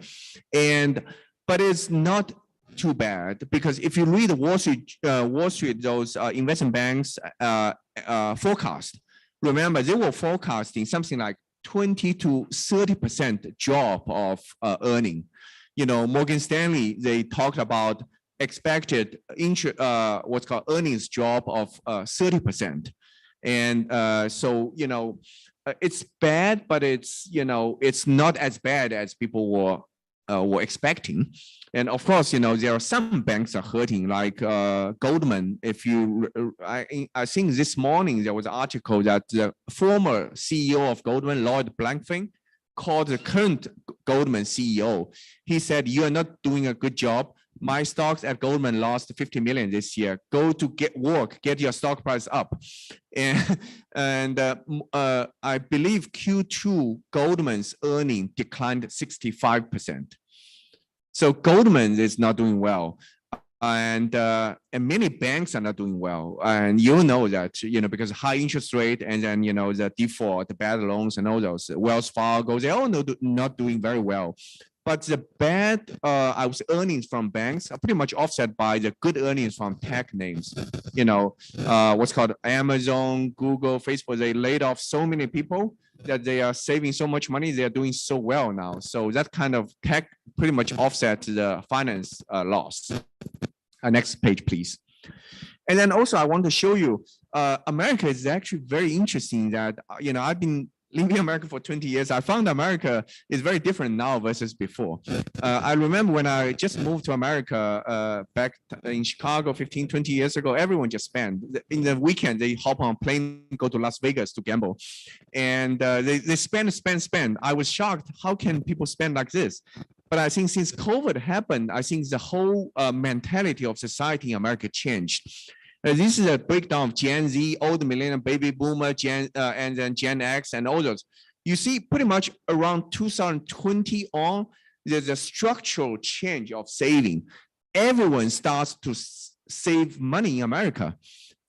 But it's not too bad, because if you read the Wall Street, those investment banks forecast, remember they were forecasting something like 20 to 30% drop of earning. You know, Morgan Stanley, they talked about expected what's called earnings drop of 30%. And so, you know, it's bad, but it's, you know, it's not as bad as people were expecting. And of course, you know, there are some banks are hurting, like Goldman. If you, I think this morning there was an article that the former CEO of Goldman, Lloyd Blankfein, called the current Goldman CEO. He said, "You are not doing a good job. My stocks at Goldman lost 50 million this year. Go to get work, get your stock price up." And I believe Q2 Goldman's earning declined 65%. So Goldman is not doing well. And many banks are not doing well. And you know that, you know, because high interest rate and then, you know, the default, the bad loans and all those, Wells Fargo, they all not doing very well. But the bad earnings from banks are pretty much offset by the good earnings from tech names. You know, what's called Amazon, Google, Facebook, they laid off so many people that they are saving so much money. They are doing so well now. So that kind of tech pretty much offset the finance loss. Next page, please. And then also I want to show you, America is actually very interesting that, you know, I've been living in America for 20 years. I found America is very different now versus before. I remember when I just moved to America back in Chicago 15, 20 years ago, everyone just spent. In the weekend, they hop on a plane, go to Las Vegas to gamble. And they spend. I was shocked. How can people spend like this? But I think since COVID happened, I think the whole mentality of society in America changed. This is a breakdown of Gen Z, old millennial, baby boomer, and then Gen X and all those. You see pretty much around 2020 on, there's a structural change of saving. Everyone starts to save money in America.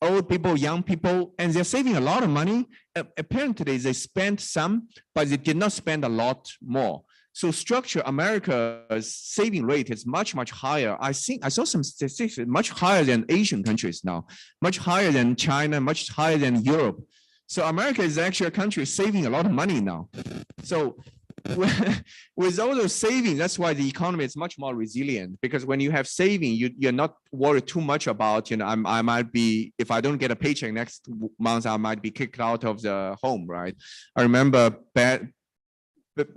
Old people, young people, and they're saving a lot of money. Apparently they spent some, but they did not spend a lot more. So structure, America's saving rate is much, much higher. I think I saw some statistics much higher than Asian countries now, much higher than China, much higher than Europe. So America is actually a country saving a lot of money now. So with all those savings, that's why the economy is much more resilient, because when you have saving, you're not worried too much about, you know, I might be, if I don't get a paycheck next month, I might be kicked out of the home, right? I remember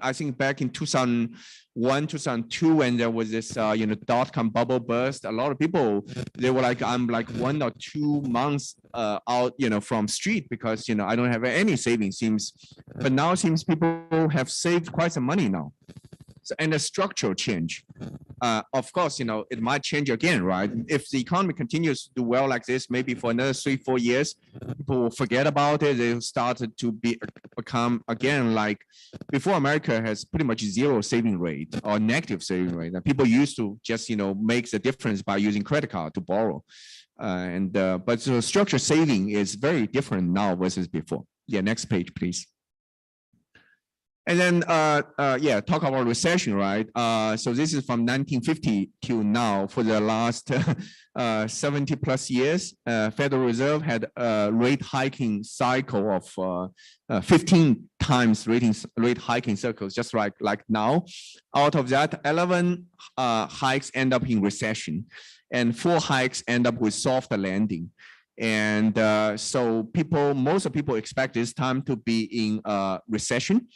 I think back in 2001, 2002, when there was this, you know, dot-com bubble burst, a lot of people, they were like, I'm like 1 or 2 months out, you know, from street because, you know, I don't have any savings. But now it seems people have saved quite some money now. So, and a structural change. Of course, you know, it might change again, right? If the economy continues to do well like this, maybe for another 3-4 years, people will forget about it. They'll start to become again like before. America has pretty much zero saving rate or negative saving rate. And people used to just, you know, make the difference by using credit card to borrow. But the structural saving is very different now versus before. Yeah, next page, please. And then, yeah, talk about recession, right? So this is from 1950 till now. For the last 70 plus years, Federal Reserve had a rate hiking cycle of 15 times rate hiking cycles, just like now. Out of that, 11 hikes end up in recession, and 4 hikes end up with soft landing. And so most of people expect this time to be in recession.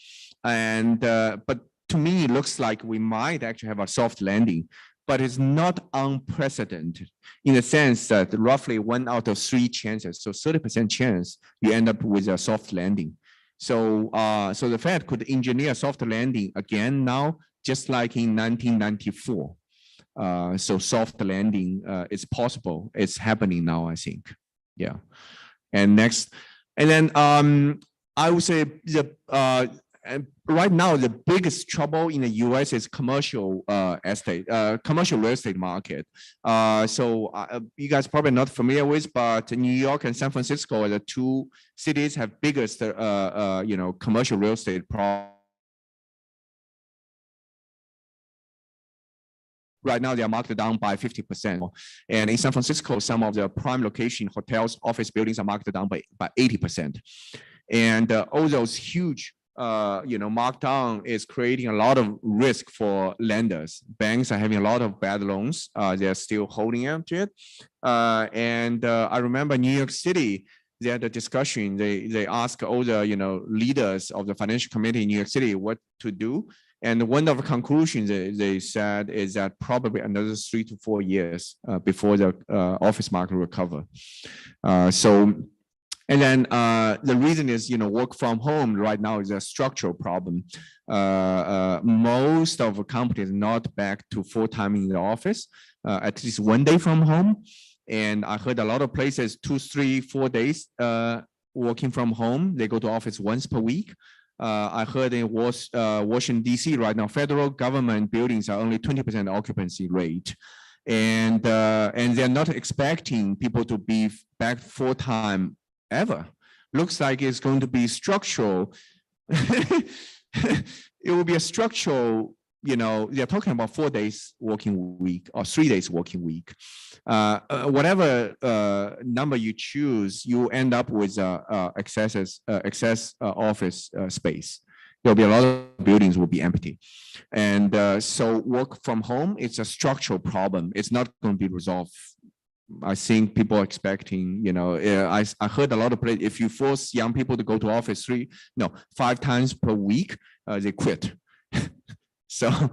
And but to me, it looks like we might actually have a soft landing. but it's not unprecedented in the sense that roughly 1 out of 3 chances, so 30% chance you end up with a soft landing. So, so the Fed could engineer a soft landing again now, just like in 1994. So soft landing is possible. It's happening now, I think. Yeah. And next, and then I would say the right now the biggest trouble in the U.S. is commercial commercial real estate market. So you guys probably not familiar with, but New York and San Francisco are the 2 cities have biggest commercial real estate problem. Right now, they are marked down by 50%. And in San Francisco, some of the prime location hotels, office buildings are marked down by 80%. And all those huge, markdown is creating a lot of risk for lenders. Banks are having a lot of bad loans. They're still holding on to it. And I remember New York City, they had a discussion. They asked all the leaders of the financial committee in New York City what to do. And one of the conclusions they said is that probably another 3 to 4 years before the office market recover. And then the reason is, work from home right now is a structural problem. Most of the companies not back to full-time in the office, at least 1 day from home. And I heard a lot of places 2, 3, 4 days working from home. They go to office once per week. I heard in Washington, D.C. right now, federal government buildings are only 20% occupancy rate. And they're not expecting people to be back full-time ever. Looks like it's going to be structural. It will be a structural, they're talking about 4 days working week or 3 days working week. Whatever number you choose, you end up with excess office space. There'll be a lot of buildings will be empty. And so work from home, it's a structural problem. It's not going to be resolved. I think people are expecting, I heard a lot of places, if you force young people to go to office 5 times per week, they quit. So,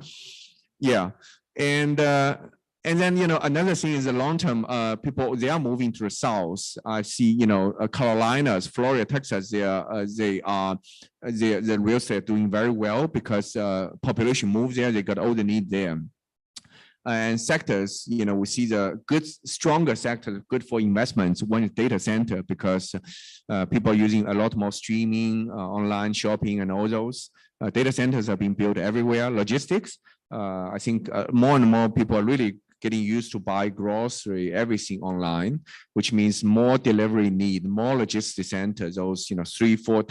yeah. And then, another thing is the long-term people, they are moving to the South. I see, Carolinas, Florida, Texas, the real estate doing very well because population moves there, they got all the need there. And sectors, we see the good, stronger sector, good for investments. One is data center because people are using a lot more streaming, online shopping, and all those. Data centers are being built everywhere. Logistics, I think more and more people are really getting used to buy grocery, everything online, which means more delivery need, more logistics centers, those 3, 4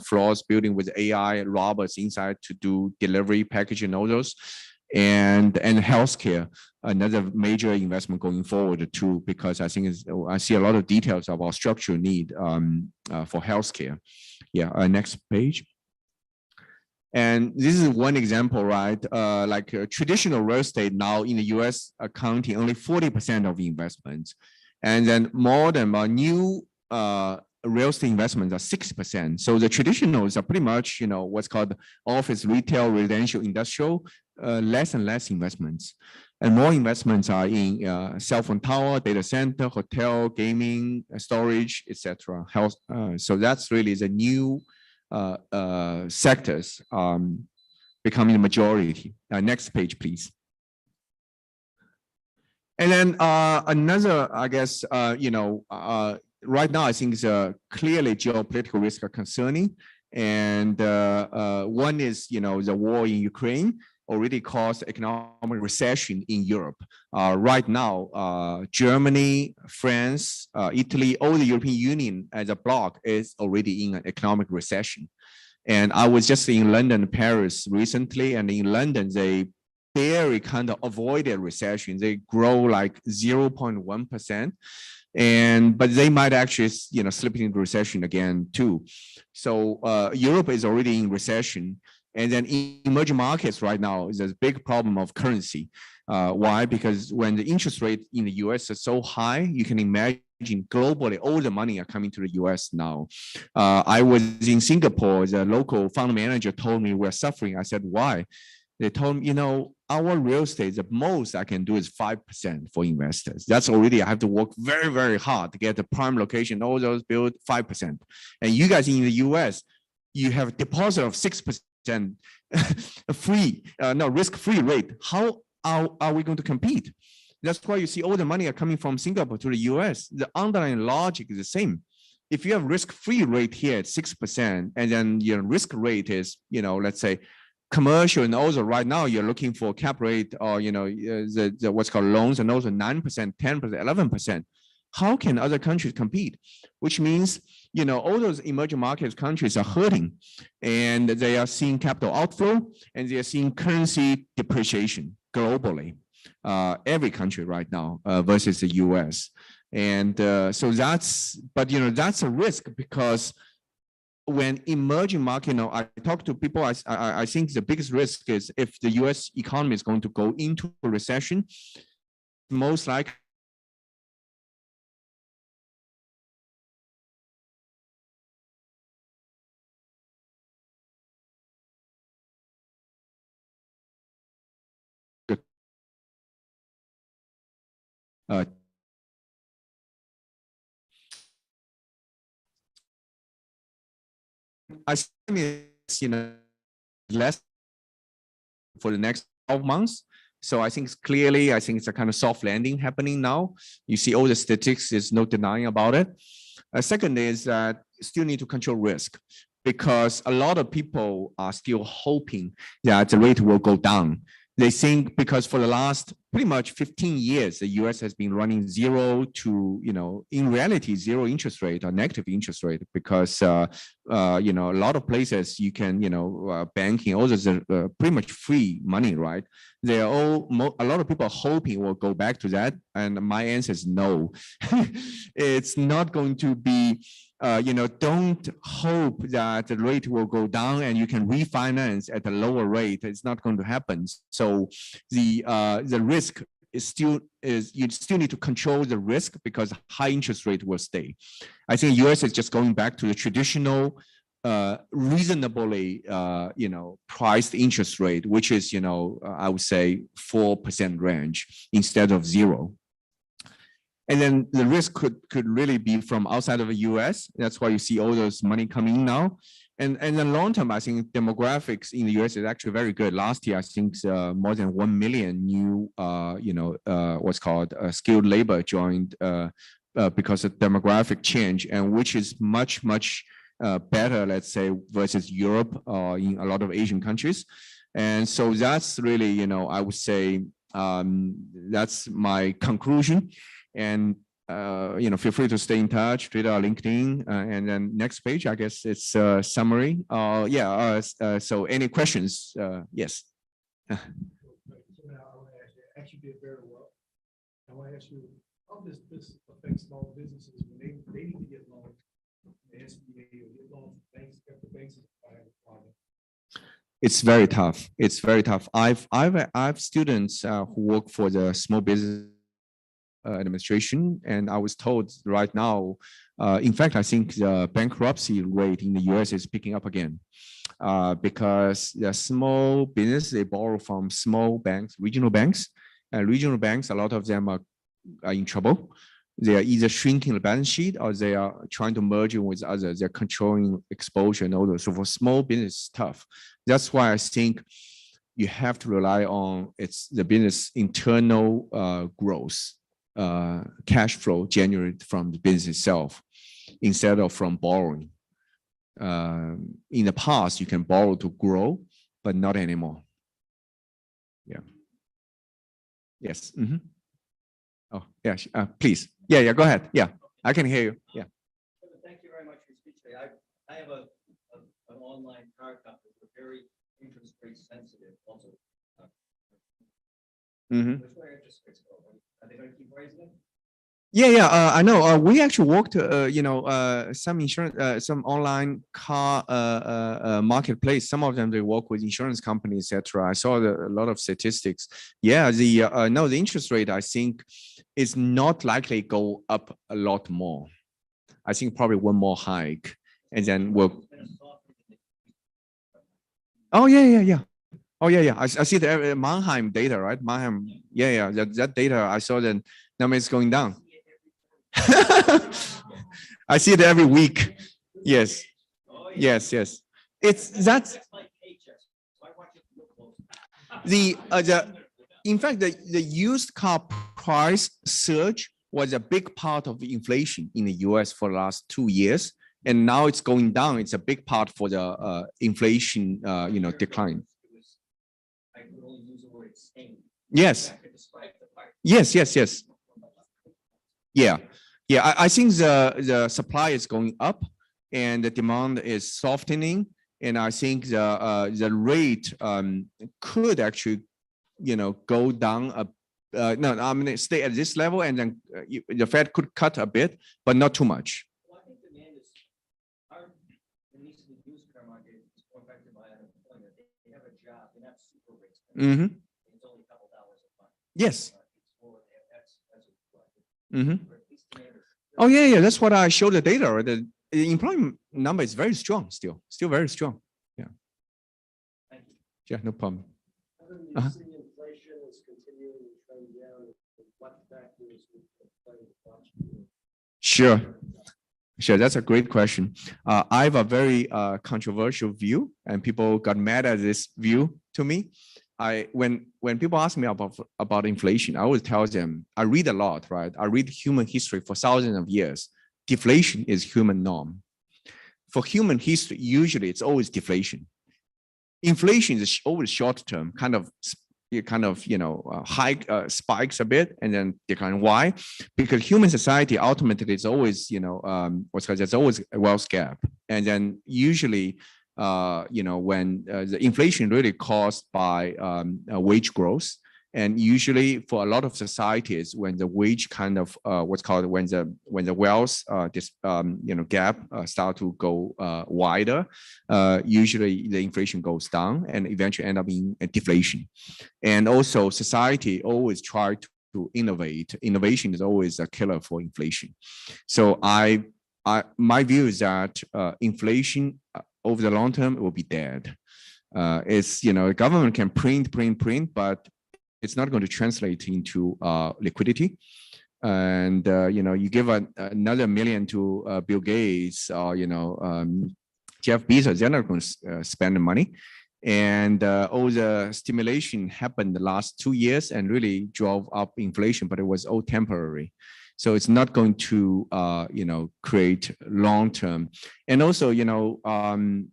floors building with AI robots inside to do delivery, packaging, all those. And healthcare, another major investment going forward too, because I think I see a lot of details about structural need for healthcare. Yeah, next page. And this is one example, right? Traditional real estate now in the US accounting only 40% of investments. And then modern new real estate investments are 6%. So the traditionals are pretty much, what's called office, retail, residential, industrial, less and less investments. And more investments are in cell phone tower, data center, hotel, gaming, storage, etc. Health. So that's really the new sectors becoming the majority. Next page, please. And then another, I guess, right now I think is clearly geopolitical risk are concerning. And one is, the war in Ukraine already caused economic recession in Europe. Right now, Germany, France, Italy, all the European Union as a bloc is already in an economic recession. And I was just in London, Paris recently, and in London, they barely kind of avoided recession. They grow like 0.1%. But they might actually, slip into recession again too. So Europe is already in recession. And then in emerging markets right now is a big problem of currency. Why? Because when the interest rate in the US is so high, you can imagine globally all the money are coming to the US now. I was in Singapore, the local fund manager told me we're suffering. I said, why? They told me, our real estate, the most I can do is 5% for investors. That's already, I have to work very, very hard to get the prime location, all those build 5%. And you guys in the US, you have a deposit of 6% free, no, risk-free rate. How are we going to compete? That's why you see all the money are coming from Singapore to the US. The underlying logic is the same. If you have risk-free rate here at 6%, and then your risk rate is, let's say, commercial, and also right now you're looking for cap rate or the what's called loans, and also 9%, 10%, 11%. How can other countries compete? Which means all those emerging markets countries are hurting, and they are seeing capital outflow, and they are seeing currency depreciation globally. Every country right now versus the US, and so that's a risk, because when emerging market, I talk to people, I think the biggest risk is if the US economy is going to go into a recession, most likely I think less for the next 12 months. So I think clearly, I think it's a kind of soft landing happening now. You see all the statistics, there's no denying about it. Second is that still need to control risk, because a lot of people are still hoping that the rate will go down. They think because for the last pretty much 15 years, the US has been running zero to, in reality, zero interest rate or negative interest rate, because, a lot of places you can, banking, all those are pretty much free money, right? They're all, a lot of people are hoping will go back to that. And my answer is no. It's not going to be, don't hope that the rate will go down and you can refinance at a lower rate. It's not going to happen. So the risk is you still need to control the risk, because high interest rate will stay. I think US is just going back to the traditional, reasonably, priced interest rate, which is, I would say 4% range instead of 0. And then the risk could really be from outside of the US. That's why you see all those money coming in now. And then long term, I think demographics in the US is actually very good. Last year, I think more than 1 million new, what's called skilled labor joined because of demographic change, and which is much, much better, let's say, versus Europe or in a lot of Asian countries. And so that's really, I would say, that's my conclusion. And feel free to stay in touch, Twitter or LinkedIn. And then next page, I guess it's a summary. So any questions? Yes. Actually did very well. I want to ask you, how does this affect small businesses when they need to get loans, the SBA or get loans from banks, if the banks have a problem? It's very tough. It's very tough. I've students who work for the small business administration, and I was told right now, in fact, I think the bankruptcy rate in the US is picking up again, because the small business, they borrow from small banks, regional banks, and regional banks, a lot of them are in trouble. They are either shrinking the balance sheet or they are trying to merge with others. They're controlling exposure and all those. So for small business, it's tough. That's why I think you have to rely on the business internal growth. Cash flow generated from the business itself instead of from borrowing. In the past, you can borrow to grow, but not anymore. Yeah. Yes. Mm-hmm. Oh, yeah. Please. Yeah. Go ahead. Yeah, I can hear you. Yeah. Thank you very much for your speech today. I have an online car company. We're very interest rate sensitive also. Mm-hmm. Where interest rates go? Are they going to keep raising it? Yeah. I know. We actually worked, some insurance, some online car marketplace. Some of them they work with insurance companies, etc. I saw a lot of statistics. Yeah, the interest rate I think is not likely to go up a lot more. I think probably one more hike, and then we'll. Oh yeah. Oh, yeah. I see the Mannheim data, right? Mannheim. Yeah. That data, I saw the number is going down. I see it every week. Yes. That's in fact, the used car price surge was a big part of the inflation in the US for the last 2 years. And now it's going down. It's a big part for the inflation, decline. Yes. Yeah. I think the supply is going up and the demand is softening. And I think the rate could actually, go down. No, I'm going to stay at this level, and then the Fed could cut a bit, but not too much. Mm-hmm. Yes. Mm-hmm. Oh, yeah. That's what I showed the data. Right? The employment number is very strong, still very strong. Yeah. Yeah, no problem. Uh-huh. Sure. That's a great question. I have a very controversial view, and people got mad at this view to me. When people ask me about inflation, I always tell them, I read a lot, right? I read human history for thousands of years. Deflation is human norm. For human history, usually it's always deflation. Inflation is always short term, hike spikes a bit and then decline. Why? Because human society ultimately is always, there's always a wealth gap, and then usually, when the inflation really caused by wage growth, and usually for a lot of societies, when the wage kind of when the wealth gap start to go wider, usually the inflation goes down and eventually end up in a deflation. And also society always try to innovate. Innovation is always a killer for inflation. So my view is that inflation over the long term will be dead. The government can print, but it's not going to translate into liquidity. And you give another $1 million to Bill Gates or Jeff Bezos, they're not going to spend the money. And all the stimulation happened the last 2 years and really drove up inflation, but it was all temporary. So it's not going to create long term. And also and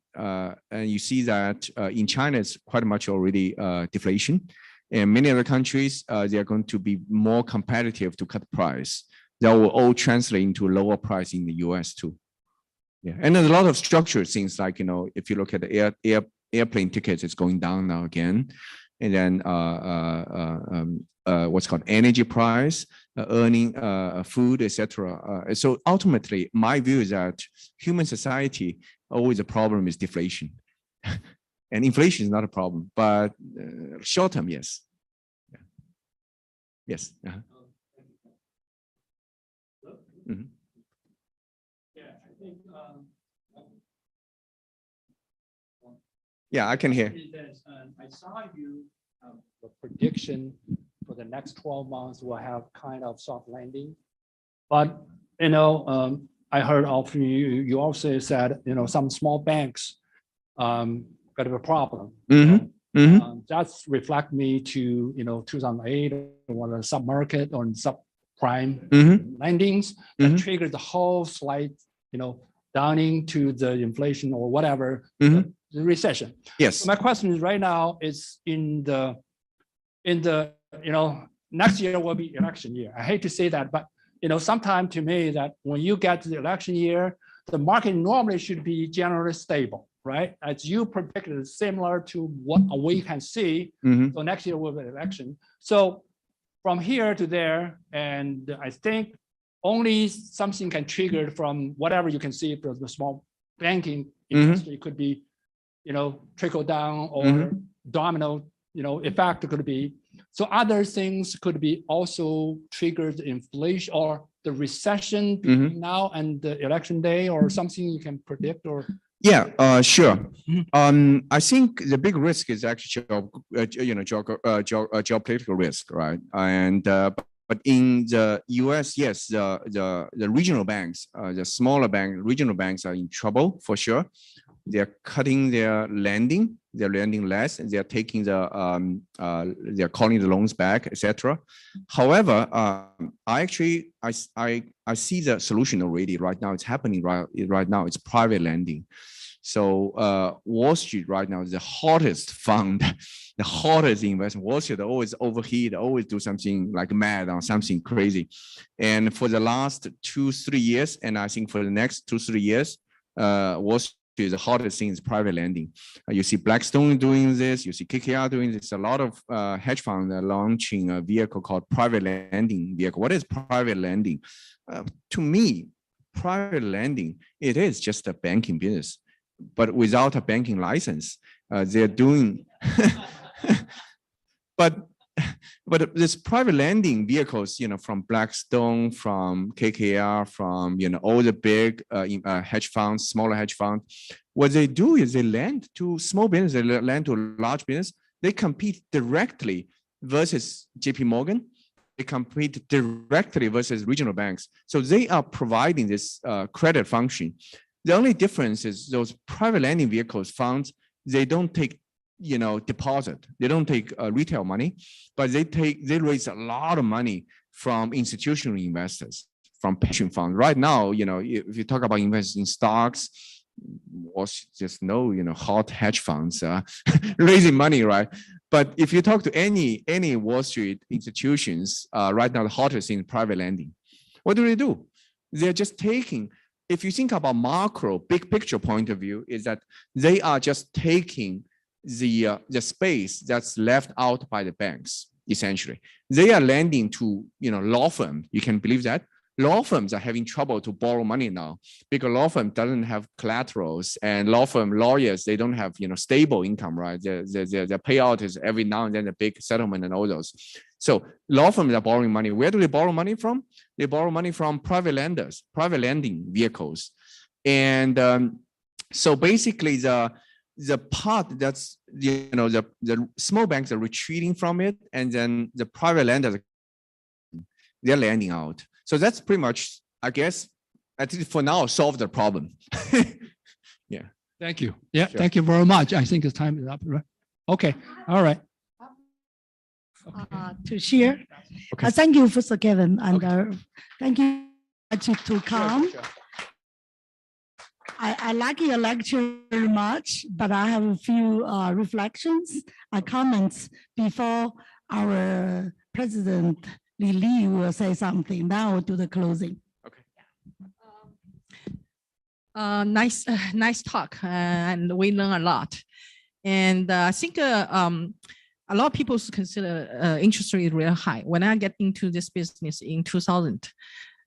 you see that in China it's quite much already deflation. And many other countries, they are going to be more competitive to cut price. That will all translate into lower price in the US too. Yeah, and there's a lot of structural things like, if you look at the airplane tickets, it's going down now again. And then what's called energy price, earning, food, etc. So ultimately, my view is that human society, always a problem is deflation. And inflation is not a problem, but short term, yes. Yeah. Yes. Uh-huh. Mm-hmm. Yeah, I think. Yeah, I can hear. I saw you the prediction for the next 12 months will have kind of soft landing, but I heard of you also said some small banks got a problem. That's reflect me to 2008 or the submarket or subprime lendings that triggered the whole slight downing to the inflation or whatever the recession. Yes. So my question is right now is in the next year will be election year. I hate to say that, but sometime to me that when you get to the election year, the market normally should be generally stable, right? As you predicted, similar to what we can see. So next year will be election. So from here to there, and I think only something can trigger from whatever you can see from the small banking industry could be, trickle down or domino, effect could be. So other things could be also triggered inflation or the recession between now and the election day or something you can predict or Yeah, sure. I think the big risk is actually, geopolitical risk, right? And but in the U.S., yes, the regional banks, the smaller regional banks are in trouble for sure. They're cutting their lending. They're lending less, and they're taking they're calling the loans back, etc. However, I see the solution already right now. It's happening right now. It's private lending. So Wall Street right now is the hottest fund, the hottest investment. Wall Street always overheat, always do something like mad or something crazy. And for the last 2-3 years, and I think for the next 2-3 years, Wall Street is the hottest thing is private lending. You see Blackstone doing this, you see KKR doing this. A lot of hedge funds are launching a vehicle called private lending vehicle. What is private lending? To me, private lending, it is just a banking business, but without a banking license. They're doing, but this private lending vehicles, from Blackstone, from KKR, from all the big hedge funds, smaller hedge funds, what they do is they lend to small business, they lend to large business. They compete directly versus JP Morgan. They compete directly versus regional banks. So they are providing this credit function. The only difference is those private lending vehicles funds, they don't take deposit. They don't take retail money, but they raise a lot of money from institutional investors, from pension funds. Right now, if you talk about investing in stocks, just hot hedge funds raising money, right? But if you talk to any Wall Street institutions, right now the hottest thing is private lending. What do? They're just taking. If you think about macro, big picture point of view, is that they are just taking the space that's left out by the banks. Essentially, they are lending to law firms. You can believe that law firms are having trouble to borrow money now because law firm doesn't have collaterals, and lawyers, they don't have stable income, right? Their payout is every now and then a big settlement and all those. So law firms are borrowing money. Where do they borrow money from? They borrow money from private lenders, private lending vehicles, and so basically the part that's the small banks are retreating from it, and then the private lenders, they're lending out. So that's pretty much, I guess, at least for now, solve the problem. Yeah. Thank you. Yeah, Sure. Thank you very much. I think it's time is up, right? Okay, all right. To share. Thank you, Mr. Kevin, and thank you to come. I like your lecture very much, but I have a few reflections and comments before our president, Li will say something. Now we'll do the closing. Nice talk, and we learn a lot. And I think a lot of people consider interest rate real high. When I get into this business in 2000,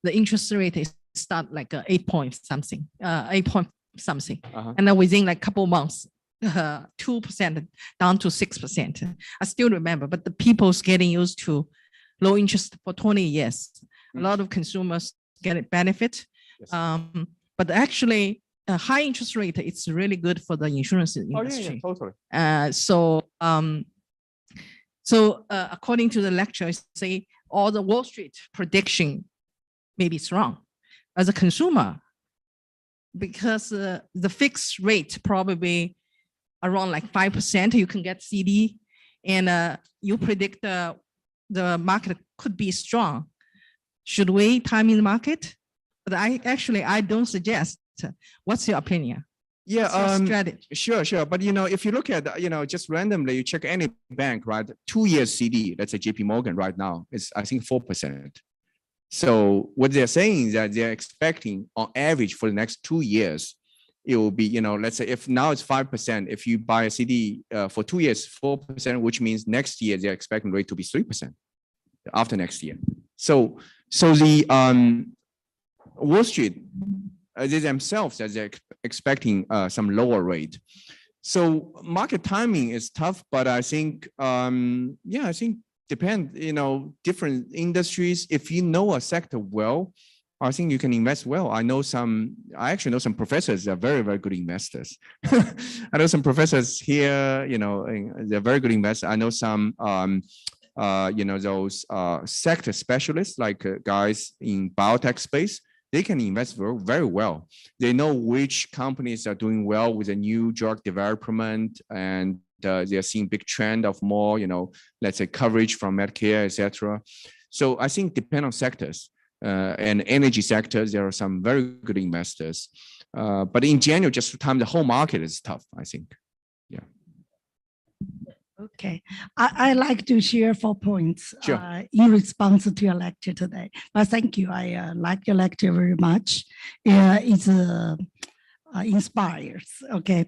the interest rate is start like 8 point something, and then within like a couple months, 2% down to 6%. I still remember, but the people's getting used to low interest for 20 years. A lot of consumers get a benefit. Yes. But actually, a high interest rate, it's really good for the insurance industry. Oh, yeah, totally. So according to the lecture, say all the Wall Street prediction maybe it's wrong. As a consumer, because the fixed rate probably around like 5%, you can get CD, and you predict the market could be strong. Should we time in the market? But I don't suggest. What's your opinion? Yeah, sure. But if you look at just randomly, you check any bank, right? 2-year CD, let's say JP Morgan right now is I think 4%. So what they're saying is that they're expecting on average for the next 2 years, it will be let's say if now it's 5%, if you buy a CD for 2 years 4%, which means next year they're expecting rate to be 3% after next year. So the Wall Street, they themselves as they're expecting some lower rate. So market timing is tough, but I think I think depend different industries. If you know a sector well, I think you can invest well. I actually know some professors that are very, very good investors. I know some professors here, they're very good investors. I know some, those sector specialists, like guys in biotech space, they can invest very, very well. They know which companies are doing well with a new drug development, and they're seeing big trend of more, let's say coverage from Medicare, etc. So I think depend on sectors. And energy sectors, there are some very good investors. But in general, just the time, the whole market is tough, I think. Yeah. Okay, I like to share 4 points Sure. In response to your lecture today. But thank you, I like your lecture very much. It's inspires, okay.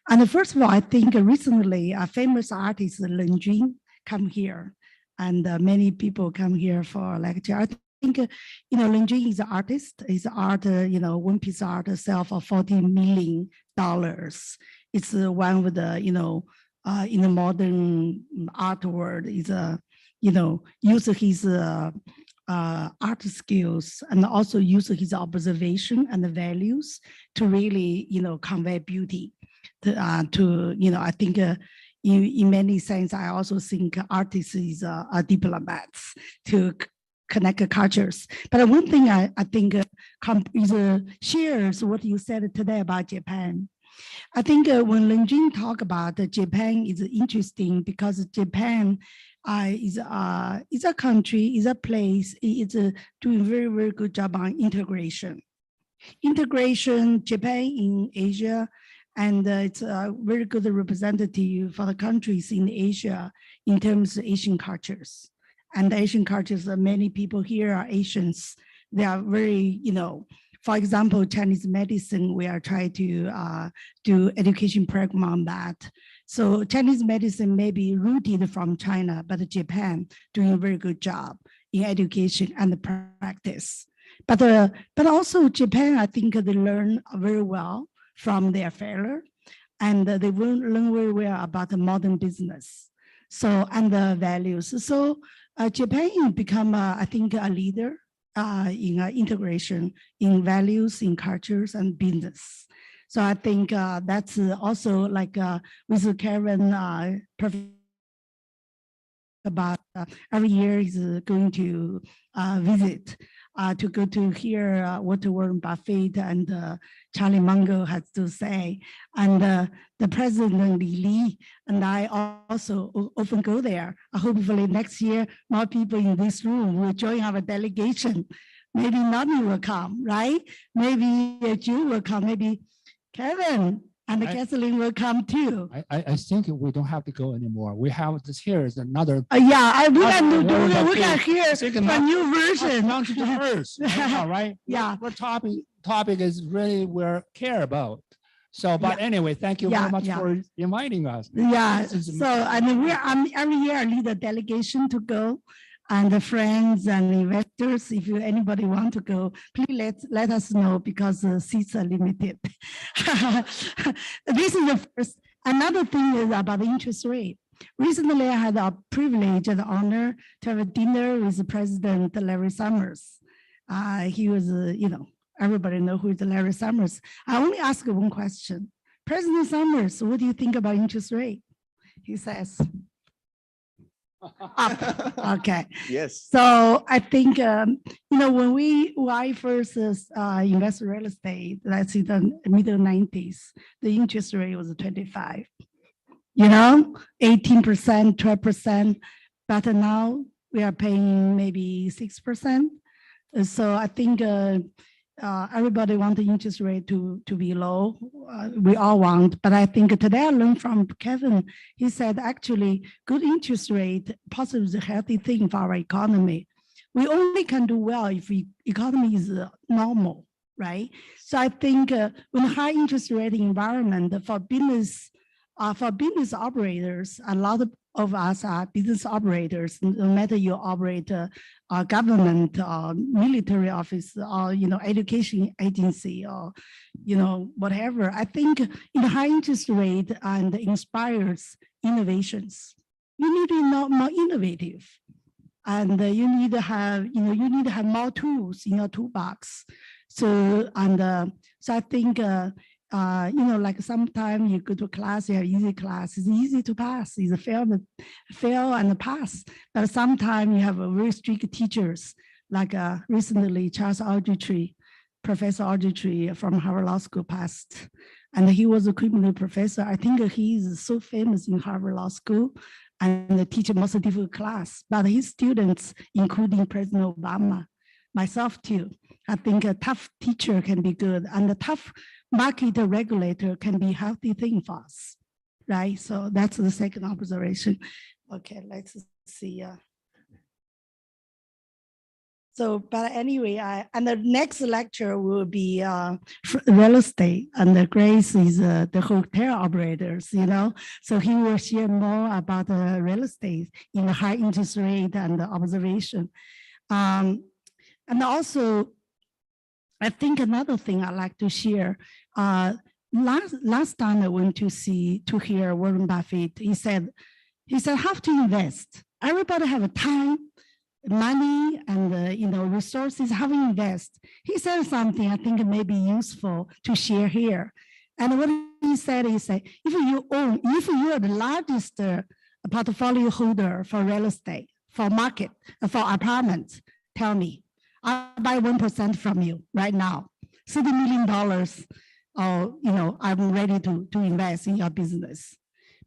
And first of all, I think recently a famous artist, Len Jun, come here, and many people come here for a lecture. I think, Len Jun is an artist. His art, one piece of art sell for $40 million. It's one with the, in the modern art world, is use his art skills and also use his observation and the values to really, convey beauty. I think in many sense, I also think artists is a diplomats to connect cultures. But one thing I think shares what you said today about Japan. I think when Len Jun talk about Japan is interesting because Japan is a country, is a place, is doing very, very good job on integration. Japan in Asia, and it's a very good representative for the countries in Asia in terms of Asian cultures. And Asian cultures, many people here are Asians. They are very, for example, Chinese medicine, we are trying to do education program on that. So Chinese medicine may be rooted from China, but Japan doing a very good job in education and the practice. But also Japan, I think they learn very well from their failure, and they will learn very well about the modern business. So, and the values. So Japan become, I think, a leader in integration, in values, in cultures and business. So I think that's also like with Karen about every year is going to visit to go to hear what Warren Buffett and Charlie Munger has to say. And the President Li and I also often go there. Hopefully next year, more people in this room will join our delegation. Maybe Nani will come, right? Maybe Jill will come, maybe Kevin and Kathleen will come too. I think we don't have to go anymore. We have this here is another. Yeah, we can hear a new version. Right? Yeah. What topic is really we care about. So, but anyway, thank you very much for inviting us. Yeah. So, and every year I lead a delegation to go. And the friends and investors, if anybody want to go, please let us know because seats are limited. This is the first. Another thing is about the interest rate. Recently, I had a privilege and honor to have a dinner with President Larry Summers. He was, everybody know who is Larry Summers. I only ask one question. President Summers, what do you think about interest rate? He says, okay. Yes. So I think when I first invest in real estate, that's in the middle 90s, the interest rate was 25. 18%, 12%, but now we are paying maybe 6%. So I think everybody wants the interest rate to be low. We all want, but I think today I learned from Kevin. He said actually good interest rate possibly is a healthy thing for our economy. We only can do well if economy is normal, right? So I think when high interest rate environment for business operators, a lot of us are business operators, no matter you operate a government or military office or education agency or whatever. I think in high interest rate and inspires innovations. You need to be more innovative. and you need to have, you need to have more tools in your toolbox. So, and so I think, like sometimes you go to class, you have easy class, it's easy to pass, it's fail and pass. But sometimes you have very strict teachers, like recently Charles Aldrich, Professor Aldrich from Harvard Law School passed, and he was a criminal professor. I think he is so famous in Harvard Law School and teach most difficult class, but his students, including President Obama, myself too, I think a tough teacher can be good, and a tough market regulator can be a healthy thing for us, right? So that's the second observation. Okay, let's see. So, but anyway, and the next lecture will be real estate, and Grace is the hotel operators, so he will share more about real estate in the high interest rate and the observation. And also, I think another thing I'd like to share, last time I went to hear Warren Buffett, he said, have to invest. Everybody have time, money, and resources, how to invest. He said something I think may be useful to share here. And what he said, if you are the largest portfolio holder for real estate, for market, for apartments, tell me, I'll buy 1% from you right now, $30 million. I'm ready to invest in your business.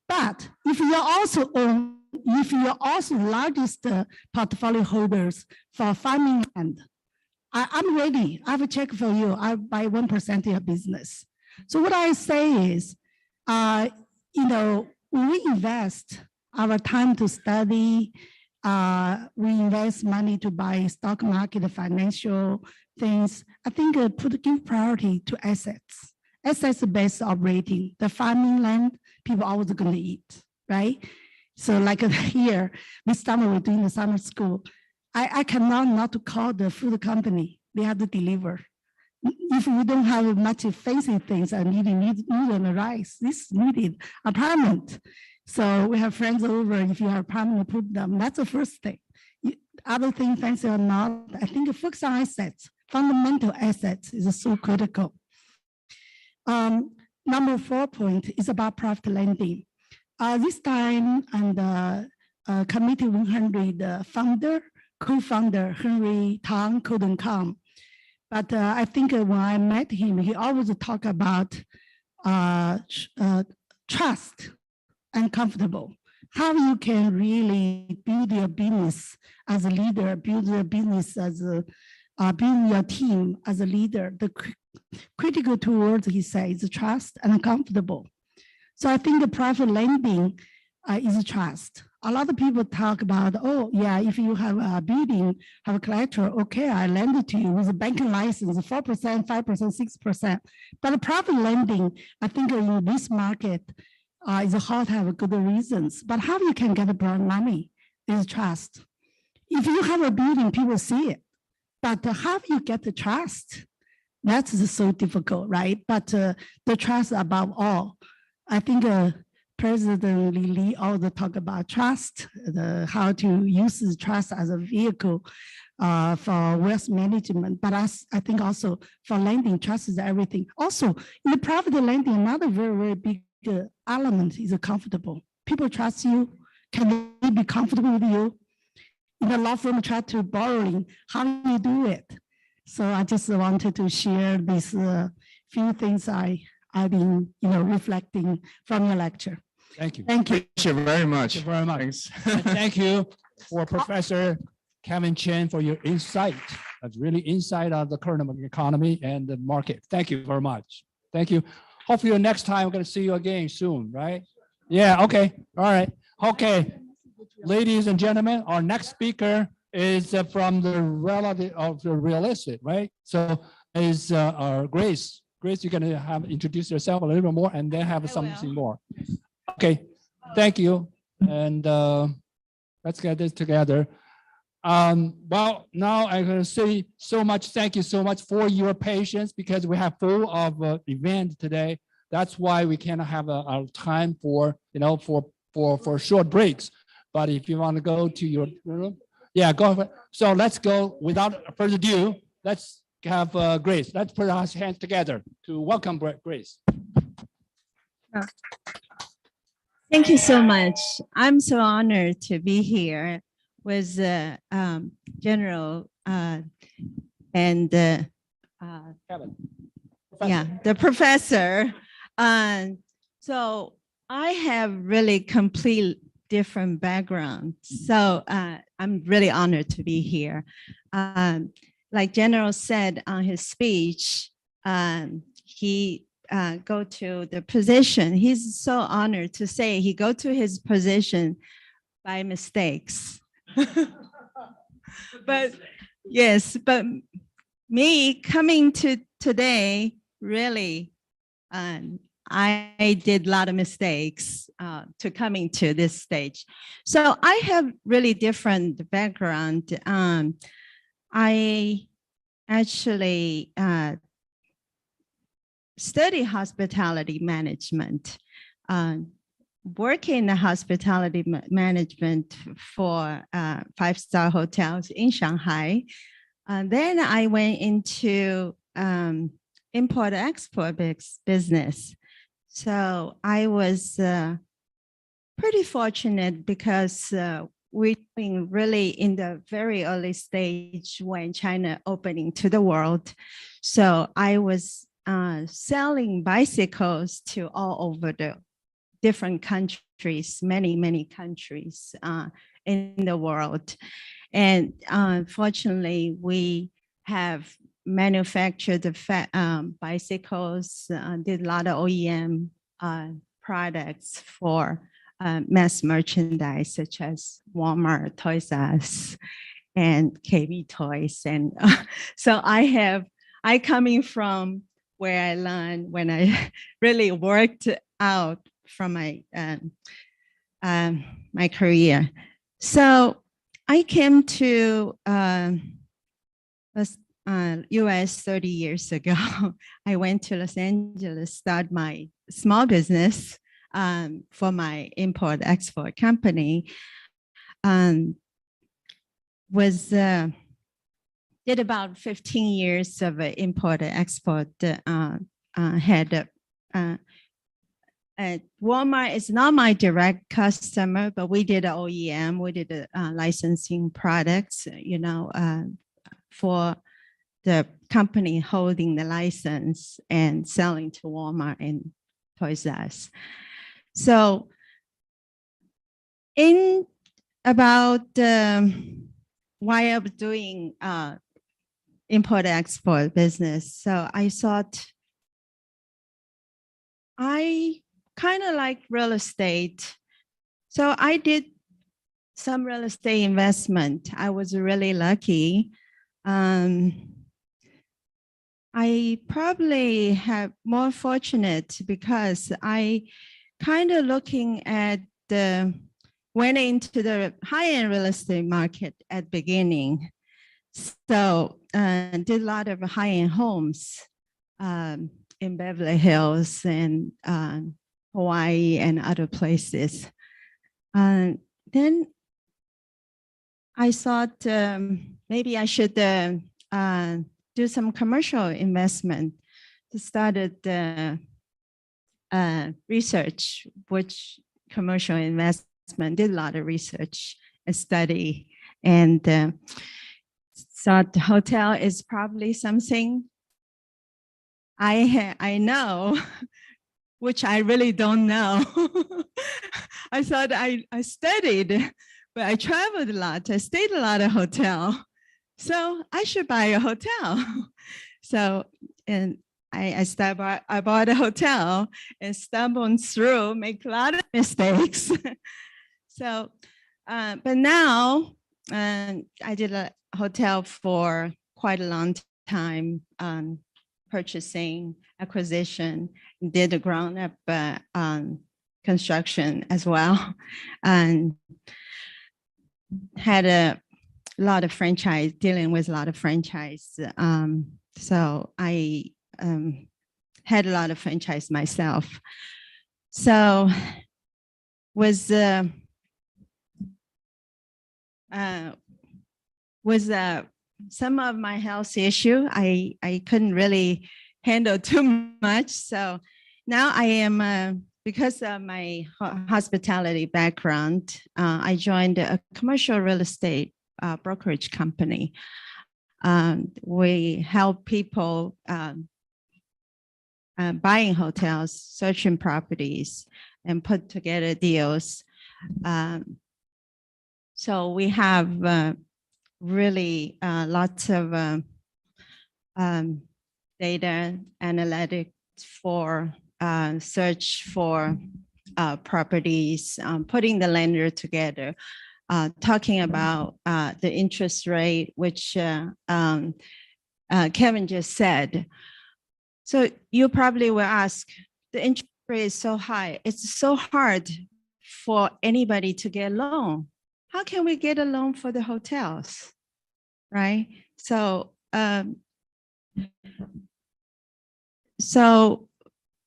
But if you're also largest portfolio holders for farming land, I'm ready. I have a check for you. I'll buy 1% of your business. So what I say is, we invest our time to study. We invest money to buy stock market, financial things. I think give priority to assets. Assets-based operating. The farming land, people always going to eat, right? So like here, this summer we're doing the summer school. I cannot not to call the food company. They have to deliver. If we don't have much fancy things, I need and rice. This is needed. Apartment. So we have friends over. If you have apartment, put them. That's the first thing. Other thing, fancy or not, I think focus on assets. Fundamental assets is so critical. Number 4 point is about profit lending. This time, and Committee 100 co-founder Henry Tang couldn't come. But I think when I met him, he always talk about trust and comfortable. How you can really build your business as a leader, build your business as build your team as a leader. The critical two words he says is trust and comfortable. So I think the private lending is trust. A lot of people talk about, oh yeah, if you have a building, have a collateral, okay, I lend it to you with a banking license, 4%, 5%, 6%. But the private lending, I think in this market, is hard to have good reasons. But how you can get the broad money is trust. If you have a building, people see it. But how you get the trust? That's so difficult, right? But the trust above all. I think President Lee also talk about trust, how to use trust as a vehicle for wealth management. But I think also for lending, trust is everything. Also, in the private lending, another very, very big element is comfortable. People trust you. Can they be comfortable with you? In the law firm, try to borrowing, how do you do it? So I just wanted to share these few things I've been, reflecting from your lecture. Thank you. Thank you. Thank you very much. Thank you very much. Thanks. And thank you for Professor Kevin Chen for your insight. That's really insight of the current economy and the market. Thank you very much. Thank you. Hopefully next time we're going to see you again soon, right? Yeah, okay. All right. Okay. Ladies and gentlemen, our next speaker is from the relative of the real estate, right? So is our Grace. Grace, you're going to have introduce yourself a little bit more and then have something more. Okay, thank you. And let's get this together. Well, now I'm going to say so much. Thank you so much for your patience because we have full of event today. That's why we cannot have a time for, for short breaks. But if you want to go to your room, Yeah, go ahead. So let's go without further ado. Let's have Grace. Let's put our hands together to welcome Grace. Thank you so much. I'm so honored to be here with General and Kevin. yeah, the professor. So I have really complete different background. So I'm really honored to be here. Like General said on his speech, he go to the position. He's so honored to say he go to his position by mistakes. But yes, but me coming to today, really, I did a lot of mistakes to coming to this stage. So I have really different background. I actually study hospitality management, working in the hospitality management for five-star hotels in Shanghai. Then I went into import-export business. So I was pretty fortunate because we're really in the very early stage when China opening to the world. So I was selling bicycles to all over the different countries, many countries in the world. And fortunately, we have manufactured the bicycles, did a lot of OEM products for mass merchandise, such as Walmart, Toys R Us, and KB Toys. And so I coming from where I learned when I really worked out from my my career. So I came to US 30 years ago. I went to Los Angeles, start my small business for my import-export company. Did about 15 years of import-export, had Walmart is not my direct customer, but we did OEM, we did licensing products, you know, for the company holding the license and selling to Walmart and Toys R Us. So in about why I was doing import-export business, so I thought I kind of like real estate. So I did some real estate investment. I was really lucky. I probably have more fortunate because I kind of looking at went into the high-end real estate market at beginning. So did a lot of high-end homes in Beverly Hills and Hawaii and other places. Then I thought maybe I should do some commercial investment. Started research, which commercial investment, did a lot of research and study, and thought the hotel is probably something I know, which I really don't know. I thought I studied, but I traveled a lot. I stayed a lot of hotel. So I should buy a hotel. So, and I bought a hotel and stumbled through, make a lot of mistakes. So, but now I did a hotel for quite a long time, purchasing, acquisition, did a ground up construction as well, and had a lot of franchise, dealing with a lot of franchise. So I had a lot of franchise myself. So was with some of my health issue, I couldn't really handle too much. So now I am, because of my hospitality background, I joined a commercial real estate brokerage company. We help people buying hotels, searching properties, and put together deals. So we have really lots of data analytics for search for properties, putting the lender together, talking about the interest rate, which Kevin just said. So you probably will ask, the interest rate is so high. It's so hard for anybody to get a loan. How can we get a loan for the hotels, right? So,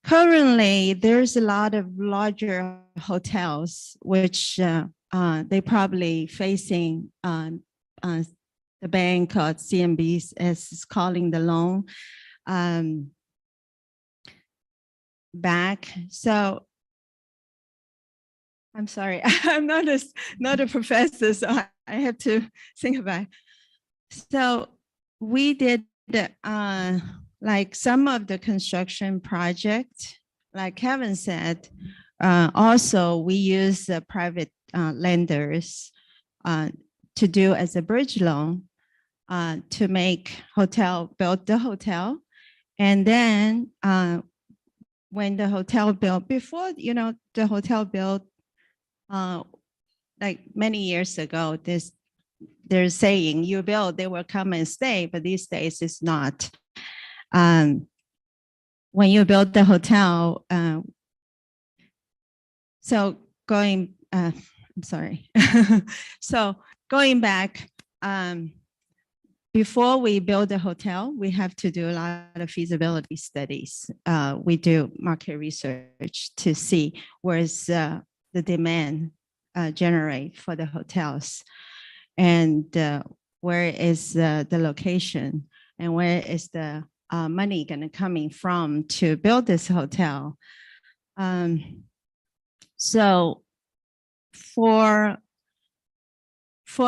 currently there's a lot of larger hotels which they probably facing the bank or CMBs as calling the loan back. So I'm sorry, I'm not a professor, so I have to think about it. So we did like some of the construction project, like Kevin said, also we use private lenders to do as a bridge loan to make build the hotel. And then when the hotel built, before, the hotel built, like many years ago, they're saying you build, they will come and stay, but these days it's not. When you build the hotel, so going, I'm sorry. So going back, before we build a hotel, we have to do a lot of feasibility studies. We do market research to see where's the demand generate for the hotels, and where is the location, and where is the money gonna coming from to build this hotel. So for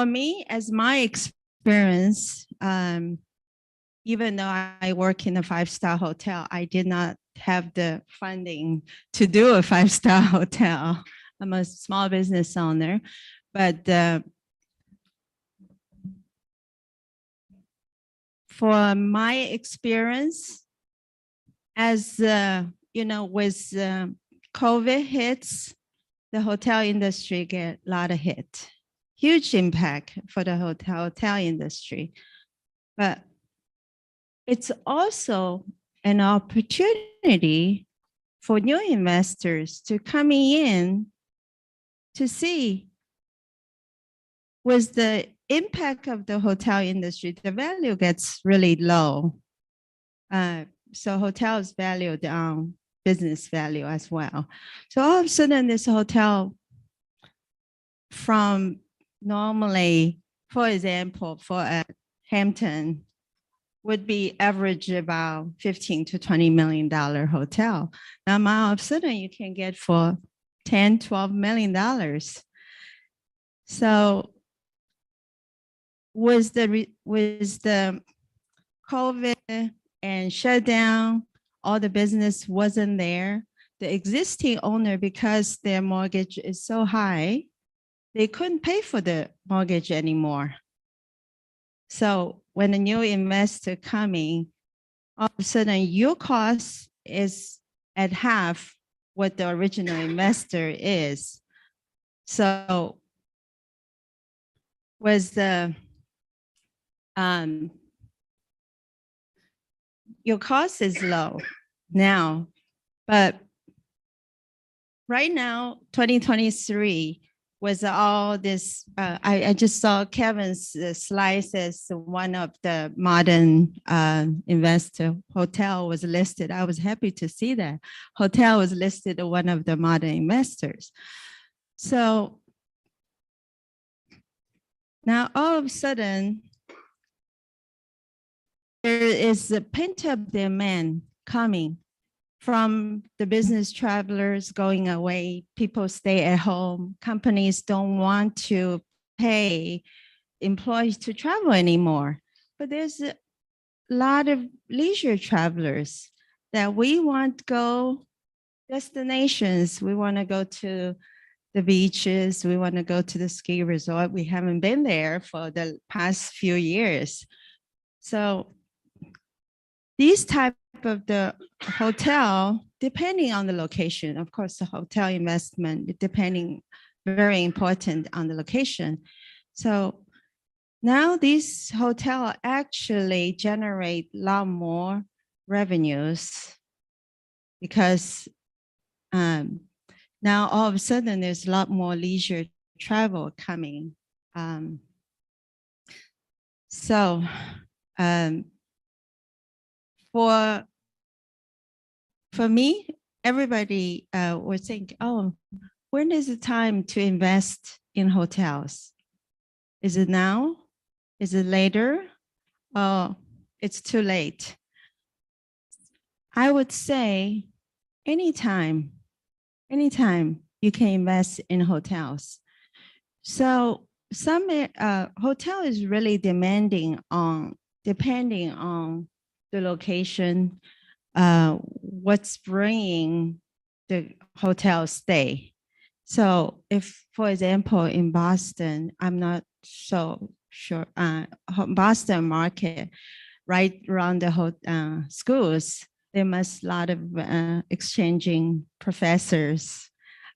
me, as my experience, even though I work in a 5-star hotel, I did not have the funding to do a 5-star hotel. I'm a small business owner, but for my experience, as with COVID hits, the hotel industry get a lot of hit, huge impact for the hotel industry. But it's also an opportunity for new investors to coming in to see, with the impact of the hotel industry, the value gets really low. So hotels value down business value as well. So all of a sudden this hotel, from normally, for example, for a Hampton, would be average about $15 to $20 million hotel. Now all of a sudden you can get for $10, $12 million. So with the COVID and shutdown, all the business wasn't there. The existing owner, because their mortgage is so high, they couldn't pay for the mortgage anymore. So when a new investor coming, all of a sudden your cost is at half what the original investor is. So was the your cost is low now, but right now, 2023, was all this, I just saw Kevin's slides as one of the modern investor. Hotel was listed. I was happy to see that. Hotel was listed as one of the modern investors. So now all of a sudden, is a pent-up demand coming from the business travelers going away, people stay at home, companies don't want to pay employees to travel anymore. But there's a lot of leisure travelers that we want to go destinations. We want to go to the beaches. We want to go to the ski resort. We haven't been there for the past few years. So these type of the hotel, depending on the location, of course, the hotel investment, depending, very important on the location. So now these hotels actually generate a lot more revenues because now all of a sudden there's a lot more leisure travel coming. For me, everybody would think, oh, when is the time to invest in hotels? Is it now? Is it later? Oh, it's too late. I would say anytime you can invest in hotels. So some hotel is really depending on the location, what's bringing the hotel stay. So if, for example, in Boston, I'm not so sure, Boston market, right around the schools, there must a lot of exchanging professors.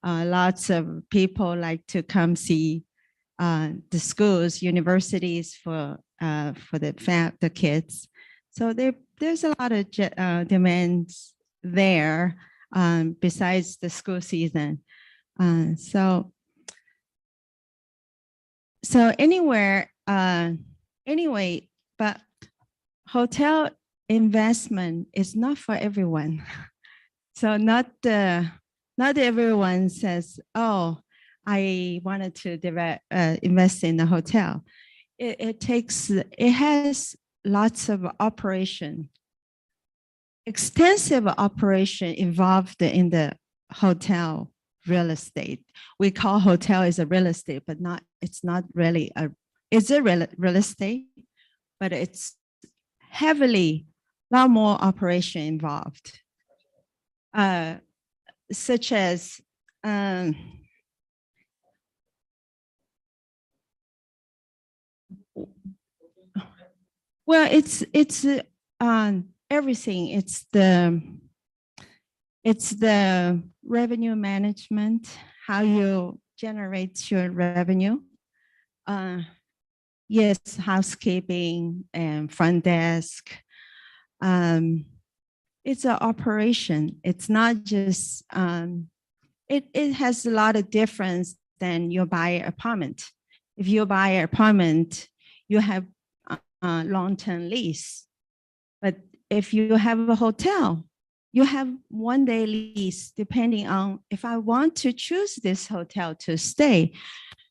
Lots of people like to come see the schools, universities for the kids. So there's a lot of demands there besides the school season. So anywhere, anyway, but hotel investment is not for everyone. So not everyone says, oh, I wanted to invest in a hotel. It has lots of operation, extensive operation involved in the hotel real estate. We call hotel is a real estate, but it's not really it's a real estate, but it's heavily, a lot more operation involved, such as well, it's everything. It's the revenue management, how you generate your revenue. Yes, housekeeping and front desk. It's an operation. It's not just, it has a lot of difference than you buy an apartment. If you buy an apartment, you have a long-term lease. But if you have a hotel, you have one-day lease, depending on if I want to choose this hotel to stay.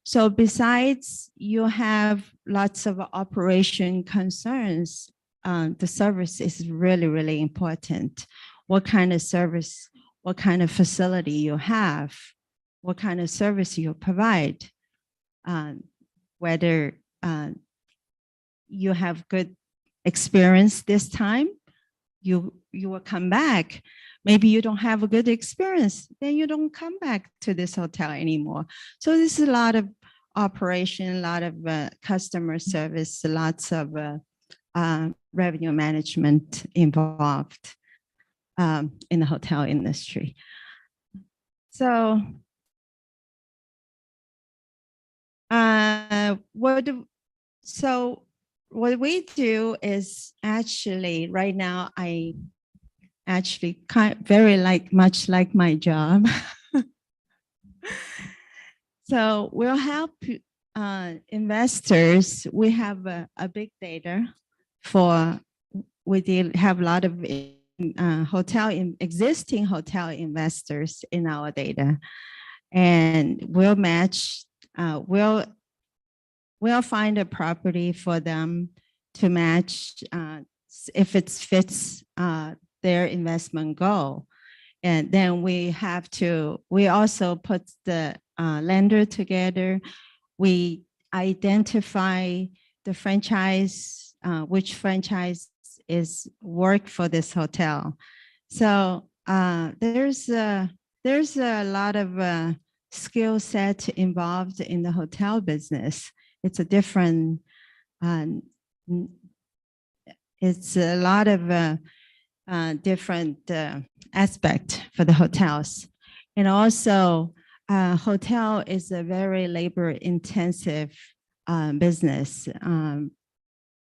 So besides you have lots of operation concerns, the service is really, really important. What kind of service, what kind of facility you have, what kind of service you provide, whether you have good experience this time, you will come back. Maybe you don't have a good experience, then you don't come back to this hotel anymore. So this is a lot of operation, a lot of customer service, lots of revenue management involved in the hotel industry. So what we do is actually right now, I actually very much like my job. So we'll help investors. We have a big data we have a lot of existing hotel investors in our data, and we'll match, we'll find a property for them to match if it fits their investment goal. And then we also put the lender together. We identify the franchise, which franchise is work for this hotel. So there's a lot of skill set involved in the hotel business. It's a different, it's a lot of different aspect for the hotels. And also hotel is a very labor intensive business.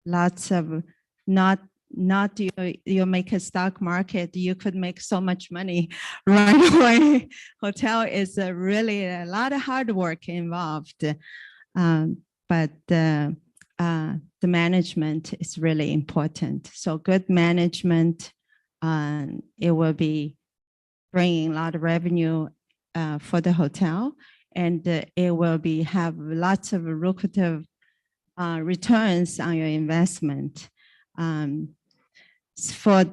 Lots of not you make a stock market, you could make so much money right away. Hotel is really a lot of hard work involved. But the management is really important. So good management, it will be bringing a lot of revenue for the hotel, and it will be have lots of lucrative returns on your investment. For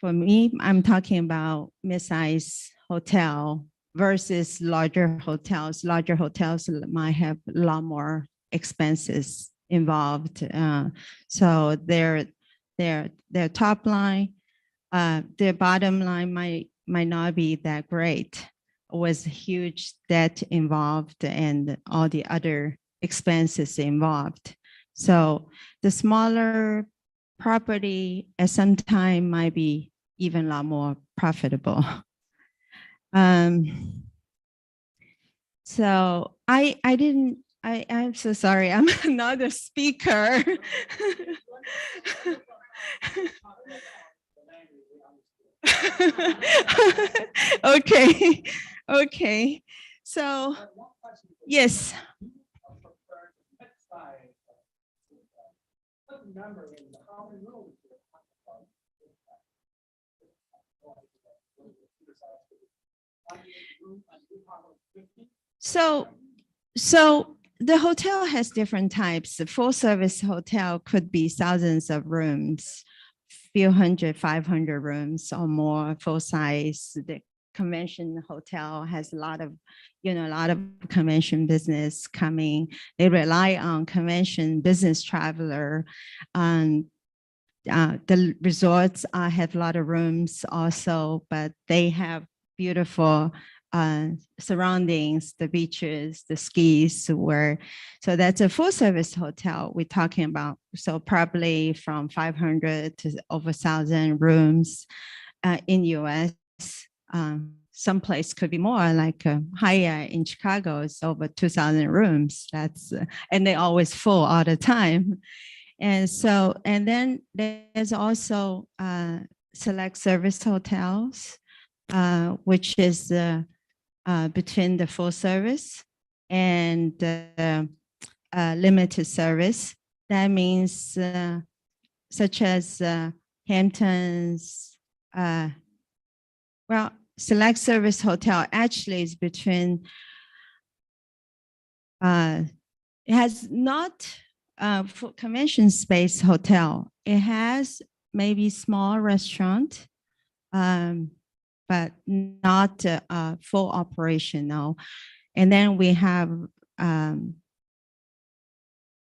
me, I'm talking about mid-size hotel versus larger hotels. Larger hotels might have a lot more expenses involved. So their top line, their bottom line might not be that great, with huge debt involved and all the other expenses involved. So the smaller property at some time might be even a lot more profitable. So I'm so sorry, I'm not a speaker. Okay. So, yes. So the hotel has different types. The full service hotel could be thousands of rooms, few hundred, 500 rooms or more, full size. The convention hotel has a lot of convention business coming. They rely on convention business traveler. The resorts have a lot of rooms also, but they have beautiful surroundings, the beaches, the skis, so that's a full service hotel we're talking about. So probably from 500 to over 1,000 rooms in US. Some place could be more, like Hyatt in Chicago is over 2,000 rooms. That's and they're always full all the time. And then there's also select service hotels, which is between the full service and limited service. That means such as Hamptons, well, select service hotel actually is between, it has not for convention space hotel. It has maybe small restaurant, but not full operational. And then we have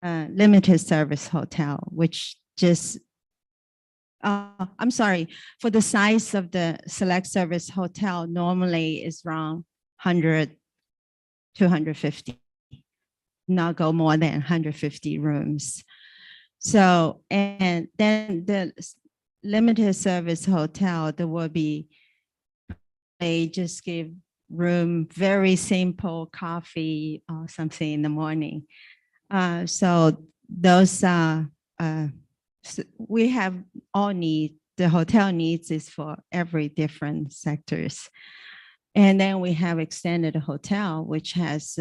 limited service hotel, which just, I'm sorry, for the size of the select service hotel, normally is around 100, 250, not go more than 150 rooms. So, and then the limited service hotel, there will be, they just give room, very simple coffee or something in the morning. So those are, we have all needs, the hotel needs is for every different sectors. And then we have extended hotel, which has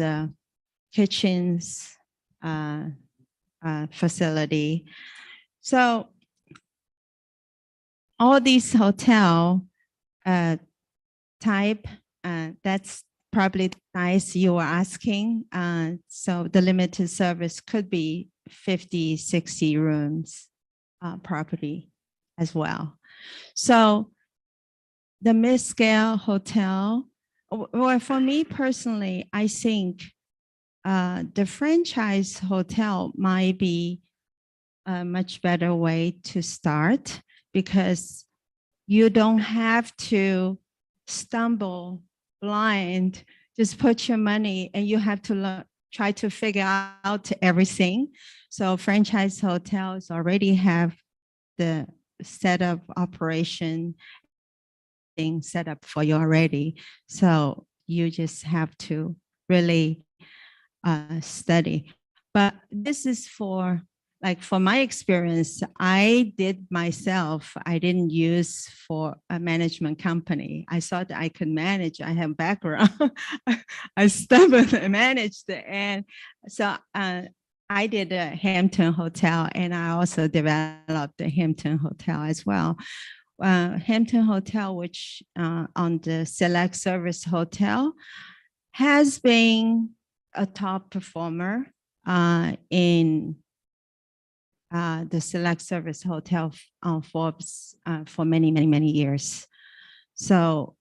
kitchens, facility. So all these hotel type, that's probably the size you were asking. So the limited service could be 50, 60 rooms. property as well. So the mid-scale hotel, well, for me personally, I think the franchise hotel might be a much better way to start because you don't have to stumble blind, just put your money and you have to try to figure out everything. So franchise hotels already have the setup operation thing set up for you already. So you just have to really study. But this is for, like for my experience, I did myself. I didn't use for a management company. I thought I could manage. I have background. I stubborn and managed. And so I did a Hampton Hotel and I also developed the Hampton Hotel as well. Hampton Hotel, which on the Select Service Hotel, has been a top performer in the Select Service Hotel on Forbes for many, many, many years. So,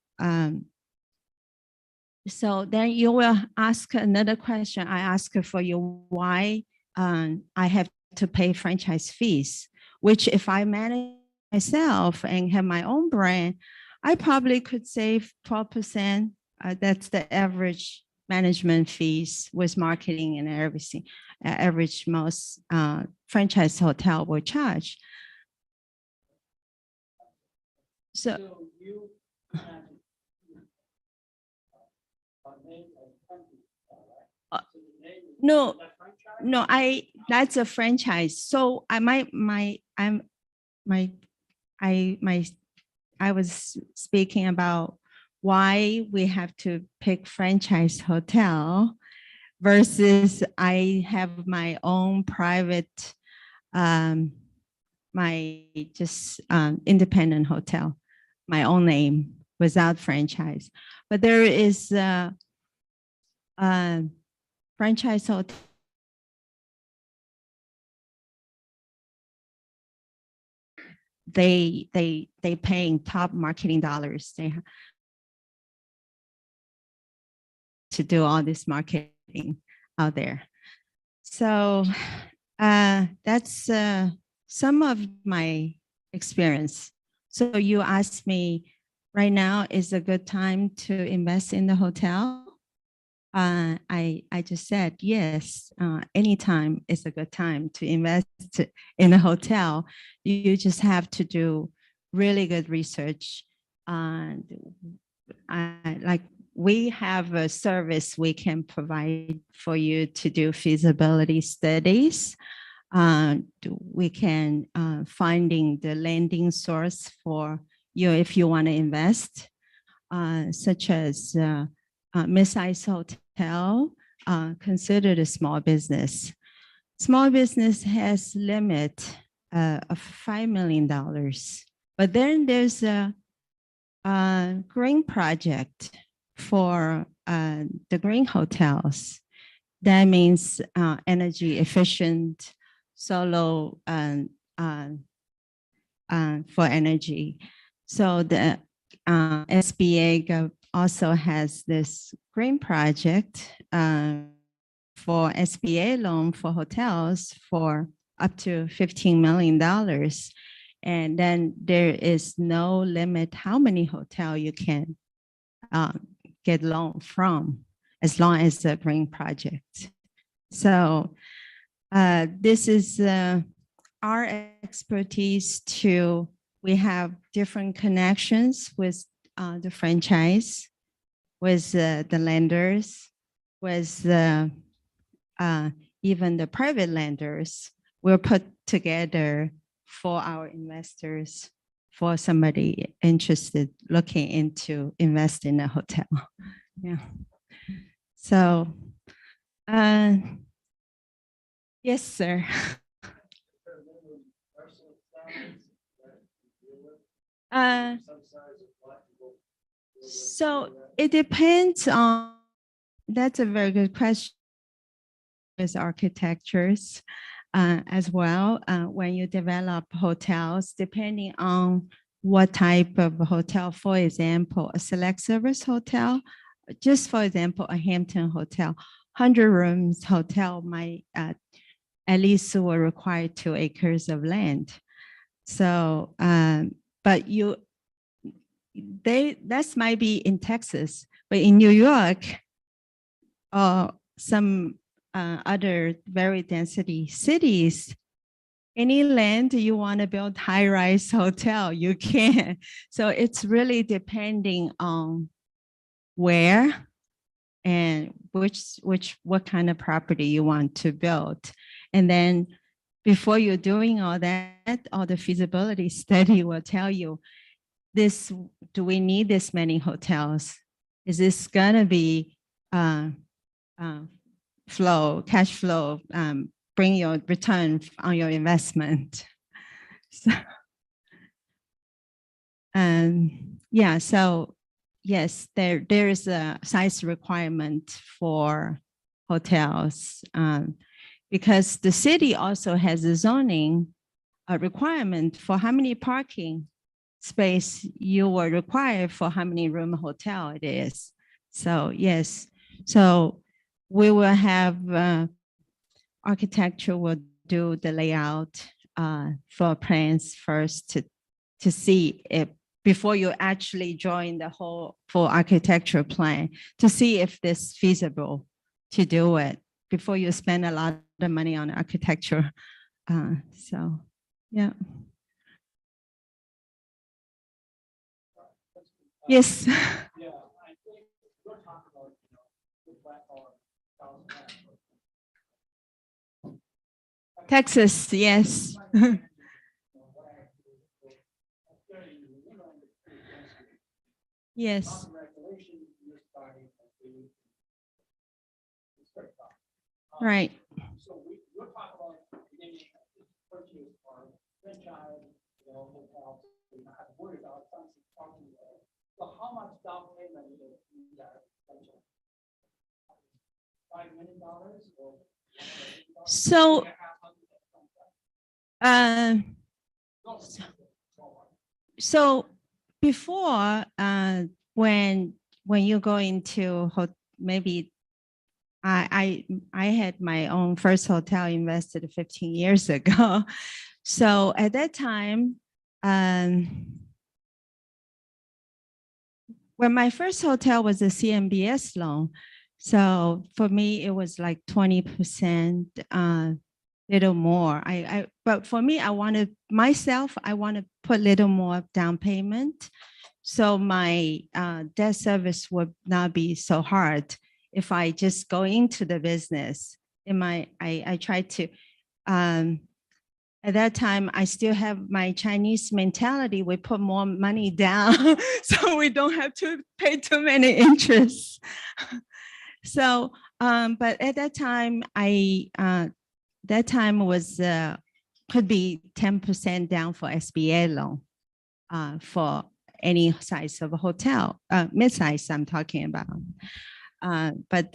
so then you will ask another question. I ask for you why I have to pay franchise fees, which if I manage myself and have my own brand, I probably could save 12%. That's the average management fees with marketing and everything. Average most franchise hotel will charge. So you no, that's a franchise. So I was speaking about why we have to pick franchise hotel versus I have my own private, my just independent hotel, my own name without franchise. But there is a franchise hotel. They paying top marketing dollars. They to do all this marketing out there. So that's some of my experience. So you asked me right now is a good time to invest in the hotel. I just said, yes, anytime is a good time to invest in a hotel. You just have to do really good research. Like we have a service we can provide for you to do feasibility studies. We can finding the lending source for you if you want to invest, such as mid-size hotel, considered a small business. Small business has limit of $5 million, but then there's a green project for the green hotels. That means energy efficient, solar for energy. So the SBA also has this green project for SBA loan for hotels for up to $15 million. And then there is no limit how many hotels you can get loan from, as long as the green project. So this is our expertise to, we have different connections with the franchise, with the lenders, with even the private lenders. We're put together for our investors, for somebody interested looking into invest in a hotel. Yeah. So, yes, sir. So it depends on, that's a very good question. As architectures, as well when you develop hotels, depending on what type of hotel. For example, a select service hotel, just for example, a Hampton hotel, 100 rooms hotel might at least will require 2 acres of land. So, but that might be in Texas, but in New York, some other very density cities, any land you want to build high-rise hotel, you can. So it's really depending on where and what kind of property you want to build. And then before you're doing all that, all the feasibility study will tell you do we need this many hotels? Is this gonna be cash flow, bring your return on your investment? So, yeah, so yes, there is a size requirement for hotels because the city also has a zoning requirement for how many parking space you will require for how many room hotel it is. So yes, so we will have architecture will do the layout for plans first to see if before you actually join the whole full architecture plan to see if this feasible to do it before you spend a lot of money on architecture. So yeah. Yes. Texas, yes. Yes. Right. So we're talking about getting purchase or franchise, hotels, so you don't have to worry about something talking about. So how much down payment is that franchise? $5 million or? So, so before, when you go into maybe I had my own first hotel invested 15 years ago. So at that time, when my first hotel was a CMBS loan, so for me, it was like 20%, little more. But for me, I want to put little more down payment. So my debt service would not be so hard if I just go into the business. I tried to, at that time, I still have my Chinese mentality. We put more money down so we don't have to pay too many interests. So, but at that time, that time was, could be 10% down for SBA loan for any size of a hotel, mid-size I'm talking about. But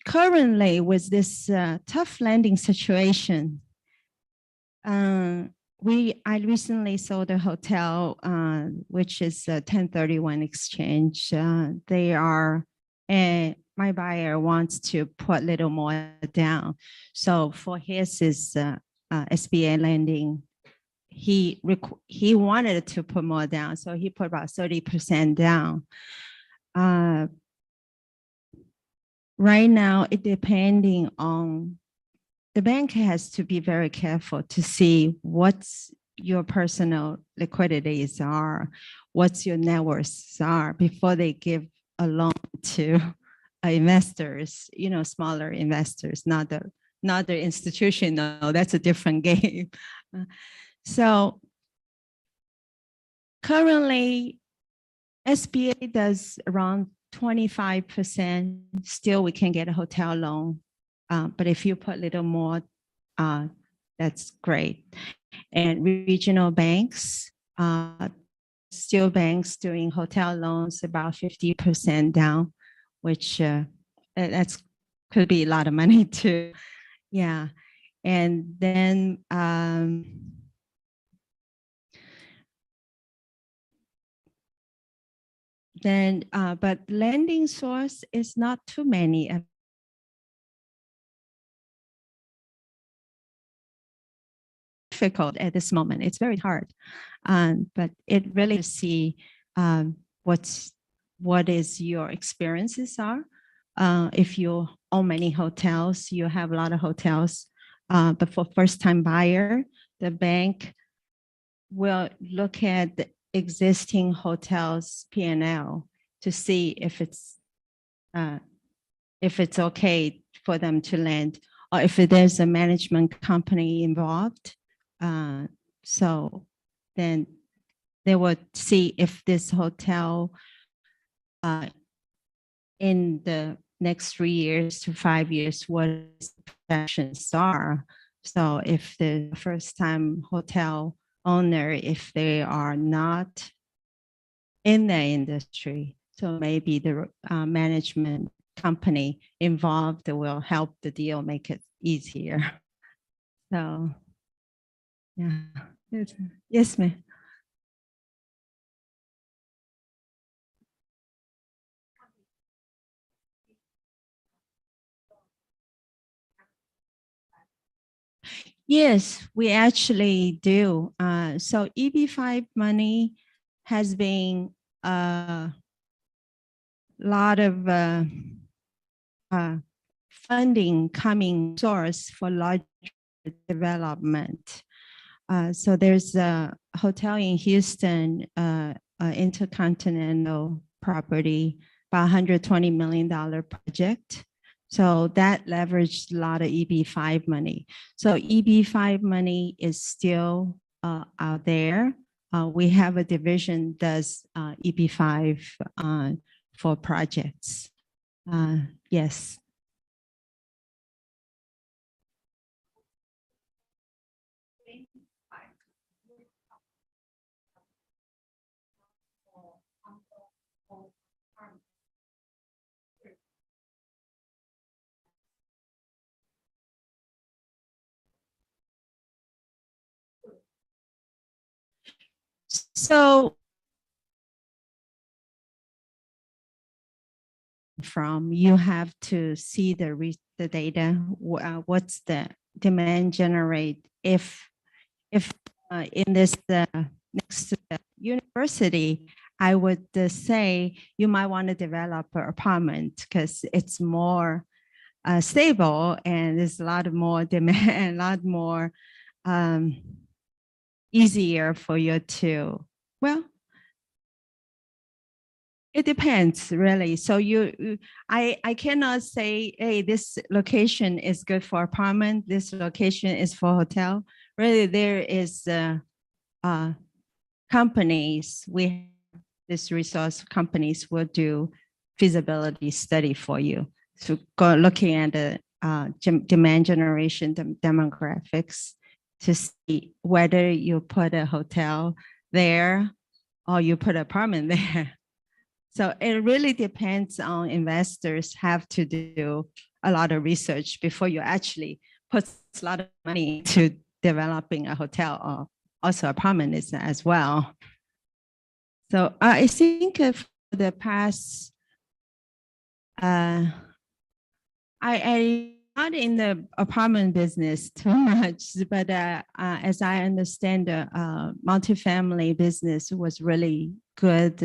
currently with this tough lending situation, I recently sold a hotel, which is a 1031 exchange. My buyer wants to put a little more down. So for his is SBA lending, he wanted to put more down. So he put about 30% down. Right now, it depending on, the bank has to be very careful to see what's your personal liquidities are, what's your net worths are before they give a loan to investors, smaller investors, not the institutional. That's a different game. So currently, SBA does around 25%. Still, we can get a hotel loan. But if you put a little more, that's great. And regional banks, still banks doing hotel loans about 50% down, which that's could be a lot of money too. Yeah. And then but lending source is not too many. Difficult at this moment. It's very hard, but it really to see what is your experiences are. If you own many hotels, you have a lot of hotels, but for first-time buyer, the bank will look at the existing hotels P&L to see if it's okay for them to lend, or if there's a management company involved. So then they would see if this hotel in the next 3 years to 5 years, what its projections are. So if the first time hotel owner, if they are not in the industry, so maybe the management company involved will help the deal, make it easier. So, yeah. Yes, ma'am. Yes, we actually do. So EB-5 money has been a lot of funding coming source for large development. So there's a hotel in Houston, Intercontinental property, about $120 million project. So that leveraged a lot of EB-5 money. So EB-5 money is still out there. We have a division does EB-5 for projects. Yes. So you have to see the data, what's the demand generate if in this next university, I would say you might want to develop an apartment because it's more stable and there's a lot more demand, a lot more easier for you to, well, it depends really. So I cannot say, hey, this location is good for apartment, this location is for hotel. Really, there is companies, this resource companies will do feasibility study for you. So go looking at the demand generation, demographics to see whether you put a hotel there or you put an apartment there. So it really depends on investors have to do a lot of research before you actually put a lot of money into developing a hotel or also apartment as well. So I think for the past, I not in the apartment business too much, but as I understand, the multifamily business was really good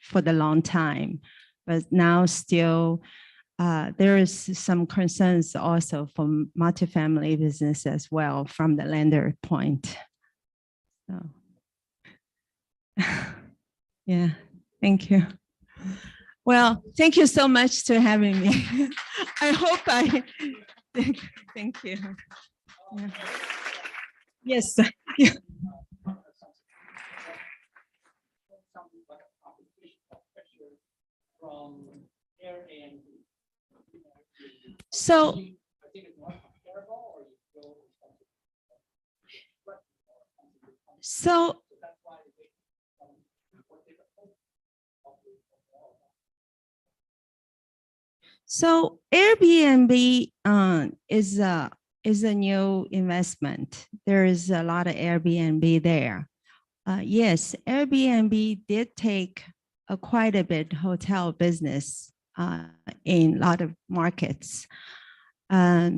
for the long time, but now still there is some concerns also from multifamily business as well from the lender point. So, yeah, thank you. Well, thank you so much for having me. I hope thank you. Yeah. Yes. Yeah. So, So Airbnb is a new investment. There is a lot of Airbnb there. Yes, Airbnb did take quite a bit hotel business in a lot of markets. But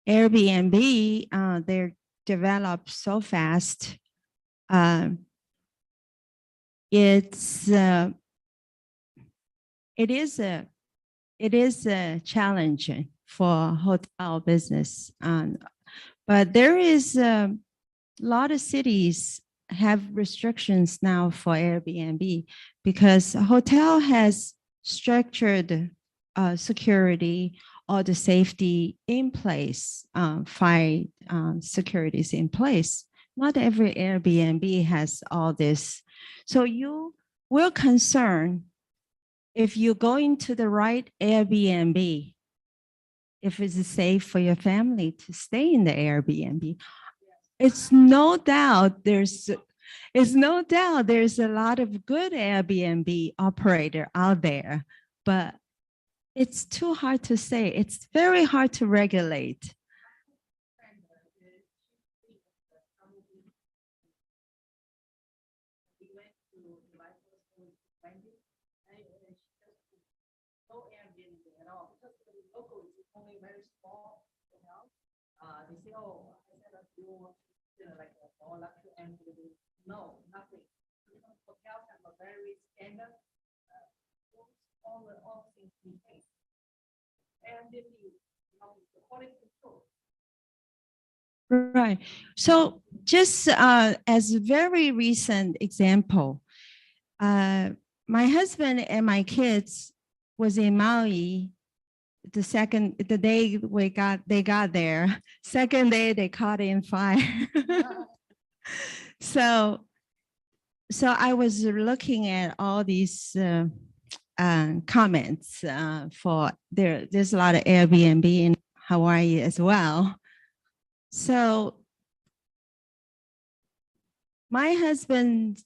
Airbnb, they're developed so fast. It is a challenge for hotel business, but there is a lot of cities have restrictions now for Airbnb because hotel has structured security or the safety in place, fire securities in place. Not every Airbnb has all this. So you will concern if you go into the right Airbnb, if it's safe for your family to stay in the Airbnb. It's no doubt there's a lot of good Airbnb operator out there, but it's too hard to say. It's very hard to regulate. They say, oh, I said that you know, like a more luxury Airbnb. No, nothing. Hotels have a very standard, all things in place. Airbnb, the quality control. Right. So just as a very recent example, my husband and my kids was in Maui. The day they got there, second day they caught in fire. So I was looking at all these comments for there's a lot of Airbnb in Hawaii as well. So my husband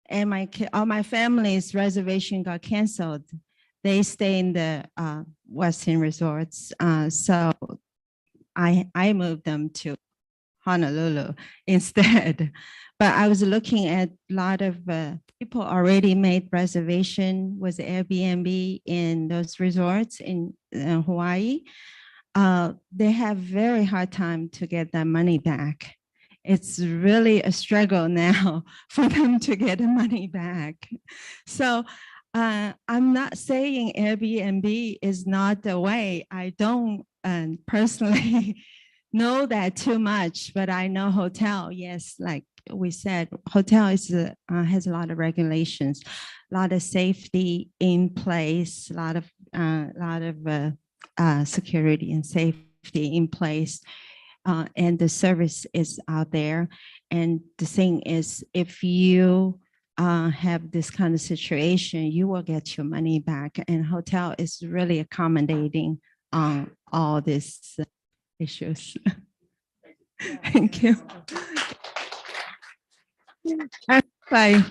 and all my family's reservation got canceled. They stay in the Western resorts. So I moved them to Honolulu instead. But I was looking at a lot of people already made reservation with Airbnb in those resorts in Hawaii. They have very hard time to get their money back. It's really a struggle now for them to get the money back. So I'm not saying Airbnb is not the way. I don't personally know that too much, but I know hotel, yes, like we said, hotel is has a lot of regulations, a lot of safety in place, a lot of security and safety in place, and the service is out there. And the thing is, if you have this kind of situation, you will get your money back. And hotel is really accommodating on all these issues. Thank you. Bye.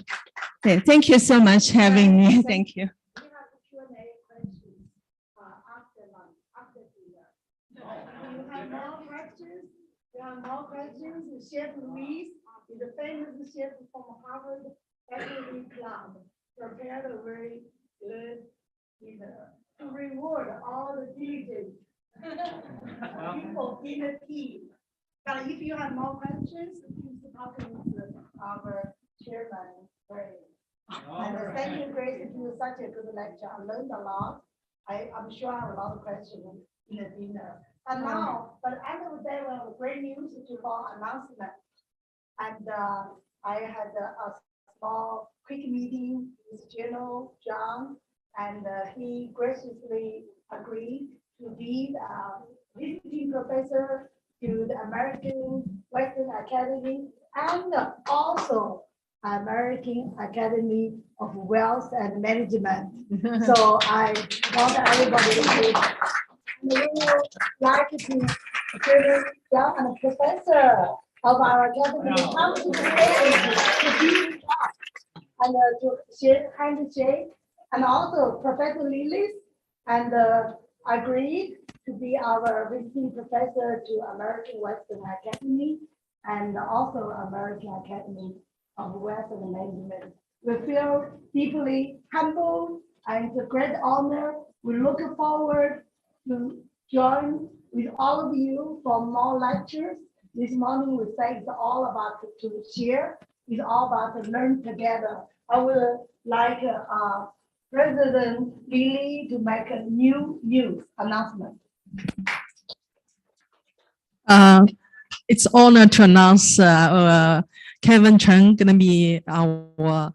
Thank you so much for having me. Thank you. More questions. Chef Louise is a famous chef from Harvard Academy Club. Prepared a very good dinner to reward all the diligent people in the team. But if you have more questions, please talk to our chairman, Grace. And thank you, Grace, to do such a good lecture. I learned a lot. I'm sure I have a lot of questions in the dinner. And now, but end of the day, we have great news to for announcement. And I had a small quick meeting with General John, and he graciously agreed to be visiting professor to the American Western Academy and also American Academy of Wealth and Management. So I want everybody to like to General John and professor of our academy come to the stage to be with us and to handshake And also Professor Lillis and agreed to be our visiting professor to American Western Academy and also American Academy of Western Management. We feel deeply humbled and it's a great honor. We look forward to join with all of you for more lectures. This morning we say it's all about to share. It's all about to learn together. I would like President Lily to make a new news announcement. It's honor to announce Kevin Chen going to be our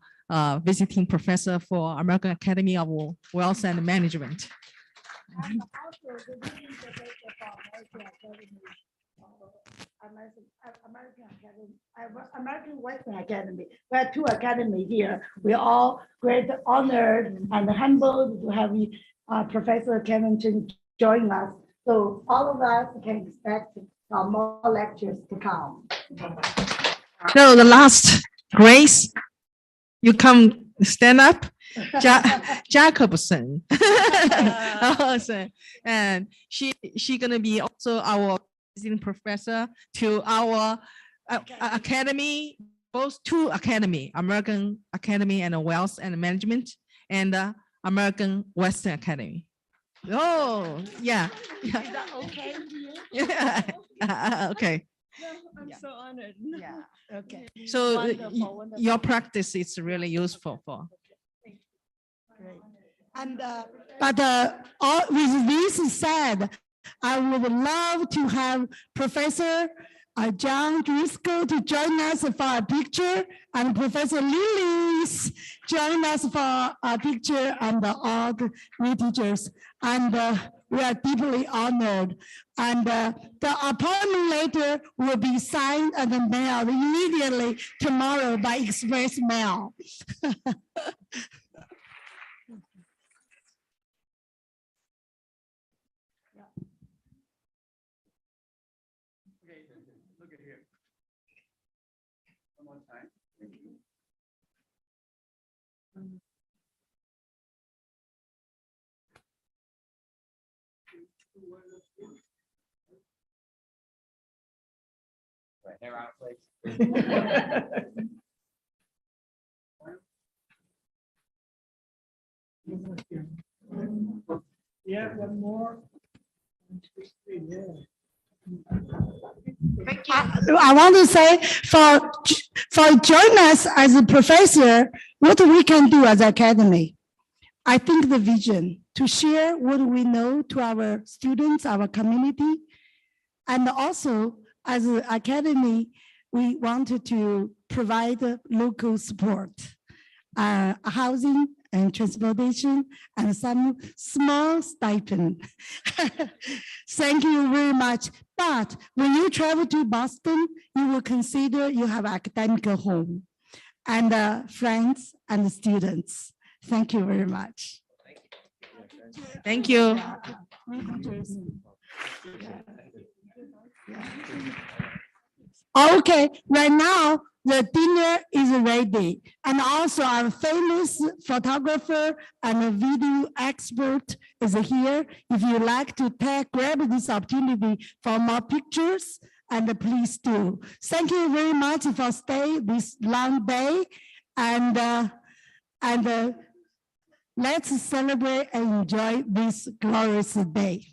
visiting professor for American Academy of Wealth and Management. And also the visiting professor for American Western Academy. We have two academies here. We're all great honored and humbled to have Professor Kevin Chen join us. So all of us can expect more lectures to come. So the last, Grace, you come stand up. Jacobson. And she gonna be also our visiting professor to our academy, both two academy, American Academy and Wealth and Management, and American Western Academy. Oh, yeah. Is that okay with you? Yeah. Okay. I'm so honored. Yeah. Okay. So Wonderful, wonderful. your practice is really useful for. Great. And with this said, I would love to have Professor John Driscoll to join us for a picture, and Professor Lillis join us for a picture, and all the new teachers. And we are deeply honored. And the appointment letter will be signed and mailed immediately tomorrow by express mail. Look at here. One more time. Thank you. Right, hair out, please. Yeah, one more. I want to say for join us as a professor, what we can do as academy. I think the vision to share what we know to our students, our community, and also as an academy, we wanted to provide local support, housing and transportation, and some small stipend. Thank you very much. But when you travel to Boston, you will consider you have academic home and friends and students. Thank you very much. Thank you. Okay, right now the dinner is ready. And also our famous photographer and a video expert is here. If you like to grab this opportunity for more pictures, and please do. Thank you very much for staying this long day. And let's celebrate and enjoy this glorious day.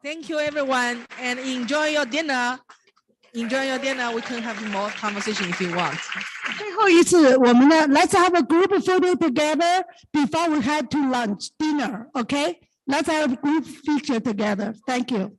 Thank you, everyone, and enjoy your dinner. Enjoy your dinner. We can have more conversation if you want. 最后一次，我们呢 let's have a group photo together before we head to lunch, dinner, okay? Let's have a group picture together. Thank you.